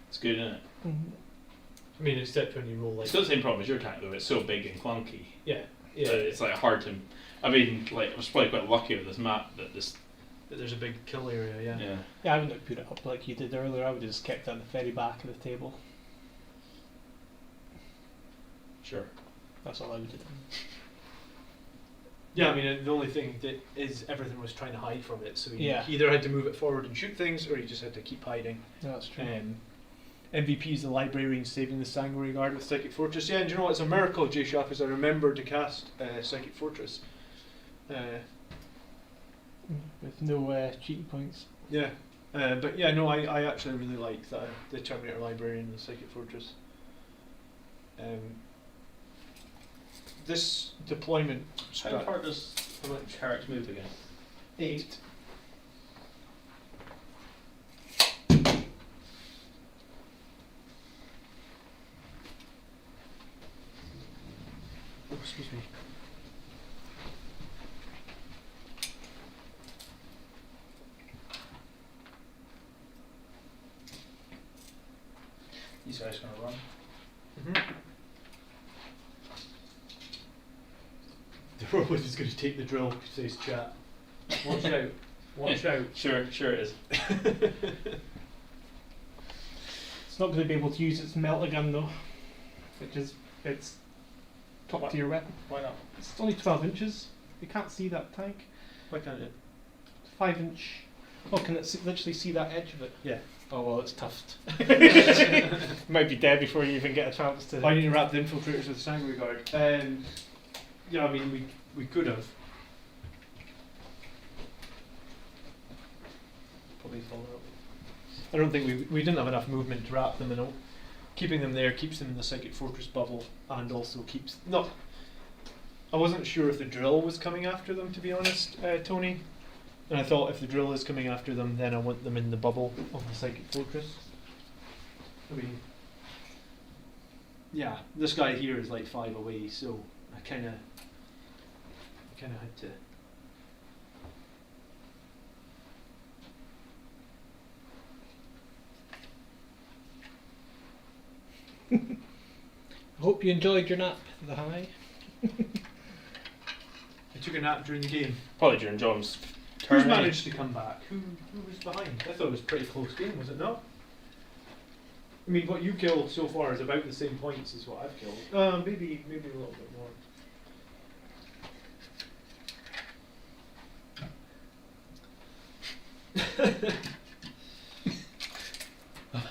It's good, isn't it? I mean, except when you roll like. It's got the same problem as your tank though, it's so big and clunky. Yeah. Yeah. It's like hard to. I mean, like I was probably quite lucky with this map that this. There's a big kill area, yeah. Yeah. Yeah, I wouldn't have put it up like you did earlier. I would have just kept it on the very back of the table. Sure. That's all I would have done. Yeah, I mean, the only thing that is everything was trying to hide from it, so Yeah. he either had to move it forward and shoot things, or he just had to keep hiding. No, that's true. MVP is the librarian saving the Sanguinary Guard with Psychic Fortress. Yeah, and do you know what? It's a miracle, J-Shock, because I remembered to cast Psychic Fortress. With no cheating points. Yeah, but yeah, no, I actually really like the Terminator Librarian and the Psychic Fortress. This deployment How far does How much character move again? 8. Oh, excuse me. These guys gonna run. The robot is going to take the drill, says chat. Watch out. Watch out. Sure it is. It's not going to be able to use its melter gun though, which is its top What? tier weapon. Why not? It's only 12 inches. You can't see that tank. Why can't it? 5 inch. Oh, can it literally see that edge of it? Yeah. Oh well, it's tough. Might be dead before you even get a chance to. Why didn't you wrap the infiltrators with sanguine guard? Yeah, I mean, we could have. Probably fall out. I don't think we didn't have enough movement to wrap them, and keeping them there keeps them in the Psychic Fortress bubble, and also keeps not. I wasn't sure if the drill was coming after them, to be honest, Tony. And I thought if the drill is coming after them, then I want them in the bubble of the Psychic Fortress. I mean, yeah, this guy here is like 5 away, so I kind of had to. I hope you enjoyed your nap, the high. I took a nap during the game. Probably during John's turn. Who's managed to come back? Who was behind? I thought it was a pretty close game, was it not? I mean, what you killed so far is about the same points as what I've killed. Maybe a little bit more.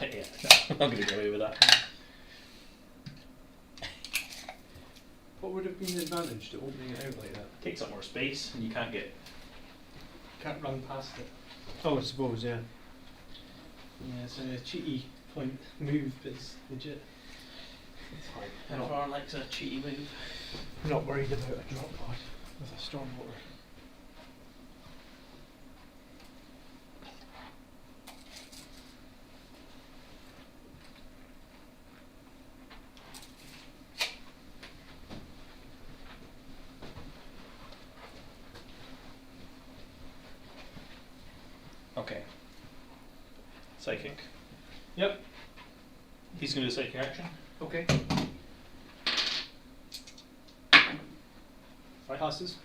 Yeah, I'm not going to get away with that. What would have been the advantage to opening it out like that? Takes up more space and you can't get. Can't run past it. Oh, I suppose, yeah. Yeah, it's a cheaty point move, but it's legit. It's fine. Everyone likes a cheaty move. I'm not worried about a drop pod with a stormwater. Okay. Psychic. Yep. He's going to do psychic action. Okay. Passes.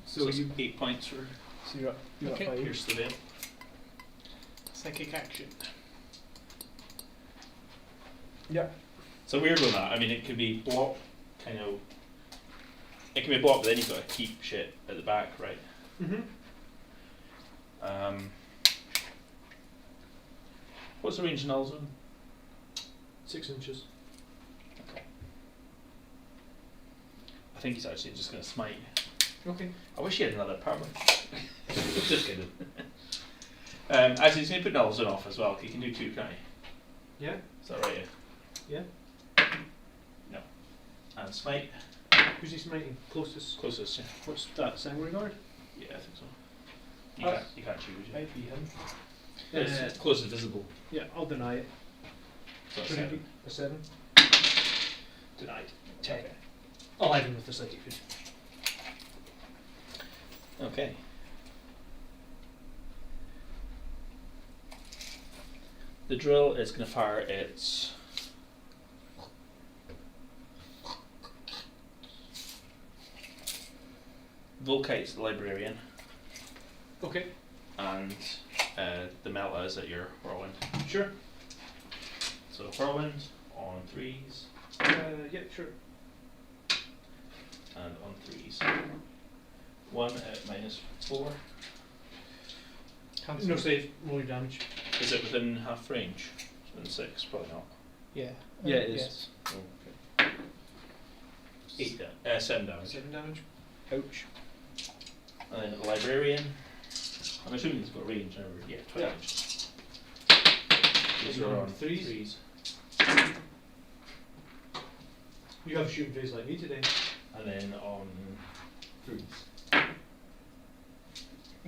So it's 8 points for So you're Okay. at 5. Pierce the Veil. Psychic action. Yeah. So weird on that. I mean, it could be block, kind of. It can be blocked, but then you've got to keep shit at the back, right? Mm-hmm. What's the range in null zone? 6 inches. Okay. I think he's actually just going to smite. Okay. I wish he had another permanent. Just kidding. Actually, he's going to put null zone off as well. He can do 2, can't he? Yeah. Is that right? Yeah. No. And smite. Who's he smiting? Closest. Closest, yeah. What's that? Sanguine guard? Yeah, I think so. Oh. You can't choose, yeah. Might be him. It's closest visible. Yeah, I'll deny it. So that's Would it 7. be a 7? Denied. 10. Okay. I'll have him with the psychic food. Okay. The drill is going to fire its Volkite's the librarian, Okay. and the Melta is at your whirlwind. Sure. So whirlwind on 3s Yeah, sure. and on 3s. 1 at -4. No save, roll your damage. Is it within half range? Within 6? Probably not. Yeah. Yeah, it is. Yes. Oh, okay. 7 damage. 7 damage. Ouch. And then the librarian. I'm assuming he's got range over. Yeah, 20 Yeah. inches. These You're are on on threes? 3s. You have a shooting phase like me today. And then on 3s.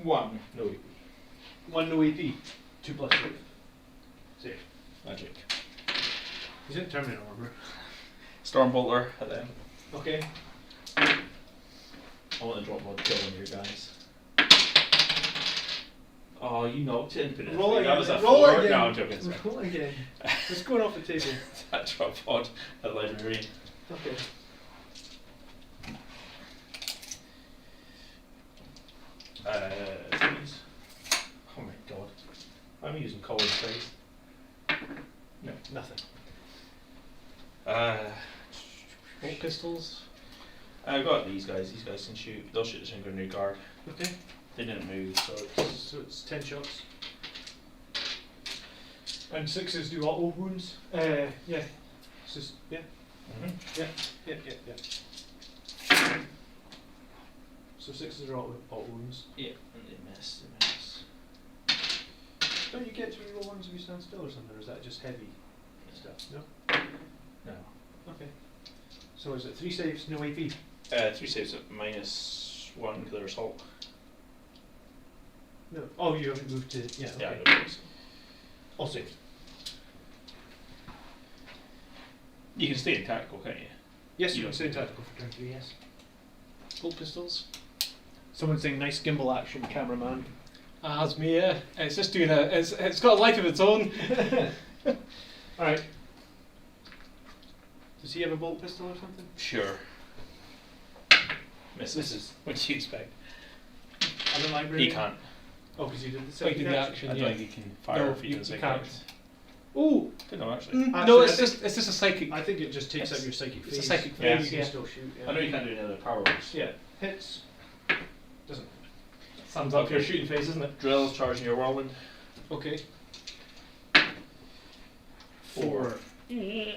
1. No AP. 1 no AP. 2 plus save. Save. Magic. He's in Terminator armor. Stormbolter at them. Okay. I want to drop one kill on your guys. Oh, you knocked it and put it. Roll That again. was a Roll 4. again. No, I'm joking. Sorry. Roll again. Let's go off the table. That drop pod at librarian. Okay. Please. Oh my god. I'm using college phrase. No, nothing. Bolt pistols. I've got these guys. These guys can shoot. They'll shoot the single new guard. Okay. They didn't move, so it's. So it's 10 shots. And 6s do auto wounds. Yeah. It's just, yeah. Yeah. So 6s are auto wounds. Yeah, and they miss. They miss. Don't you get to reroll ones if you stand still or something, or is that just heavy stuff? No? No. Okay. So is it 3 saves, no AP? 3 saves at -1 killer assault. No. Oh, you haven't moved to. Yeah, okay. Yeah, I don't think so. All saved. You can stay in tactical, can't you? Yes, You you can don't- stay tactical for turn 3, yes. Bolt pistols. Someone's saying nice gimbal action, cameraman. That's me, yeah. It's just doing it's got a life of its own. Alright. Does he have a bolt pistol or something? Sure. Misses. What do you expect? Other library? He can't. Oh, because you did the Oh, you second did the action. action, I yeah. don't think he can fire No, if he you does can't. Oh! Don't know actually. Actually, No, I it's think- just a psychic. I think it just takes It's- out your psychic it's a phase. psychic Yeah. phase, You yeah. can still shoot. Yeah. I know you can't do any other powers. Yeah. Hits. Doesn't. Sums up your shooting phase, isn't it? Drills charging your whirlwind. Okay. 4. Yeah.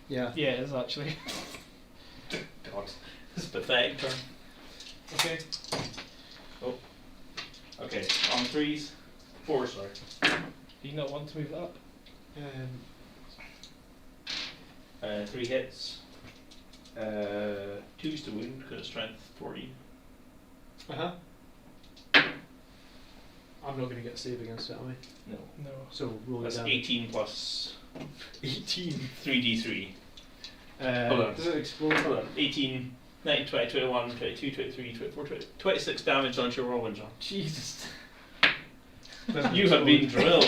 Yeah, it is actually. God. This is pathetic turn. Okay. Okay, on 3s. 4, sorry. Do you not want to move it up? 3 hits. 2's to wound because it's strength 40. I'm not going to get a save against it, am I? No. No. So roll it That's down. 18 plus 18. 3d3. Hold on. Does it explode? Hold on. 18, 19, 20, 21, 22, 23, 24, 26 damage onto your whirlwind, John. Jesus. Doesn't You have been explode. drilled.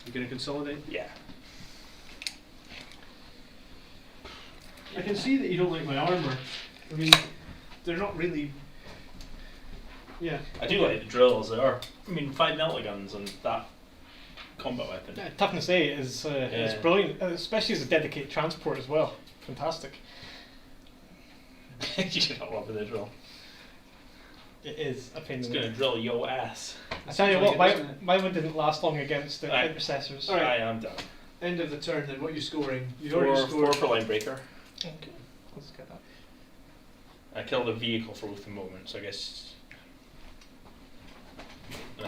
You're going to consolidate? Yeah. I can see that you don't like my armour. I mean, they're not really. Yeah. I do like the drills. They are. I mean, 5 melta guns on that combat weapon. Toughness 8 is Yeah. brilliant, especially as a dedicated transport as well. Fantastic. You should not love the drill. It is a pain It's in going the to neck. drill your ass. I tell you Seems what, like it, doesn't it? my one didn't last long against the Right. intercessors. Alright. I am done. End of the turn then, what are you scoring? You've already 4 scored. for line breaker. Okay, let's get that. I killed a vehicle for both the moment, so I guess.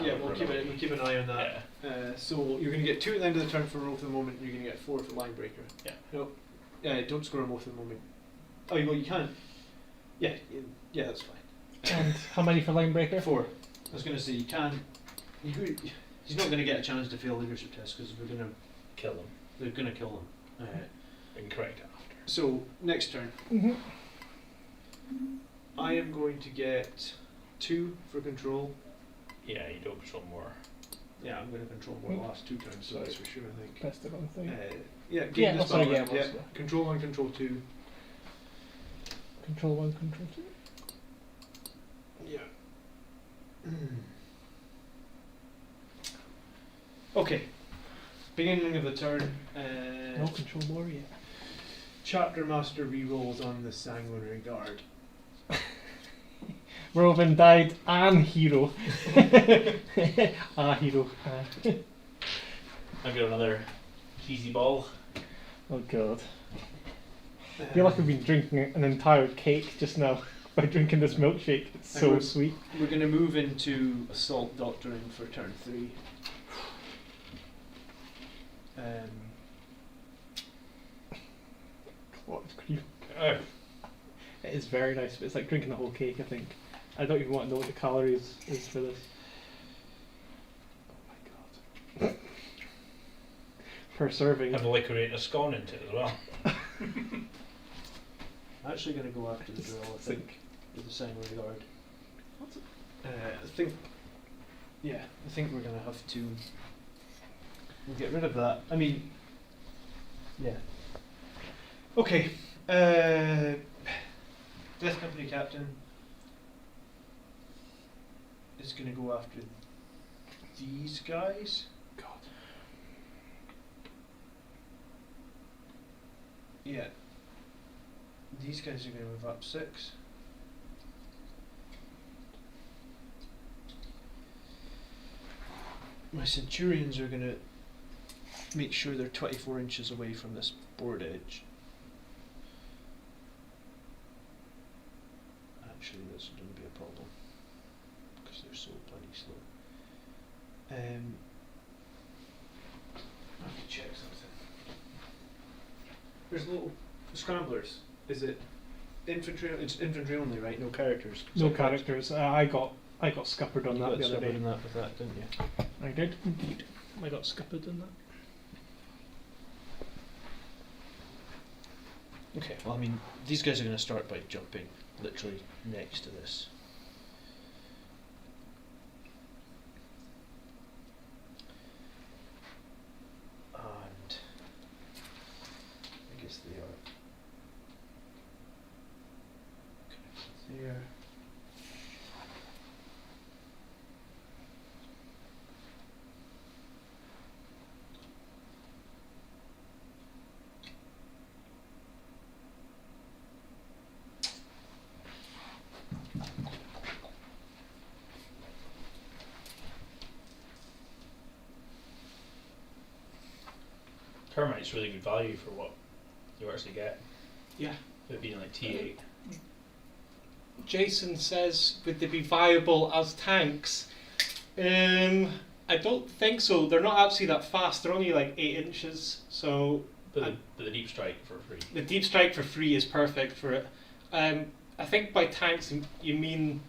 Yeah, we'll keep an eye on that. Yeah. So you're going to get 2 at the end of the turn for roll for the moment, and you're going to get 4 for line breaker. Yeah. No. Yeah, don't score them both for the moment. Oh, well, you can. Yeah, yeah, that's fine. And how many for line breaker? 4. I was going to say you can. He's not going to get a chance to fail leadership test because we're going to. Kill them. They're going to kill them. Incorrect after. So next turn, Mm-hmm. I am going to get 2 for control. Yeah, you don't control more. Yeah, I'm going to control more the last 2 turns, so that's for sure. I think. Press the wrong thing. Yeah, Yeah, gain oh, sorry, dispel. yeah, it was, Yeah, yeah. control 1, control 2. Control 1, control 2. Yeah. Okay. Beginning of the turn. No control more yet. Chapter Master rerolls on the Sanguinary Guard. Robin died and hero. Hero. I've got another cheesy ball. Oh god. I feel like I've been drinking an entire cake just now by drinking this milkshake. It's I so would- sweet. We're going to move into Assault Doctrine for turn 3. What cream? It is very nice, but it's like drinking the whole cake, I think. I don't even want to know what the calories is for this. Oh my god. Per serving. Have a liquorate a scone into it as well. I'm actually going to go after the drill, I think, with the Sanguinary Guard. I think we're going to have to get rid of that. I mean, yeah. Okay, Death Company Captain is going to go after these guys. God. Yeah. These guys are going to move up 6. My Centurions are going to make sure they're 24 inches away from this board edge. Actually, that's going to be a problem because they're so bloody slow. I have to check something. There's little scramblers. Is it infantry? It's infantry only, right? No characters. No characters. I got scuppered on You that got the other scuppered day. on that with that, didn't you? I did indeed. I got scuppered on that. Okay, well, I mean, these guys are going to start by jumping literally next to this. And I guess they are connected there. Termite's really good value for what you actually get. Yeah. It being like T8. Jason says, would they be viable as tanks? I don't think so. They're not actually that fast. They're only like 8 inches. So But the deep strike for free. the deep strike for free is perfect for it. I think by tanks you mean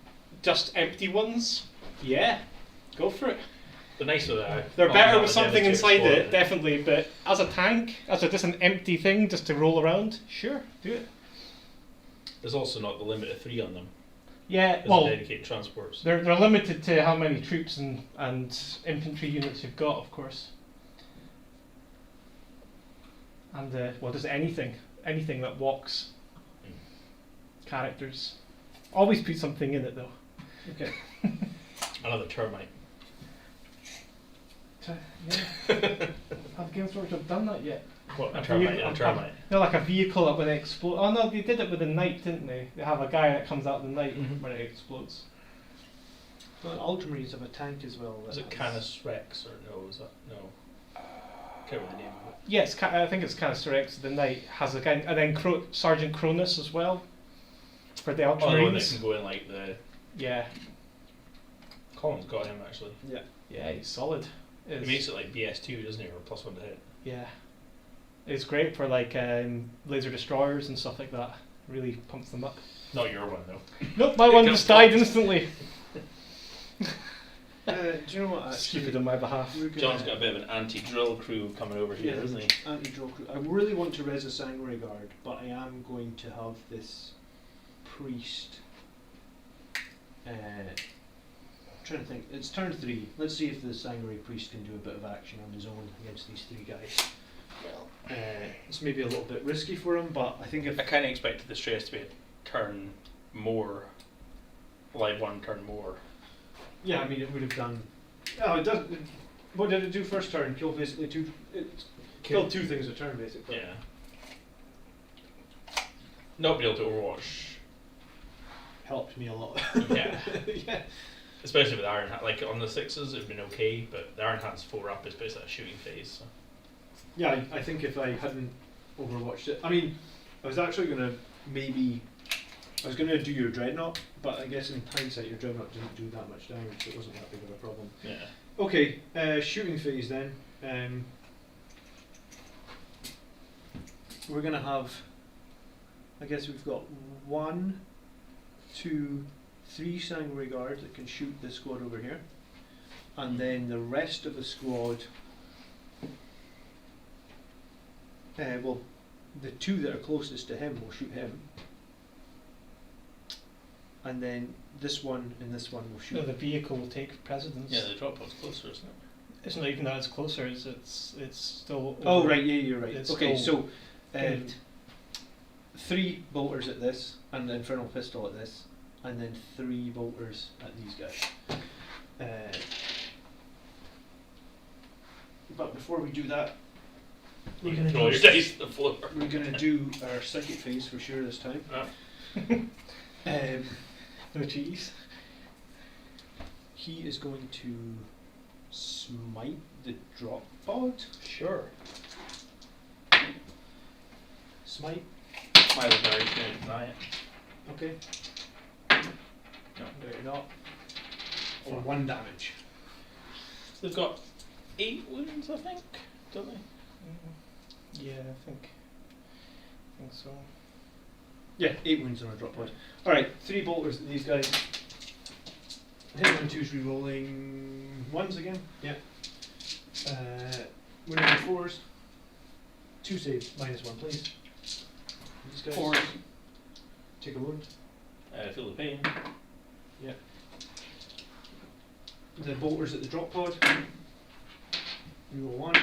just empty ones. Yeah, go for it. The nice with that. They're oh, better not with the something Devastator inside Squad, it, definitely. But as a tank, as just an empty thing just to roll around, sure, do it. There's also not the limit of 3 on them. Yeah, There's well, dedicated transports. they're limited to how many troops and infantry units you've got, of course. And well, just anything that walks. Characters. Always put something in it though. Okay. Another termite. Yeah. Have Games Workshop done that yet? What? A A termite vehicle- and a termite. No, like a vehicle that when it explodes. Oh no, they did it with the night, didn't they? They have a guy that comes out in the night Mhm. when it explodes. Well, Ultramarines have a tank as well. Is it Canis Rex or no? Is that no? Can't remember the name of it. Yes, I think it's Canis Rex. The Knight has a guy, and then Sergeant Cronus as well for the Oh, the one that Ultramarines. can go in like the. Yeah, Colin's got him actually. Yeah. yeah, he's solid. He makes it like BS2, doesn't he, or +1 to hit. Yeah, it's great for like laser destroyers and stuff like that. Really pumps them up. Not your one though. Nope, my It one comes just died up. instantly. Do you know what? Actually, Stupid on my behalf. we're gonna- John's got a bit of an anti-drill crew coming over here, Yeah, isn't he? anti-drill crew. I really want to res a Sanguinary Guard, but I am going to have this priest. Trying to think. It's turn 3. Let's see if the Sanguinary priest can do a bit of action on his own against these 3 guys. It's maybe a little bit risky for him, but I think if I kind of expected the stress to be a turn more. Live 1 turn more. yeah, I mean it would have done. Oh, it does. What did it do first turn? Kill basically 2. It killed 2 things a turn basically. Yeah. Not be able to Overwatch. Helped me a lot. Yeah. Yeah. Especially with Iron Hat. Like on the 6s, it'd been okay, but the Iron Hat's 4 up is basically a shooting phase. So. Yeah, I think if I hadn't overwatched it, I mean, I was actually gonna I was gonna do your Dreadnought, but I guess in hindsight your Dreadnought didn't do that much damage, so it wasn't that big of a problem. Yeah. Okay, shooting phase then. We're gonna have, I guess we've got 1, 2, 3 Sanguinary Guard that can shoot the squad over here, and then the rest of the squad. Well, the 2 that are closest to him will shoot him, and then this one and this one will shoot. No, the vehicle will take precedence. Yeah, the drop pod's closer, isn't it? It's not even that it's closer. It's still. Oh over- right, yeah, you're right. It's Okay, still so 3 bolters at this, and the infernal pistol at this, and then 3 bolters at these guys. But before we do that, we're gonna Throw do your dice to the floor. we're gonna do our psychic phase for sure this time. No cheese. He is going to smite the drop pod. Sure. Smite. My little guy's going to deny it. Okay. No. No, you're not. For 1 damage. They've got 8 wounds, I think, don't they? Yeah, I think so. Yeah, 8 wounds on a drop pod. Alright, 3 bolters at these guys. Hit 1 and 2's rerolling 1s again. Yeah. Wounding on 4s. 2 saves, -1 please. These guys. 4s. Take a wound. Feel the pain. Yeah. The bolters at the drop pod. Reroll 1.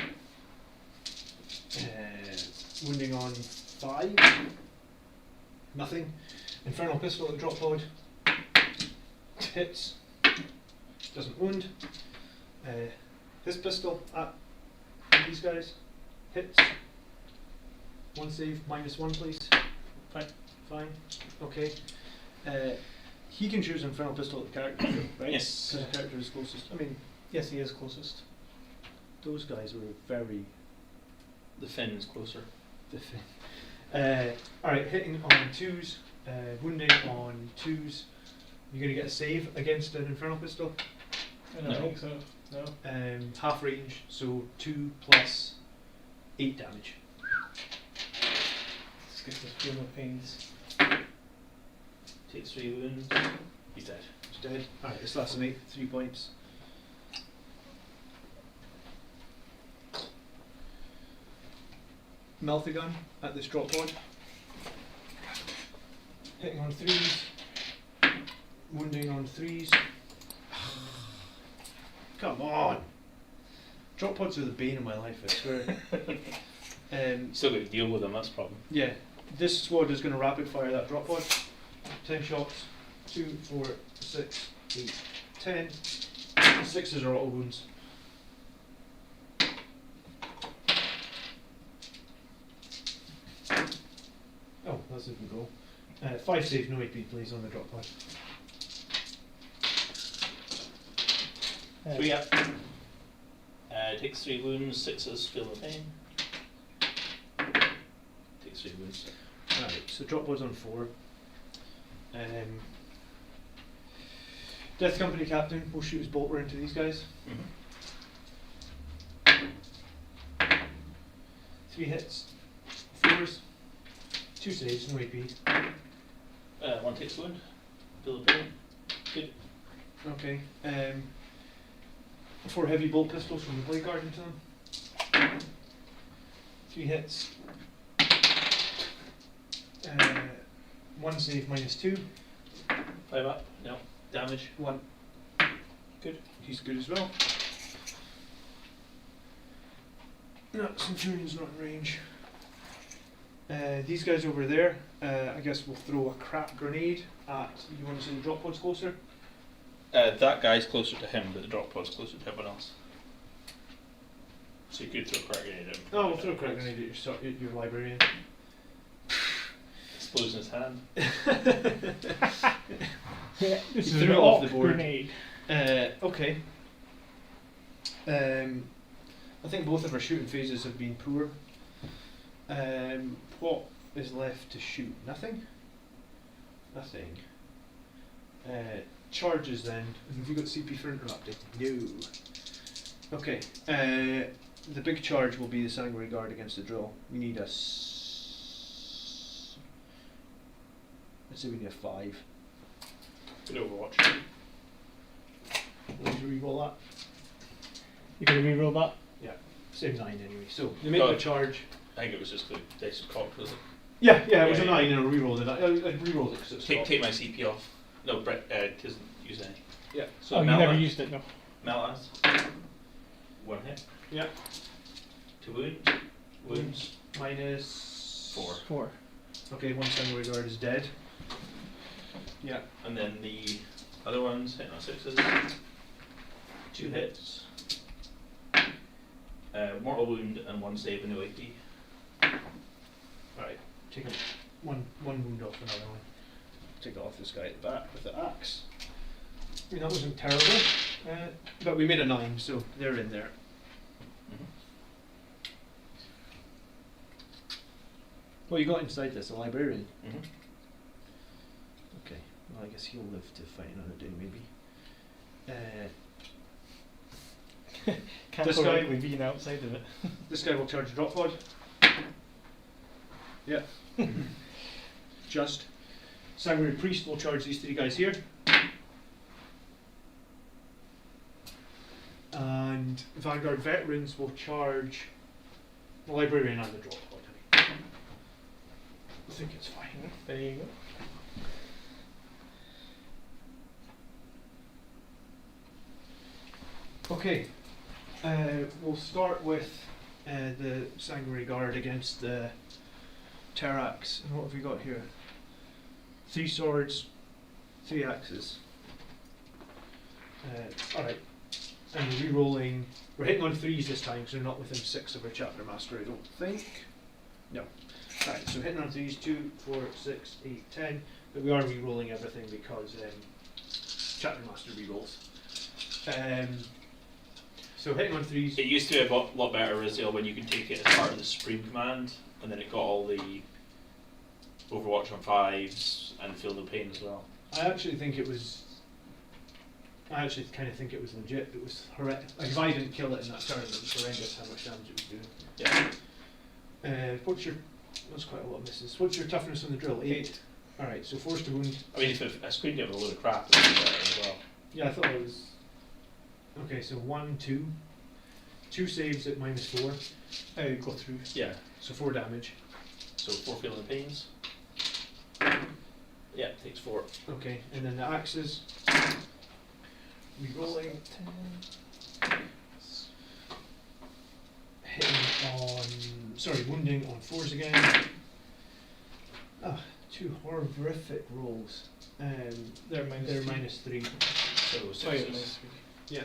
Wounding on 5. Nothing. Infernal pistol at the drop pod. Hits. Doesn't wound. His pistol at these guys. Hits. 1 save, -1 please. Fine. Fine. Okay. He can choose infernal pistol at the character, right? Yes. Because the character is closest. I mean, Yes, he is closest. those guys were very The fin's closer. different. Alright, hitting on 2s, wounding on 2s. You're going to get a save against an infernal pistol. I don't No. think so. No. Half range, so 2 plus 8 damage. Let's get this feel of pains. Takes 3 wounds. He's dead. He's dead. Alright, assassinate, 3 points. Melthagun at this drop pod. Hitting on 3s. Wounding on 3s. Come on! Drop pods are the bane of my life, I swear. Still got to deal with them, that's the problem. Yeah, this squad is going to rapid fire that drop pod. 10 shots. 2, 4, 6, 8, 10. 6s are auto wounds. Oh, that's a good roll. 5 save, no AP please on the drop pod. 3 up. Takes 3 wounds, 6s, feel the pain. Takes 3 wounds. Right, so drop pod's on 4. Death Company Captain will shoot his bolter into these guys. 3 hits. 4s. 2 saves, no AP. 1 takes wound, feel the pain. Good. Okay. 4 heavy bolt pistols from the blade guard into them. 3 hits. 1 save, -2. 5 up, no. Damage. 1. Good. He's good as well. No, Centurion's not in range. These guys over there, I guess we'll throw a crack grenade at. You want to say the drop pod's closer? That guy's closer to him, but the drop pod's closer to everyone else. So you could throw a crack grenade at him. Oh, we'll throw a crack grenade at your librarian. Explodes in his hand. Yeah, this You is threw an it off the orc board. grenade. Okay. I think both of our shooting phases have been poor. What is left to shoot? Nothing? Nothing. Charges then. Have you got CP for interrupting? No. Okay. The big charge will be the Sanguinary Guard against the drill. We need a let's say we need a 5. Good Overwatch. Let me re-roll that. You're going to re-roll that? Same 9 anyway. So they make Oh. the charge. I think it was just the dice was cocked, was it? Yeah, it was Yeah, a yeah. 9 and I re-rolled it. I re-rolled it because it's Take my CP off. No, Brett doesn't use any. Yeah. So Oh, you never used it, no. Melas. 1 hit. Yeah. 2 wound. Wounds. Minus 4. 4. Okay, one Samurai Guard is dead. Yeah. And then the other ones hitting on 6s. 2 hits. Mortal wound and 1 save and no AP. Alright. Take one wound off another one. Take it off this guy at the back with the axe. I mean, that wasn't terrible. But we made a 9, so they're in there. What you got inside this? A librarian? Mm-hmm. Okay. Well, I guess he'll live to fight another day, maybe. Can't This correctly guy- being outside of it. This guy will charge a drop pod. Yeah. Just. Samurai Priest will charge these 3 guys here. And Vanguard Veterans will charge the Librarian and the drop pod. I think it's fine. There you go. Okay. We'll start with the Samurai Guard against the Terrax. And what have we got here? 3 swords, 3 axes. Alright. And we're re-rolling. We're hitting on 3s this time because they're not within 6 of our Chapter Master, I don't think. No. Alright, so hitting on 3s, 2, 4, 6, 8, 10. But we are re-rolling everything because Chapter Master re-rolls. So hitting on 3s. It used to be a lot better, Rizal, when you could take it as part of the Supreme Command, and then it got all the Overwatch on 5s and Feel No Pain as well. I actually think it was. I actually kind of think it was legit. It was horrendous. Like if I didn't kill it in that turn, it was horrendous how much damage it was doing. Yeah. What's your? That's quite a lot of misses. What's your toughness on the drill? 8. All right. So force to wound. I mean, if I screened it with a load of crap, it would be better as well. Yeah, I thought it was. Okay, so 1, 2. 2 saves at -4. Go through. Yeah. So 4 damage. So 4 Feel No Pains. Yeah, it takes 4. Okay, and then the axes. Rerolling. Hitting on. Sorry, wounding on 4s again. Ah, 2 horrific rolls. They're They're -3. So Oh, 6s. Yeah.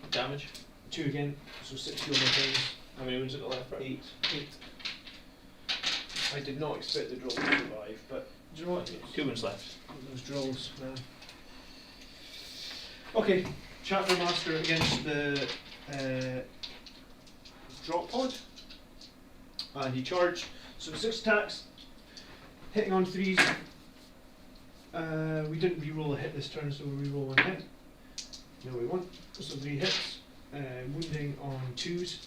Damage. 2 again, so 6 Feel No Pains. How many wounds have got left? Right? 8. I did not expect the drill to survive, but do you know what? 2 wounds left. Those drills, man. Okay, Chapter Master against the drop pod. And he charged. So 6 attacks, hitting on 3s. We didn't re-roll a hit this turn, so we'll re-roll 1 hit. No, we won't. So 3 hits. Wounding on 2s.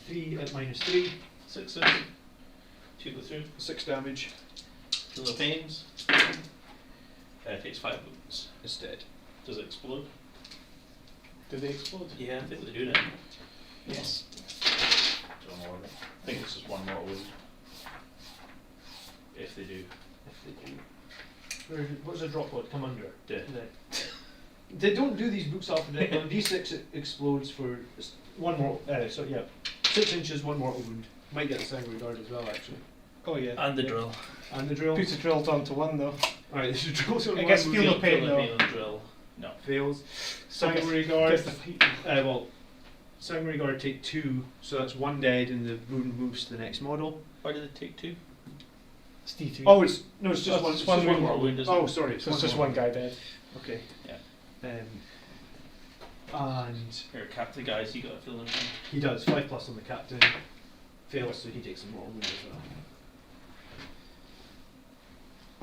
3 at -3. 6s. 2 go through. 6 damage. Feel No Pains. It takes 5 wounds. It's dead. Does it explode? Did they explode? Yeah, I think they do now. Yes. Don't know. I think it's just 1 mortal wound. If they do. If they do. What does a drop pod come under? Death. They don't do these books alphabetically. On D6 it explodes for 1 more. 6 inches, 1 mortal wound. Might get the Samurai Guard as well, actually. Oh yeah. And the drill. And the drill. Puts the drill down to 1 though. Alright, this is drill. So I guess one Feel No wound Pain Feel though. on the drill. No. fails. So Samurai guess Guard. the feet. Samurai Guard take 2, so that's 1 dead, and the wound moves to the next model. Why did it take 2? It's D3. Oh, it's just Oh, one. it's It's one just wound. mortal Wound, isn't Oh, it? sorry, it's So it's just mortal. one guy dead. Okay. Yeah. And Here, cap the guys, you got a Feel No Pain. he does 5+ on the captain. Fails, so he takes a mortal wound as well.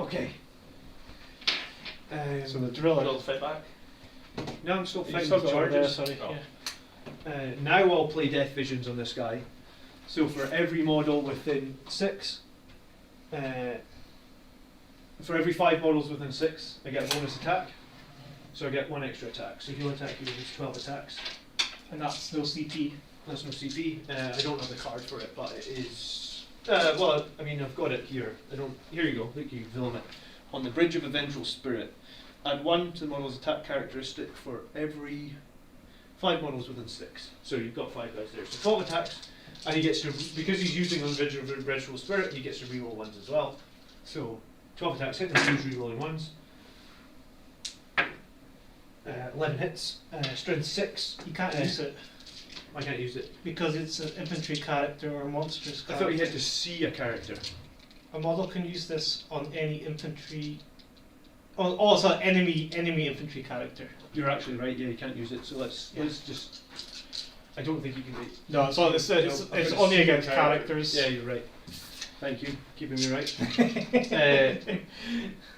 Okay. So the driller. Drill fight back. Now I'm still You fighting still the got one there, charges. sorry. Oh. Yeah. Now I'll play Death Visions on this guy. So for every model within 6, for every 5 models within 6, I get a bonus attack. So I get 1 extra attack. So he'll attack you with 12 attacks. And that's no CP. That's no CP. I don't have the card for it, but it is. Well, I mean, I've got it here. I don't. Here you go. Look, you film it. On the Bridge of a Vengeful Spirit, add 1 to the model's attack characteristic for every 5 models within 6. So you've got 5 guys there. So 12 attacks, and he gets to, because he's using on Bridge of a Vengeful Spirit, he gets to reroll 1s as well. So 12 attacks, hit and use rerolling 1s. 11 hits, strength 6. You can't use it I can't use it. because it's an infantry character or a monstrous I character. thought you had to see a character. A model can use this on any infantry. Oh, it's an enemy infantry character. You're actually right. Yeah, you can't use it. So let's just. I don't think you can. No, it's on. It's No, I've got to only see against the character. characters. Yeah, you're right. Thank you, keeping me right.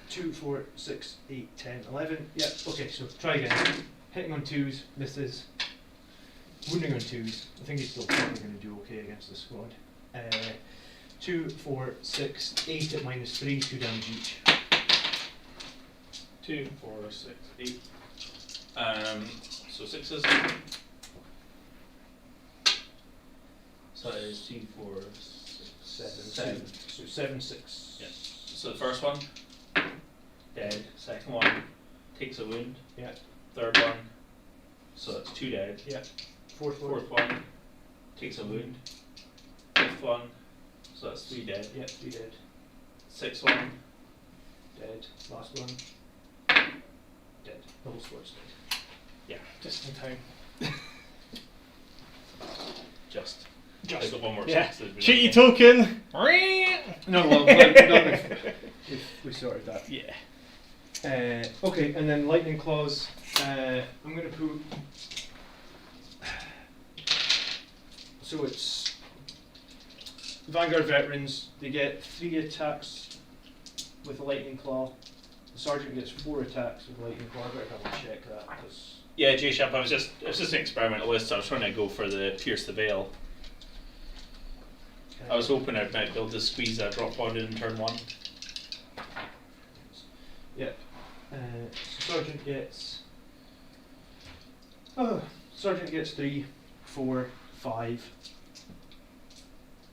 2, 4, 6, 8, 10, 11. Yeah. Okay. So try again. Hitting on 2s, misses. Wounding on 2s. I think he's still probably going to do okay against the squad. 2, 4, 6, 8 at -3, 2 damage each. 2, 4, 6, 8. So 6s. So that is 2, 4, 6, 7. So 7, 6. Yeah. So the first one, dead. Second one, takes a wound. Yeah. Third one, so that's 2 dead. Yeah. Fourth one. Fourth one, takes a wound. Fifth one, so that's 3 dead. Yeah, 3 dead. Sixth one, Dead. Last one. Dead. The whole squad's dead. yeah, Just in time. just. I've got one more Yeah. six. that'd be Cheaty okay. token. No, well, not if we sorted that. Yeah. Okay, and then lightning claws. I'm going to put. So it's Vanguard veterans. They get 3 attacks with a lightning claw. The sergeant gets 4 attacks with a lightning claw. I better double check that because. Yeah, J-Shap, it was just an experimental list. I was trying to go for the Pierce the Veil. I was hoping I might be able to squeeze that drop pod in turn 1. Yep. So sergeant gets. Oh, sergeant gets 3, 4, 5.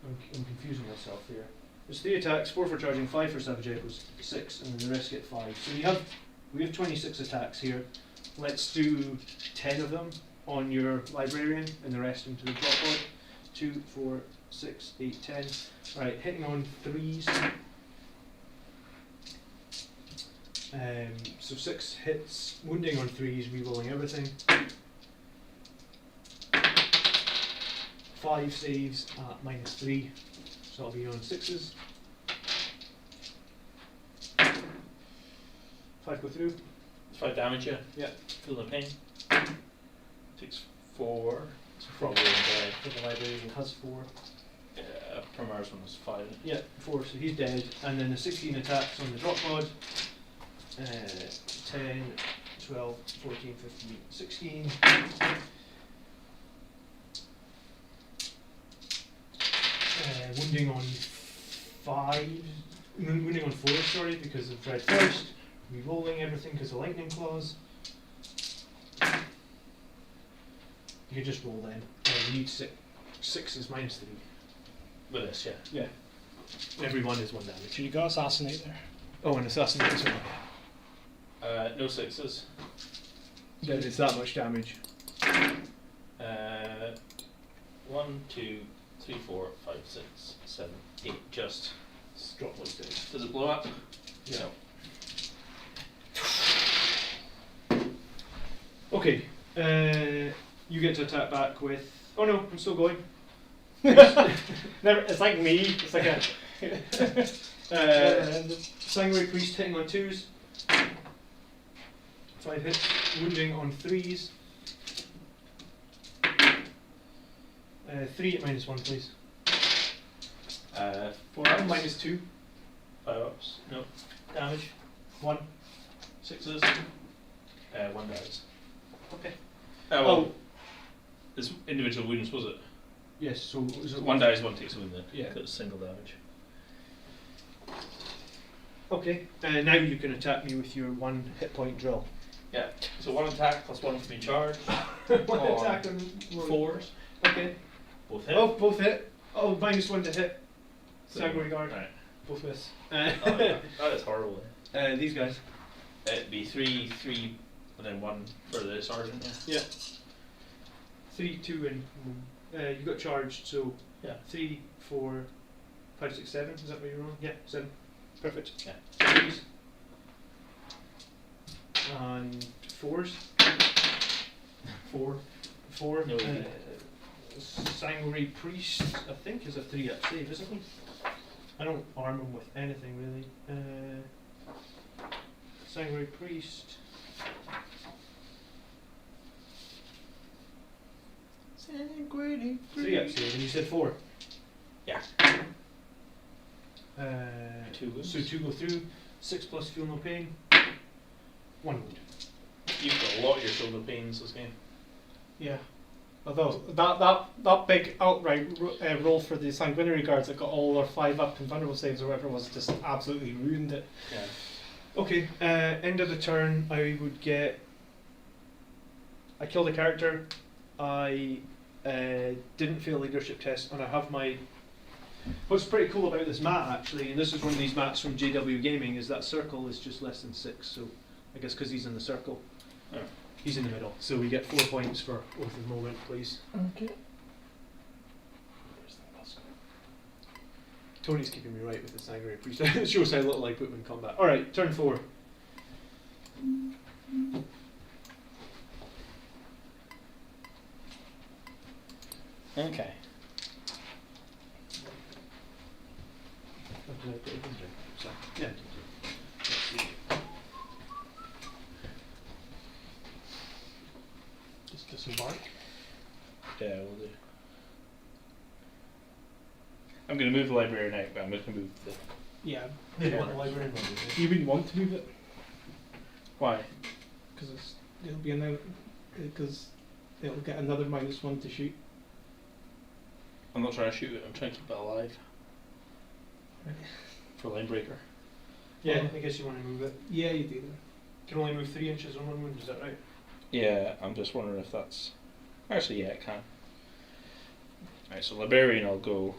I'm confusing myself here. There's 3 attacks, 4 for charging, 5 for savage echoes, 6, and then the rest get 5. So we have 26 attacks here. Let's do 10 of them on your librarian, and the rest into the drop pod. 2, 4, 6, 8, 10. Alright, hitting on 3s. So 6 hits, wounding on 3s, rerolling everything. 5 saves at -3, so that'll be on 6s. 5 go through. 5 damage, yeah. Yeah. Feel the pain. Takes 4. So Probably dead. I think the librarian has 4. Yeah, Primar's one was 5. Yeah, 4, so he's dead. And then the 16 attacks on the drop pod. 10, 12, 14, 15, 16. Wounding on 5. Wounding on 4, sorry, because of Dread First. Rerolling everything because of lightning claws. You can just roll then. You need 6. 6 is -3. With this, yeah. Yeah. Every one is 1 damage. You got assassinate there. Oh, and assassinate as well. No 6s. Then it's that much damage. 1, 2, 3, 4, 5, 6, 7, 8. Just. Drop 1 save. Does it blow up? Yeah. No. Okay. You get to attack back with. Oh no, I'm still going. Never. It's like me. It's like a. Sanguinary Priest hitting on 2s. 5 hits. Wounding on 3s. 3 at -1, please. 4 ups. -2. 5 ups. No. Damage. 1. 6s. 1 dies. Okay. Well, it's individual wounds, was it? Yes, so was it 1 dies, 1 takes a wound then. Yeah. Because it's single damage. Okay. Now you can attack me with your 1 hit point drill. Yeah. So 1 attack plus 1 for me charge. One Oh, attack and 4s. Okay. Both hit. Oh, both hit. Oh, -1 to hit. So- Sanguinary guard. Right. Both miss. Oh, yeah. That is horrible. These guys. It'd be 3, 3, and then 1 for the sergeant. Yeah. Yeah. 3, 2, and you got charged. So Yeah. 3, 4, 5, 6, 7. Is that what you're on? Yeah, 7. Perfect. Yeah. Threes. And 4s. 4. No. Sanguinary priest, I think, is a 3-up save, isn't he? I don't arm him with anything really. Sanguinary priest. Sanguinary 3-up save, and you said 4. Yeah. 2 wounds. So 2 go through. 6 plus feel no pain. 1 wound. You've got a lot of your shoulder pains this game. Yeah. Although that big outright roll for the sanguinary guards that got all their 5-up invulnerable saves or whatever was just absolutely ruined it. Yeah. Okay, end of the turn, I would get. I killed a character. I didn't fail leadership test, and I have my. What's pretty cool about this mat actually, and this is one of these mats from JW Gaming, is that circle is just less than 6. So I guess because he's in the circle, Oh. he's in the middle. So we get 4 points for Oath of Moment, please. Okay. Tony's keeping me right with the Sanguinary Priest. It shows how little I put him in combat. Alright, turn 4. Okay. Yeah. Just disembark. Yeah, we'll do. I'm going to move the librarian out, but I'm just going to move the. Yeah. You want the librarian? You wouldn't want to move it Why? because it'll be because it'll get another -1 to shoot. I'm not trying to shoot it, I'm trying to keep it alive. For line breaker. Yeah, I guess you want to move it. Yeah, you do. You can only move 3 inches on 1 wound, is that right? Yeah, I'm just wondering if that's. Actually, yeah, it can. Alright, so librarian I'll go.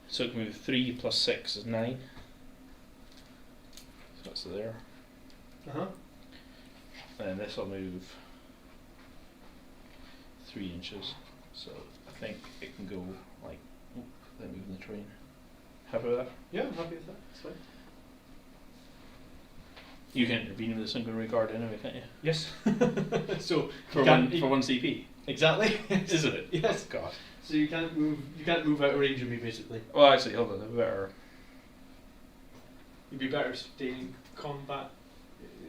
So it can move 3 plus 6 is 9. So that's there. Uh-huh. And then this will move 3 inches. So I think it can go like. Oh, they're moving the train. Happy with that? Yeah, I'm happy with that. That's fine. You can intervene with the sanguinary guard anyway, can't you? Yes. So For you one can't- for 1 CP. Exactly. Isn't it? Yes. Oh, God. So you can't move. You can't move out of range of me, basically. Well, actually, hold on. I better. You'd be better staying combat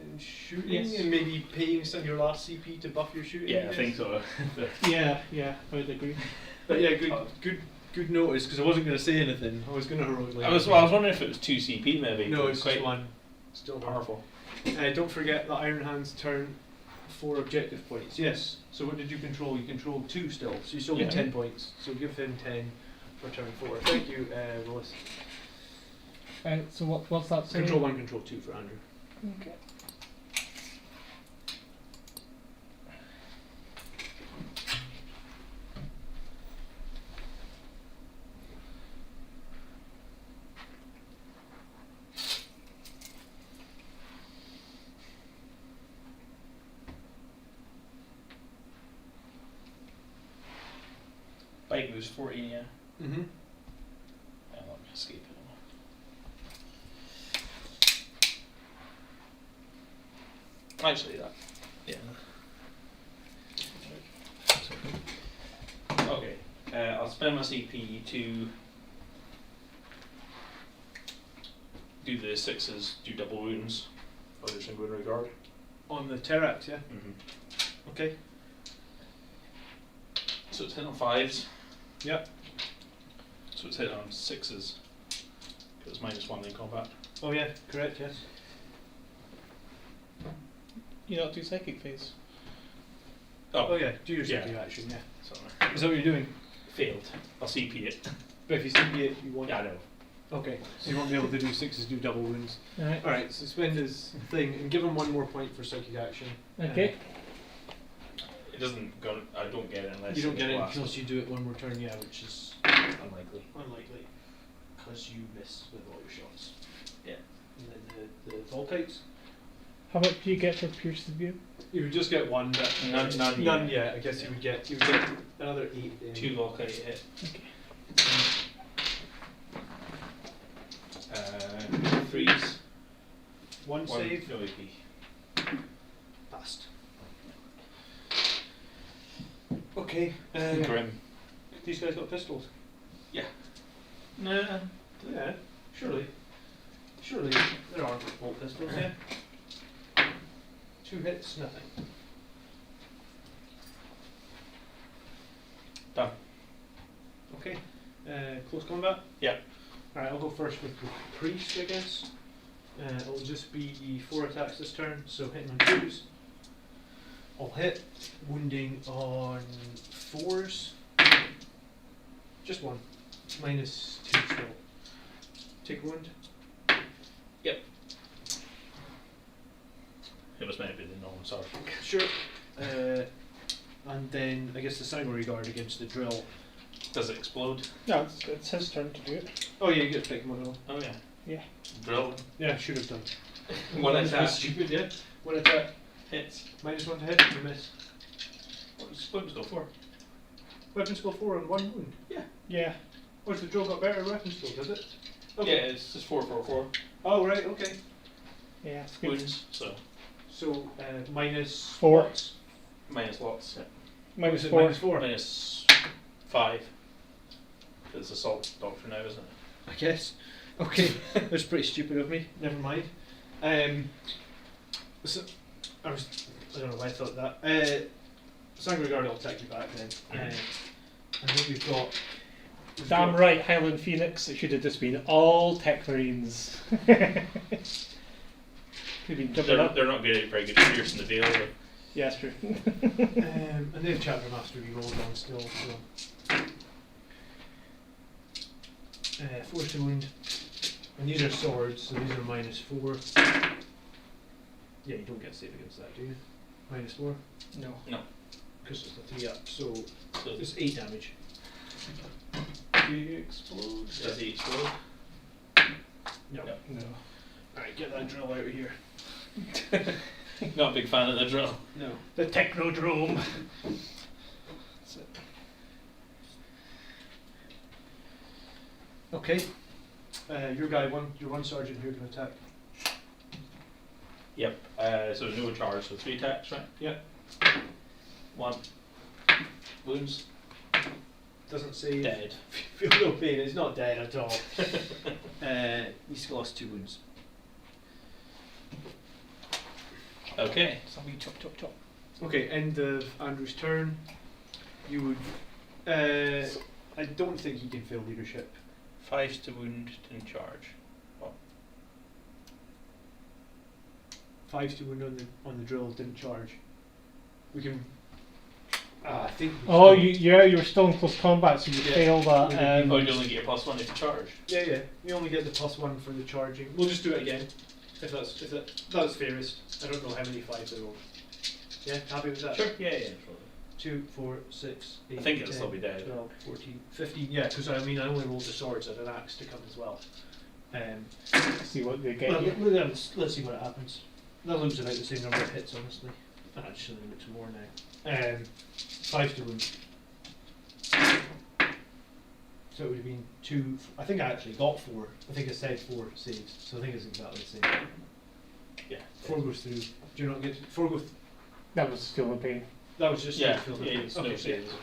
and shooting, Yes. and maybe paying some of your last CP to buff your shooting. Yeah, I think so. Yeah, I would agree. But yeah, good notice, because I wasn't going to say anything. I was going to heroically. I was wondering if it was 2 CP maybe. No, but it's quite just 1. Still powerful. Don't forget that Iron Hand's turn 4 objective points. Yes. So what did you control? You controlled 2 still. So you still get Yeah. 10 points. So give him 10 for turn 4. Thank you, Willis. So what's that saying? Control 1, control 2 for Andrew. Okay. Bike moves 14, yeah. Mm-hmm. Yeah, let me escape it. Actually, that. Yeah. Okay. I'll spend my CP to do the 6s, do double wounds. Other sanguinary guard. On the Terax, yeah? Mm-hmm. Okay. So it's hit on 5s. Yep. So it's hit on 6s. Because it's -1 in combat. Oh yeah, correct, yes. You don't do psychic phase. Oh yeah, do your Yeah. CP action, yeah. Sorry. Is that what you're doing? Failed. I'll CP it. But if you CP it, you want Yeah, I know. Okay, so you won't be able to do 6s, do double wounds. Alright. Alright, suspend his thing and give him 1 more point for psychic action. Okay. It doesn't go. I don't get it unless You don't get it last unless you do it 1 more turn, yeah, which is unlikely. unlikely. Because you miss with all your shots. Yeah. And then the Volkites. How much do you get for Pierce the View? You would just get 1, but None yeah. I guess you would get another 8 then. 2 Volkite hit. Okay. 3s. One save. No AP. Passed. Okay. Grim. These guys got pistols. Nah. Yeah, surely. Surely there are bolt pistols, yeah. 2 hits, nothing. Done. Okay. Close combat? Yeah. Alright, I'll go first with the priest, I guess. It'll just be 4 attacks this turn, so hitting on 2s. I'll hit, wounding on 4s. Just 1. -2 still. Take a wound. It was meant to be the normal sword. Sure. And then I guess the Sanctuary Guard against the drill. Does it explode? No, it's his turn to do it. Oh yeah, you get to pick one of them. Oh yeah. Yeah. Drill. Yeah, should have done. One That's attack. stupid, yeah. 1 attack. Hits. -1 to hit, you miss. What does weapons go for? Weapon skill 4 on 1 wound. Yeah. What's the drill got better weapon skill, does it? Yeah, it's just 4. Oh right, okay. Yeah, it's good. Wounds. So So minus 4. what? minus lots. Minus Was it 4. -4? -5. It's assault doctrine now, isn't it? I guess. Okay, that's pretty stupid of me. Never mind. So I don't know why I thought that. Sanctuary Guard will attack you back then. And then we've got. Damn right, Highland Phoenix. It should have just been all Tech Marines. Could have been double up. They're not very good at piercing the veil. But Yeah, that's true. And they have Chapter Master rerolled on still, so. 4 to wound. And these are swords, so these are -4. Yeah, you don't get a save against that, do you? -4? No. Because it's a 3 up, so so it's 8 damage. do you explode? Does he explode? No. No. Alright, get that drill out of here. Not a big fan of the drill. No. The Technodrome. That's it. Okay. Your one sergeant here can attack. Yep. So no charge, so 3 attacks, right? Yeah. 1. Wounds. Doesn't say Dead. feel no pain. It's not dead at all. He's lost 2 wounds. Okay. Somebody chop. Okay, end of Andrew's turn. You would. I don't think he can fail leadership. 5 to wound and charge. 5 to wound on the drill, didn't charge. We can. I think. Oh, you were still in close combat, so you Yeah. failed that. Oh, you only get a +1 if you charge. Yeah. You only get the +1 for the charging. We'll just do it again. If that's fairest. I don't know how many 5s there are. Yeah, happy with that? Sure. Yeah. 2, 4, 6, 8, I think it'll 10, still be dead. 12, 14, 15. Yeah, because I only rolled the swords and an axe to come as well. See what they get. Well, you. let's see what happens. That looks about the same number of hits, honestly. Actually, it looks more now. 5 to wound. So it would have been 2. I think I actually got 4. I think I said 4 saves, so I think it's exactly the same. Yeah. 4 goes through. Do you not get 4 go? That was still a pain. That was just Yeah. feel the Yeah. pain. It's no Okay, saves.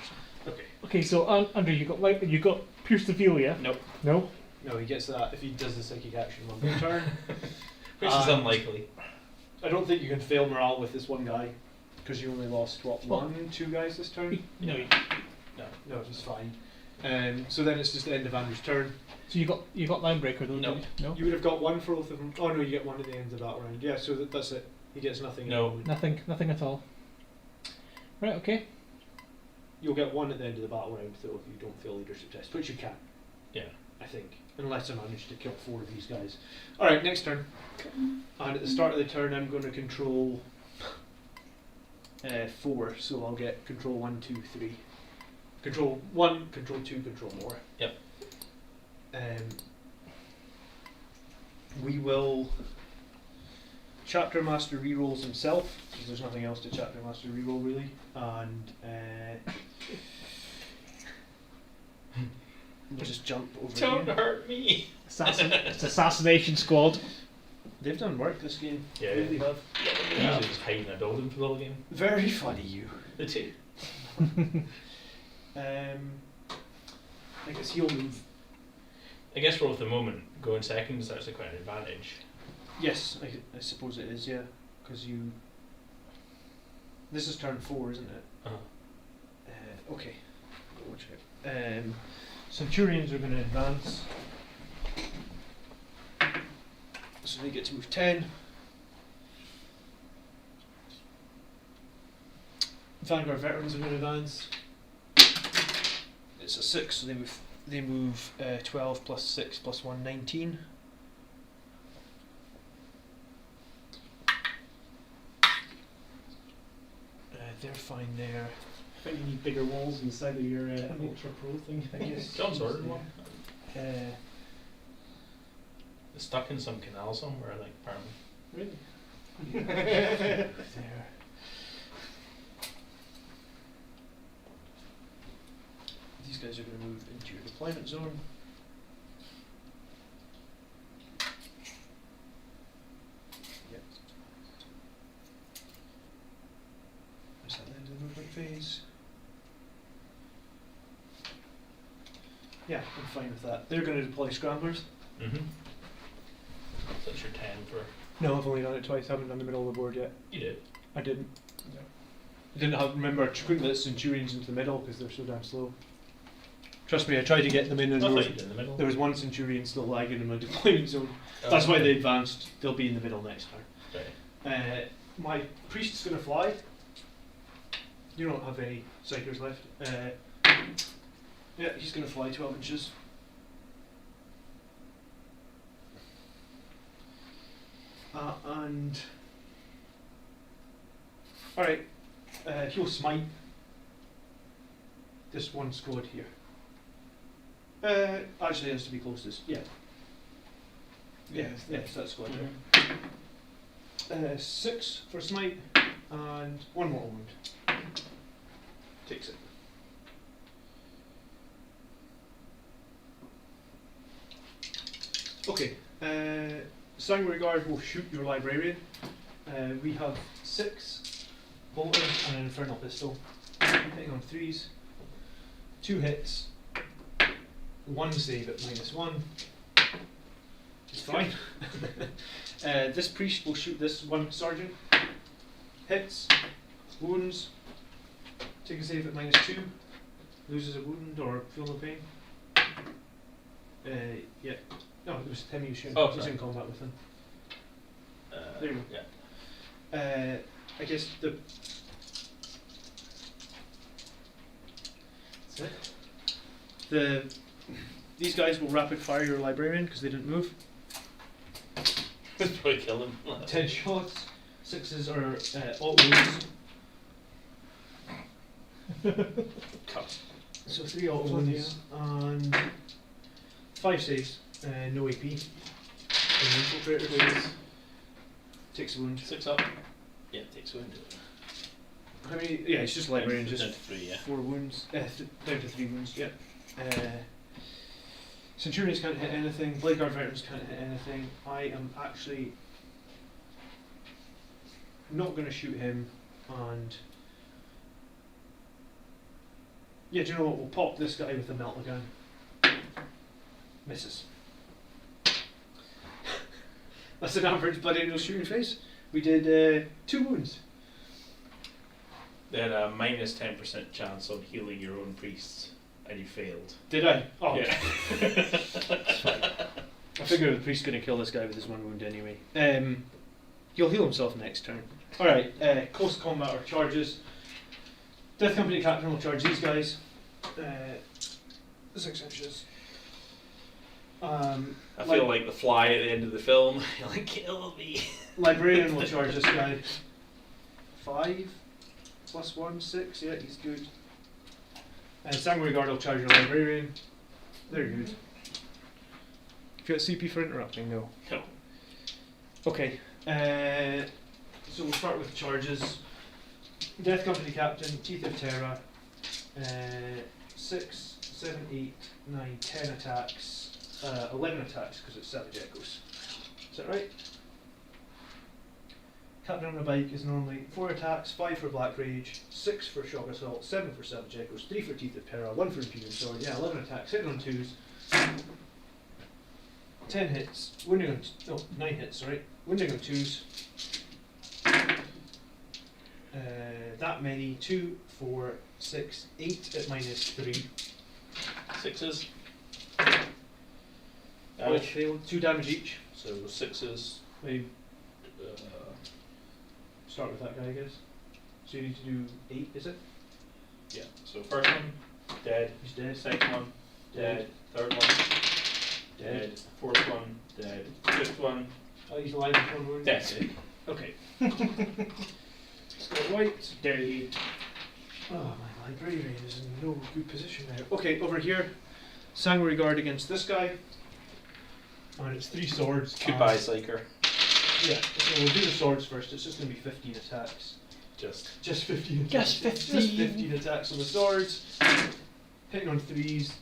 Okay. Okay, so Andrew, you got Pierce the Veil, yeah? Nope. No. No, he gets that if he does the psychic action one per turn. Which is unlikely. I don't think you can fail morale with this one guy because you only lost what, Well- 2 guys this turn. No. No, it's fine. So then it's just the end of Andrew's turn. So you got Linebreaker though? No. Didn't you? No. You would have got 1 for both of them. Oh no, you get 1 at the end of that round. Yeah, so that's it. He gets nothing. No. Nothing at all. Right. Okay. You'll get 1 at the end of the battle round though if you don't fail leadership test, which you can. Yeah. I think. Unless I manage to kill 4 of these guys. Alright, next turn. And at the start of the turn, I'm going to control 4, so I'll get control 1, 2, 3. Control 1, control 2, control more. Yep. We will. Chapter Master rerolls himself, because there's nothing else to Chapter Master reroll really. And we'll just jump over Don't here. hurt me. It's Assassination Squad. They've done work this game. Yeah. Really have. Yeah, usually just hiding in a building for the whole game. Very funny, you. The two. I guess he'll move. I guess for the moment, going second is actually quite an advantage. Yes, I suppose it is, yeah. Because you. This is turn 4, isn't it? Uh-huh. Okay. Go check. Centurions are going to advance. So they get to move 10. Vanguard veterans are going to advance. It's a 6, so they move 12 plus 6 plus 1, 19. They're fine there. I think you need bigger walls inside of your Ultra Pro thing. I guess. John's ordered one. Uh, It's stuck in some canal somewhere, like, apparently. Really? there. These guys are going to move into your deployment zone. Yep. Is that the end of the movement phase? Yeah, I'm fine with that. They're going to deploy scramblers. Mm-hmm. So that's your 10 for... No, I've only done it twice. I haven't done the middle of the board yet. You did. I didn't. I didn't remember putting the Centurions into the middle because they're so damn slow. Trust me, I tried to get them in and I there thought was, you did in the middle. there was one Centurion still lagging in my deployment zone. That's why they advanced. They'll be in the middle next turn. Right. My priest's going to fly. You don't have any psychers left. Yeah, he's going to fly 12 inches. And alright, he'll smite this one squad here. Actually, it has to be closest. Yeah. Yes, that squad there. 6 for smite, and 1 more wound. Takes it. Okay. Sanguinary Guard will shoot your librarian. We have 6 bolters and an infernal pistol. Hitting on 3s. 2 hits. 1 save at -1. It's fine. This priest will shoot this one sergeant. Hits. Wounds. Take a save at -2. Loses a wound or feel no pain. Yeah. No, it was him you shooting. Oh, He's sorry. in combat with him. There you go. Yeah. I guess the. That's it. These guys will rapid fire your librarian because they didn't move. That's probably kill him. 10 shots. 6s are auto wounds. Cut. So 3 auto wounds and 5 saves. No AP. Infiltrator phase. Takes a wound. 6 up. Yeah, takes wound. How many? Yeah, it's just librarian. Down Just to 3, yeah. 4 wounds. Down to 3 wounds. Yeah. Centurions can't hit anything. Blade Guard veterans can't hit anything. I am actually not going to shoot him. And yeah, do you know what? We'll pop this guy with the melter gun. Misses. That's an average blood angel shooting face. We did 2 wounds. They had a minus 10% chance on healing your own priests, and you failed. Did I? Oh, Yeah. I figure the priest's going to kill this guy with his 1 wound anyway. He'll heal himself next turn. Alright, close combat or charges. Death Company Captain will charge these guys. 6 inches. I feel like the fly at the end of the film. You're like, kill me. Librarian will charge this guy 5 plus 1, 6. Yeah, he's good. And Sanguinary Guard will charge your librarian. They're good. If you got CP for interrupting, no. No. Okay. So we'll start with the charges. Death Company Captain, Teeth of Terra. 6, 7, 8, 9, 10 attacks. 11 attacks because it's Savage Echoes. Is that right? Captain on a Bike is normally 4 attacks, 5 for Black Rage, 6 for Shock Assault, 7 for Savage Echoes, 3 for Teeth of Terra, 1 for Imperial Sword. Yeah, 11 attacks, hitting on 2s. 10 hits, wounding on 9 hits, sorry. Wounding on 2s. That many, 2, 4, 6, 8 at -3. 6s. Both Damage. failed, 2 damage each. So 6s. Maybe start with that guy, I guess. So you need to do 8, is it? Yeah. So first one, dead. He's dead. Second one, dead. Third one, dead. Fourth one, dead. Fifth one, Oh, he's alive and wound. dead. Okay. Scott White. Dead. Oh, my librarian is in no good position now. Okay, over here, Sanguinary Guard against this guy. And it's 3 swords. Goodbye, Psyker. Yeah, so we'll do the swords first. It's just going to be 15 attacks. Just. Just 15 attacks. Just 15. Just 15 attacks on the swords. Hitting on 3s.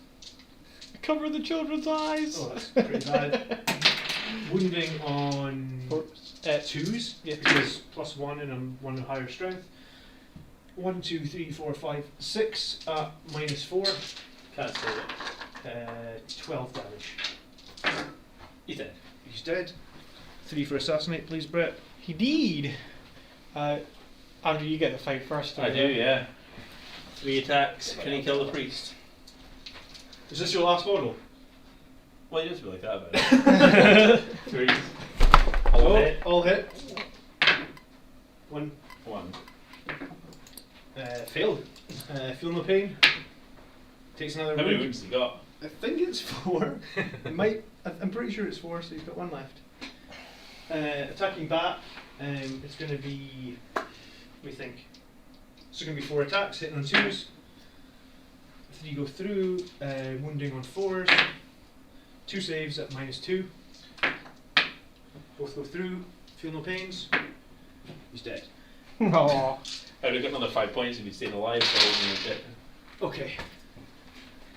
Cover the children's eyes. Oh, that's pretty bad. Wounding on 2s, yeah, because +1 and I'm 1 higher strength. 1, 2, 3, 4, 5, 6 at -4. Can't say it. 12 damage. He's dead. He's dead. 3 for assassinate, please, Brett. He did. Andrew, you get the fight first. I do, yeah. 3 attacks. Can he kill the priest? Is this your last model? Well, he doesn't be like that about it. 3. All hit. All hit. 1. 1. Failed. Feel no pain. Takes another How many wound. wounds has he got? I think it's 4. It might. I'm pretty sure it's 4, so he's got 1 left. Attacking back. It's going to be. What do you think? It's going to be 4 attacks, hitting on 2s. 3 go through, wounding on 4s. 2 saves at -2. Both go through. Feel no pains. He's dead. Aww. I would have got another 5 points if he'd stayed alive, so I wouldn't have been dead.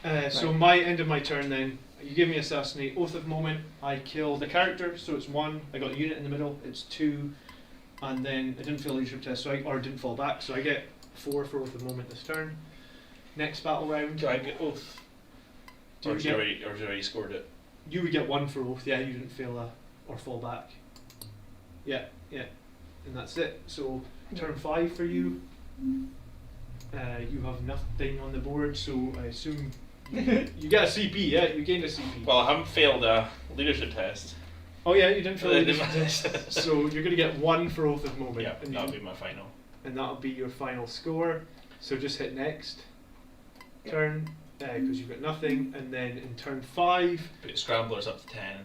Okay. So my end of my turn then. You give me assassinate. Oath of Moment. I kill the character, so it's 1. I got a unit in the middle. It's 2, and then I didn't fail leadership test, so or didn't fall back, so I get 4 for Oath of Moment this turn. Next battle round. Do I get oath? Do Or you has get- he already scored it? You would get 1 for Oath. Yeah, you didn't fail or fall back. Yeah, and that's it. So turn 5 for you. You have nothing on the board, so I assume you get a CP. Yeah, you gained a CP. Well, I haven't failed a leadership test. Oh yeah, you didn't fail I the didn't. test. So you're going to get 1 for Oath of Moment. Yeah, and that'll be my final. and that'll be your final score. So just hit next turn because you've got nothing, and then in turn 5, Put Scramblers up to 10,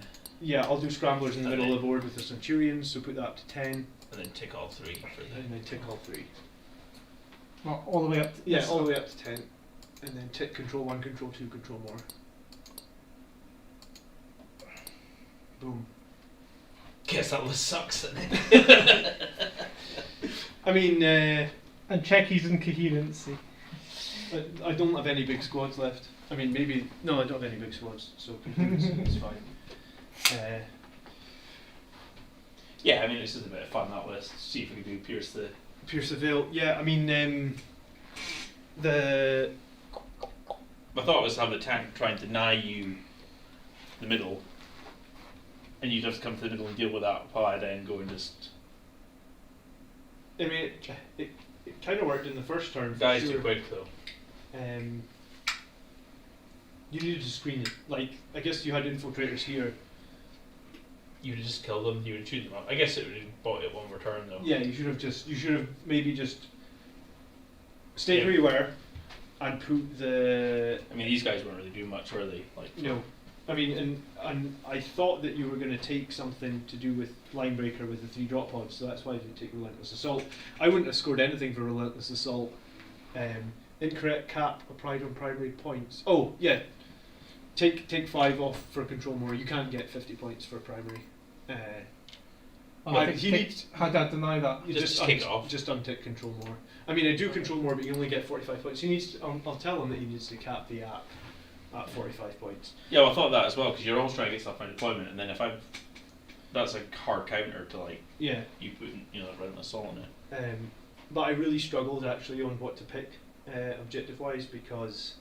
yeah, I'll do Scramblers in the middle of the board with the Centurions. So put that up to 10, and then tick all 3 for the. and then tick all 3. Well, all the way up. To Yeah, all the way up to 10, and then tick Control 1, Control 2, Control more. Boom. Guess that list sucks, isn't it? I mean, And check his incoherency. I don't have any big squads left. I mean, maybe no, I don't have any big squads, so it's fine. Yeah, I mean, it's just a bit of fun, that list. See if we can do Pierce the. Pierce the Veil. Yeah, I mean, the My thought was to have the tank try and deny you the middle, and you just come to the middle and deal with that while I then go and just. I mean, it kind of worked in the first turn. For Guys sure. too quick though. You needed to screen it. Like, I guess you had infiltrators here. You would just kill them, you would shoot them up. I guess it would have bought it one more turn though. Yeah, you should have maybe just stayed where you were and put the I mean, these guys weren't really doing much, were they? Like, no. I mean, and I thought that you were going to take something to do with Linebreaker with the 3 drop pods, so that's why I didn't take Relentless Assault. I wouldn't have scored anything for Relentless Assault. Incorrect cap applied on primary points. Oh yeah, take 5 off for control more. You can't get 50 points for primary. I he think needs. how do I deny that? You Just kick it off. Just untick control more. I mean, I do control more, but you only get 45 points. He needs. I'll tell him that he needs to cap the app at 45 points. Yeah, well, I thought that as well because you're always trying to get stuff on deployment, and then if that's a hard counter to like Yeah. you putting Relentless Assault on it. But I really struggled actually on what to pick objective wise because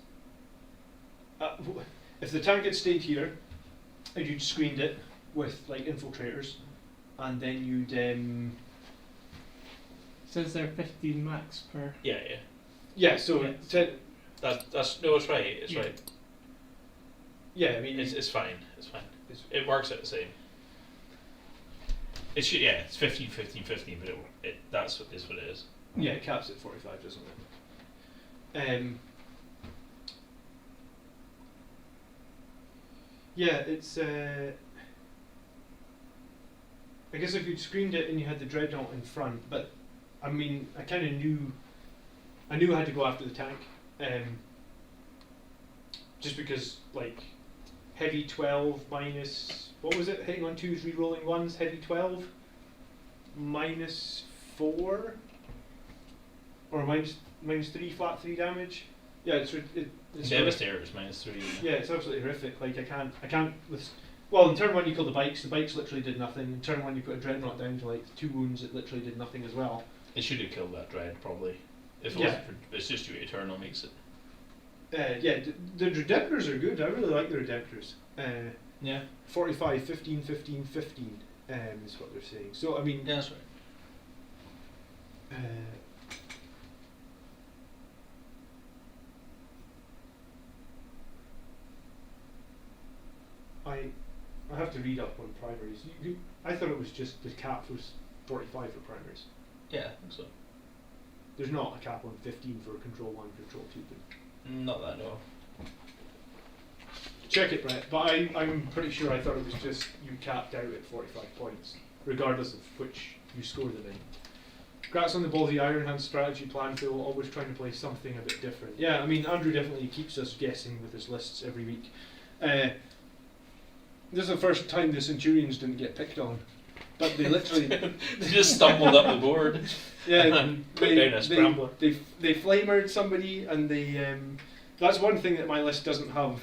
if the tank had stayed here and you'd screened it with like infiltrators and then you'd It says there 15 max per. Yeah. yeah so Yeah. That's no, it's right. It's Yeah. right. yeah I mean It's fine. It's fine. it's- It works out the same. It should, yeah, it's 15, 15, 15, but that's what is what it is. yeah it caps at 45 doesn't it yeah it's I guess if you'd screened it and you had the dreadnought in front, but I mean I kind of knew I had to go after the tank just because like heavy 12 minus what was it, hitting on 2s rerolling 1s, heavy 12 minus 4 or minus 3 flat 3 damage. Yeah, it's Devastator is -3. yeah, it's absolutely horrific. Like I can't with. Well, in turn 1 you kill the bikes. The bikes literally did nothing. In turn 1 you put a dreadnought down to like 2 wounds. It literally did nothing as well. It should have killed that dread probably. If it Yeah. wasn't for, it's just your Eternal makes it. Yeah, the Redemptors are good. I really like the Redemptors. Yeah. 45, 15, 15, 15 is what they're saying. So I mean, Yeah, that's right. I have to read up on primaries. I thought it was just the cap was 45 for primaries. Yeah, I think so. There's not a cap on 15 for control 1, control 2. But Not that I know. check it, Brett. But I'm pretty sure I thought it was just you capped out at 45 points, regardless of which you score them in. Congrats on the ballsy Iron Hand strategy plan, Phil. Always trying to play something a bit different. Yeah, I mean, Andrew definitely keeps us guessing with his lists every week. This is the first time the Centurions didn't get picked on. But they literally... They just stumbled up the board. Yeah, and put down a scrambler. they flamered somebody and they... that's one thing that my list doesn't have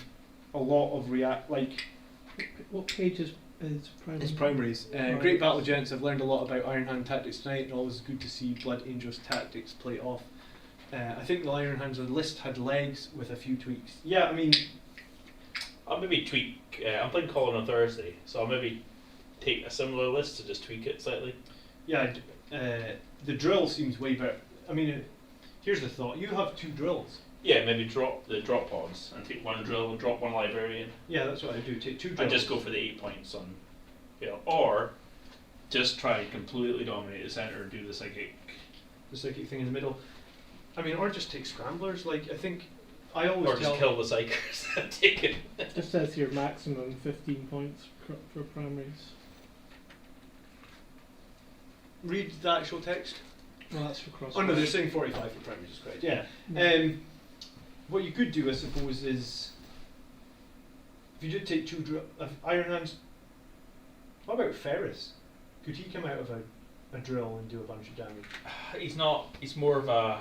a lot of like... What page is primary? It's primaries. Great battle, gents. I've learned a lot about Iron Hand tactics tonight, and always good to see Blood Angels tactics play off. I think the Iron Hands list had legs with a few tweaks. Yeah, I mean, I'll maybe tweak. I'm playing Colin on Thursday, so I'll maybe take a similar list to just tweak it slightly. yeah, the drill seems way better. I mean, here's the thought: you have 2 drills. Yeah, maybe drop the drop pods and take 1 drill and drop 1 librarian, Yeah, that's what I do. Take 2 drills. and just go for the 8 points on. Or just try and completely dominate the center and do the psychic. the psychic thing in the middle. I mean, or just take scramblers. Like I think I always Or just kill the psychers and take it. Just says here maximum 15 points for primaries. read the actual text. Well, that's for cross. Oh no, they're saying 45 for primaries is correct. Yeah. What you could do, I suppose, is if you did take 2 Iron Hands. What about Ferris? Could he come out of a drill and do a bunch of damage? He's not. He's more of a.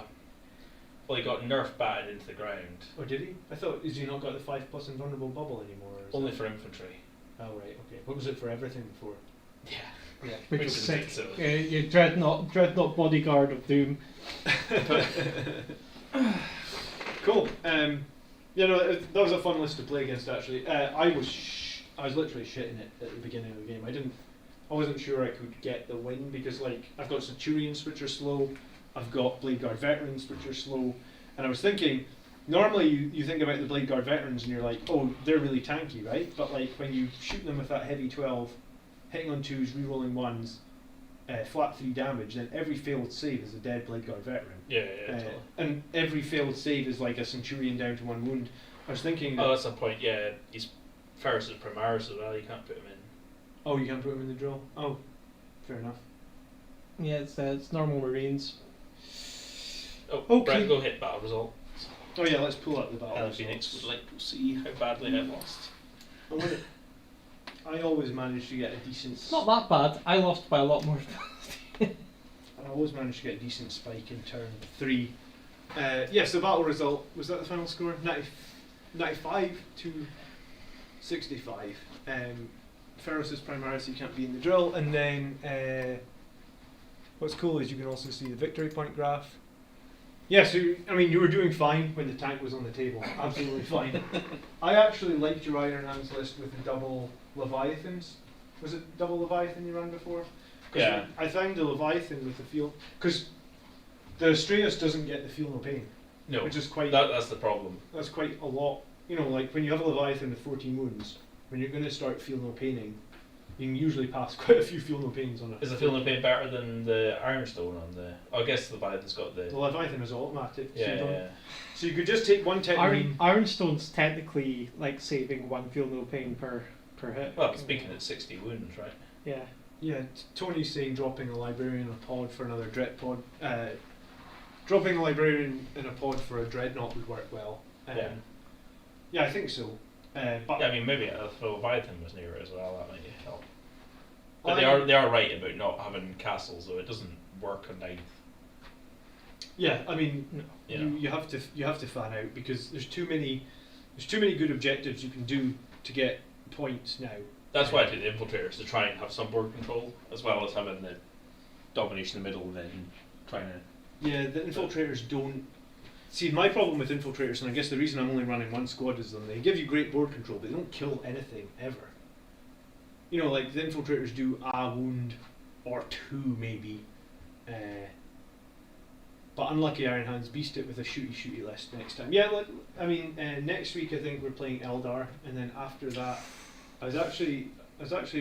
Well, he got nerf batted into the ground. Or did he? I thought, has he not got the 5+ invulnerable bubble anymore? Or is Only it- for infantry. Oh right, okay. What was it for everything before? Yeah. Yeah. Which Which is is sick. so. Your dreadnought bodyguard of doom. Cool. Yeah, no, that was a fun list to play against. Actually, I was literally shitting it at the beginning of the game. I wasn't sure I could get the win because like I've got Centurions which are slow, I've got Blade Guard Veterans which are slow, and I was thinking. Normally you think about the Blade Guard Veterans and you're like, oh, they're really tanky, right? But like when you shoot them with that heavy 12, hitting on 2s, rerolling 1s, flat 3 damage, then every failed save is a dead Blade Guard Veteran. Yeah, totally. And every failed save is like a Centurion down to 1 wound. I was thinking that, Oh, that's the point. Yeah, he's Ferris's Primaris as well. You can't put him in. Oh, you can't put them in the drill. Oh, fair enough. Yeah, it's normal Marines. Oh, Okay. Brett, go hit battle result. Oh yeah, let's pull up the battle. Hell results. Phoenix would like to see how badly I lost. I always manage to get a decent. It's not that bad. I lost by a lot more. I always manage to get a decent spike in turn 3. Yes, the battle result was that the final score 95 to 65. Ferris's Primaris, you can't be in the drill, and then what's cool is you can also see the victory point graph. Yeah, so I mean you were doing fine when the tank was on the table, absolutely fine. I actually liked your Iron Hands list with the double Leviathans. Was it double Leviathan you ran before? 'Cause Yeah. I found the Leviathan with the feel, because the Astraeus doesn't get the feel no pain, No, which is quite that's the problem. that's quite a lot. You know, like when you have a Leviathan with 14 wounds, when you're going to start feel no paining, you can usually pass quite a few feel no pains on it. Is the Feel No Pain better than the Ironstone on the? Oh, I guess the Leviathan's got the. The Leviathan is automatic. Yeah, so, you yeah, don't- yeah. so you could just take one technique. Ironstone's technically like saving 1 feel no pain per hit. Well, speaking at 60 wounds, right? Yeah. Yeah, Tony's saying dropping a librarian in a pod for another dread pod. Dropping a librarian in a pod for a dreadnought would work well. Yeah. Yeah, I think so. But Yeah, I mean maybe if the Leviathan was near it as well, that might help. But I- they are right about not having castles, though it doesn't work on 9th. yeah, I mean, You know. you have to fan out because there's too many good objectives you can do to get points now. That's why I did the Infiltrators, to try and have some board control, as well as having the domination in the middle, and then trying to. Yeah, the infiltrators don't. See, my problem with infiltrators, and I guess the reason I'm only running one squad is they give you great board control, but they don't kill anything ever. You know, like the infiltrators do a wound or 2 maybe. But unlucky Iron Hands beast it with a shooty list next time. Yeah, like, I mean, next week I think we're playing Eldar, and then after that, I was actually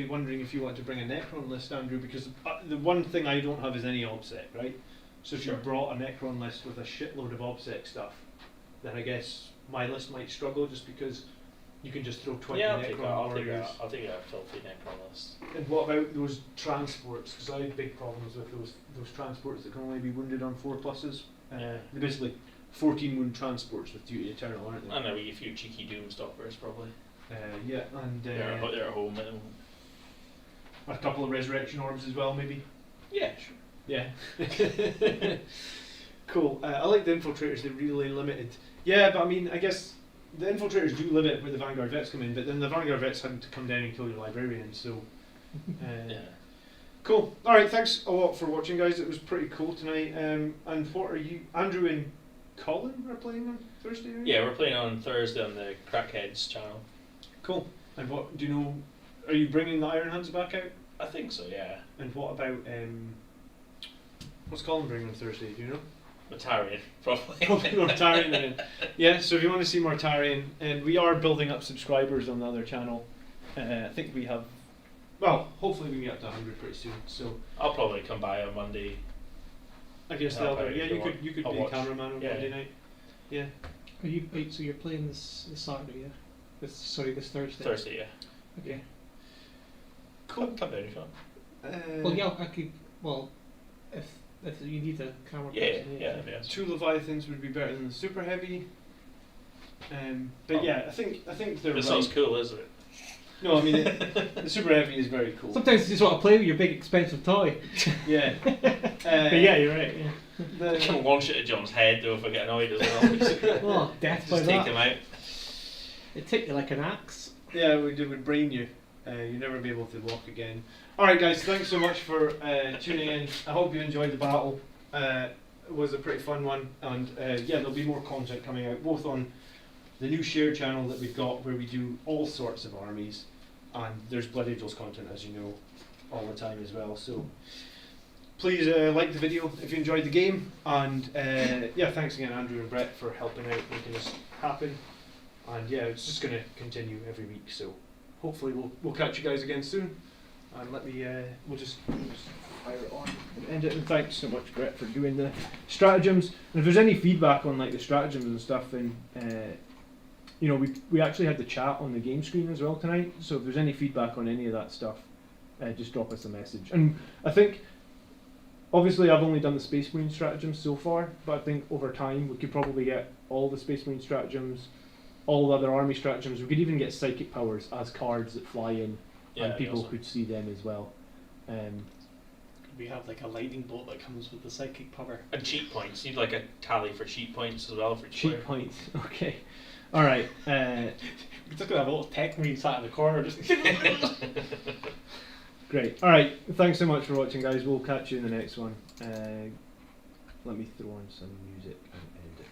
wondering if you wanted to bring a Necron list, Andrew, because the one thing I don't have is any OBSEC, right? So if Sure. you brought a Necron list with a shitload of OBSEC stuff, then I guess my list might struggle just because you can just throw 20 Yeah, Necron I'll take warriors. that. I'll take a filthy Necron list. And what about those transports? Because I have big problems with those transports that can only be wounded on 4+. They're basically 14 wound transports with duty eternal, aren't they? And there will be a few cheeky Doomstoppers probably. Yeah, and They're at home. And a couple of resurrection orbs as well, maybe. yeah, sure. Yeah. Cool. I like the infiltrators. They're really limited. Yeah, but I mean, I guess the infiltrators do limit where the Vanguard vets come in, but then the Vanguard vets had to come down and kill your librarians. So. Yeah. Cool. All right. Thanks a lot for watching, guys. It was pretty cool tonight. And what are you, Andrew and Colin, are playing on Thursday? Right? Yeah, we're playing on Thursday on the Crackheads channel. Cool. And what do you know? Are you bringing the Iron Hands back out? I think so, yeah. And what about what's Colin bringing on Thursday? Do you know? Mortarion, probably. Probably Mortarion then. Yeah. So if you want to see Mortarion, and we are building up subscribers on the other channel. I think we have. Well, hopefully we can get up to 100 pretty soon. So I'll probably come by on Monday. I guess Help the other. out Yeah, if you you could want. you could I'll be a watch. cameraman on Yeah. Monday night. Yeah. So you're playing this Saturday, yeah? This Thursday. Thursday, yeah. Okay. Cool. Come down if you want. Well, yeah, I could. Well, if you need a camera. Yeah, person, yeah, yeah. 2 Leviathans would be better than the super heavy. But yeah, I think they're It right. sounds cool, isn't it? No, I mean the super heavy is very cool. Sometimes you just want to play with your big expensive toy. Yeah. But yeah, you're right. Yeah. I can launch it at John's head though if I get annoyed as well. Oh, death by Just take that. him out. It'd take you like an axe. Yeah, it would brain you. You'd never be able to walk again. Alright guys, thanks so much for tuning in. I hope you enjoyed the battle. It was a pretty fun one, and yeah, there'll be more content coming out, both on the new share channel that we've got where we do all sorts of armies, and there's Blood Angels content, as you know, all the time as well. So please like the video if you enjoyed the game, and yeah, thanks again Andrew and Brett for helping out making this happen. And yeah, it's just going to continue every week, so hopefully we'll catch you guys again soon. And we'll just fire it on and end it. And thanks so much, Brett, for doing the stratagems. And if there's any feedback on like the stratagems and stuff, then you know, we actually had the chat on the game screen as well tonight. So if there's any feedback on any of that stuff, just drop us a message. And I think, obviously, I've only done the Space Marine stratagems so far, but I think over time we could probably get all the Space Marine stratagems, all the other army stratagems. We could even get psychic powers as cards that fly in, Yeah, and that'd be people awesome. could see them as well. We have like a lightning bolt that comes with the psychic power. And cheat points. You'd like a tally for cheat points as well for each Cheat player. points. Okay. All right. We're just gonna have a little tech marine sat in the corner just. Great. All right. Thanks so much for watching, guys. We'll catch you in the next one. Let me throw on some music and end it.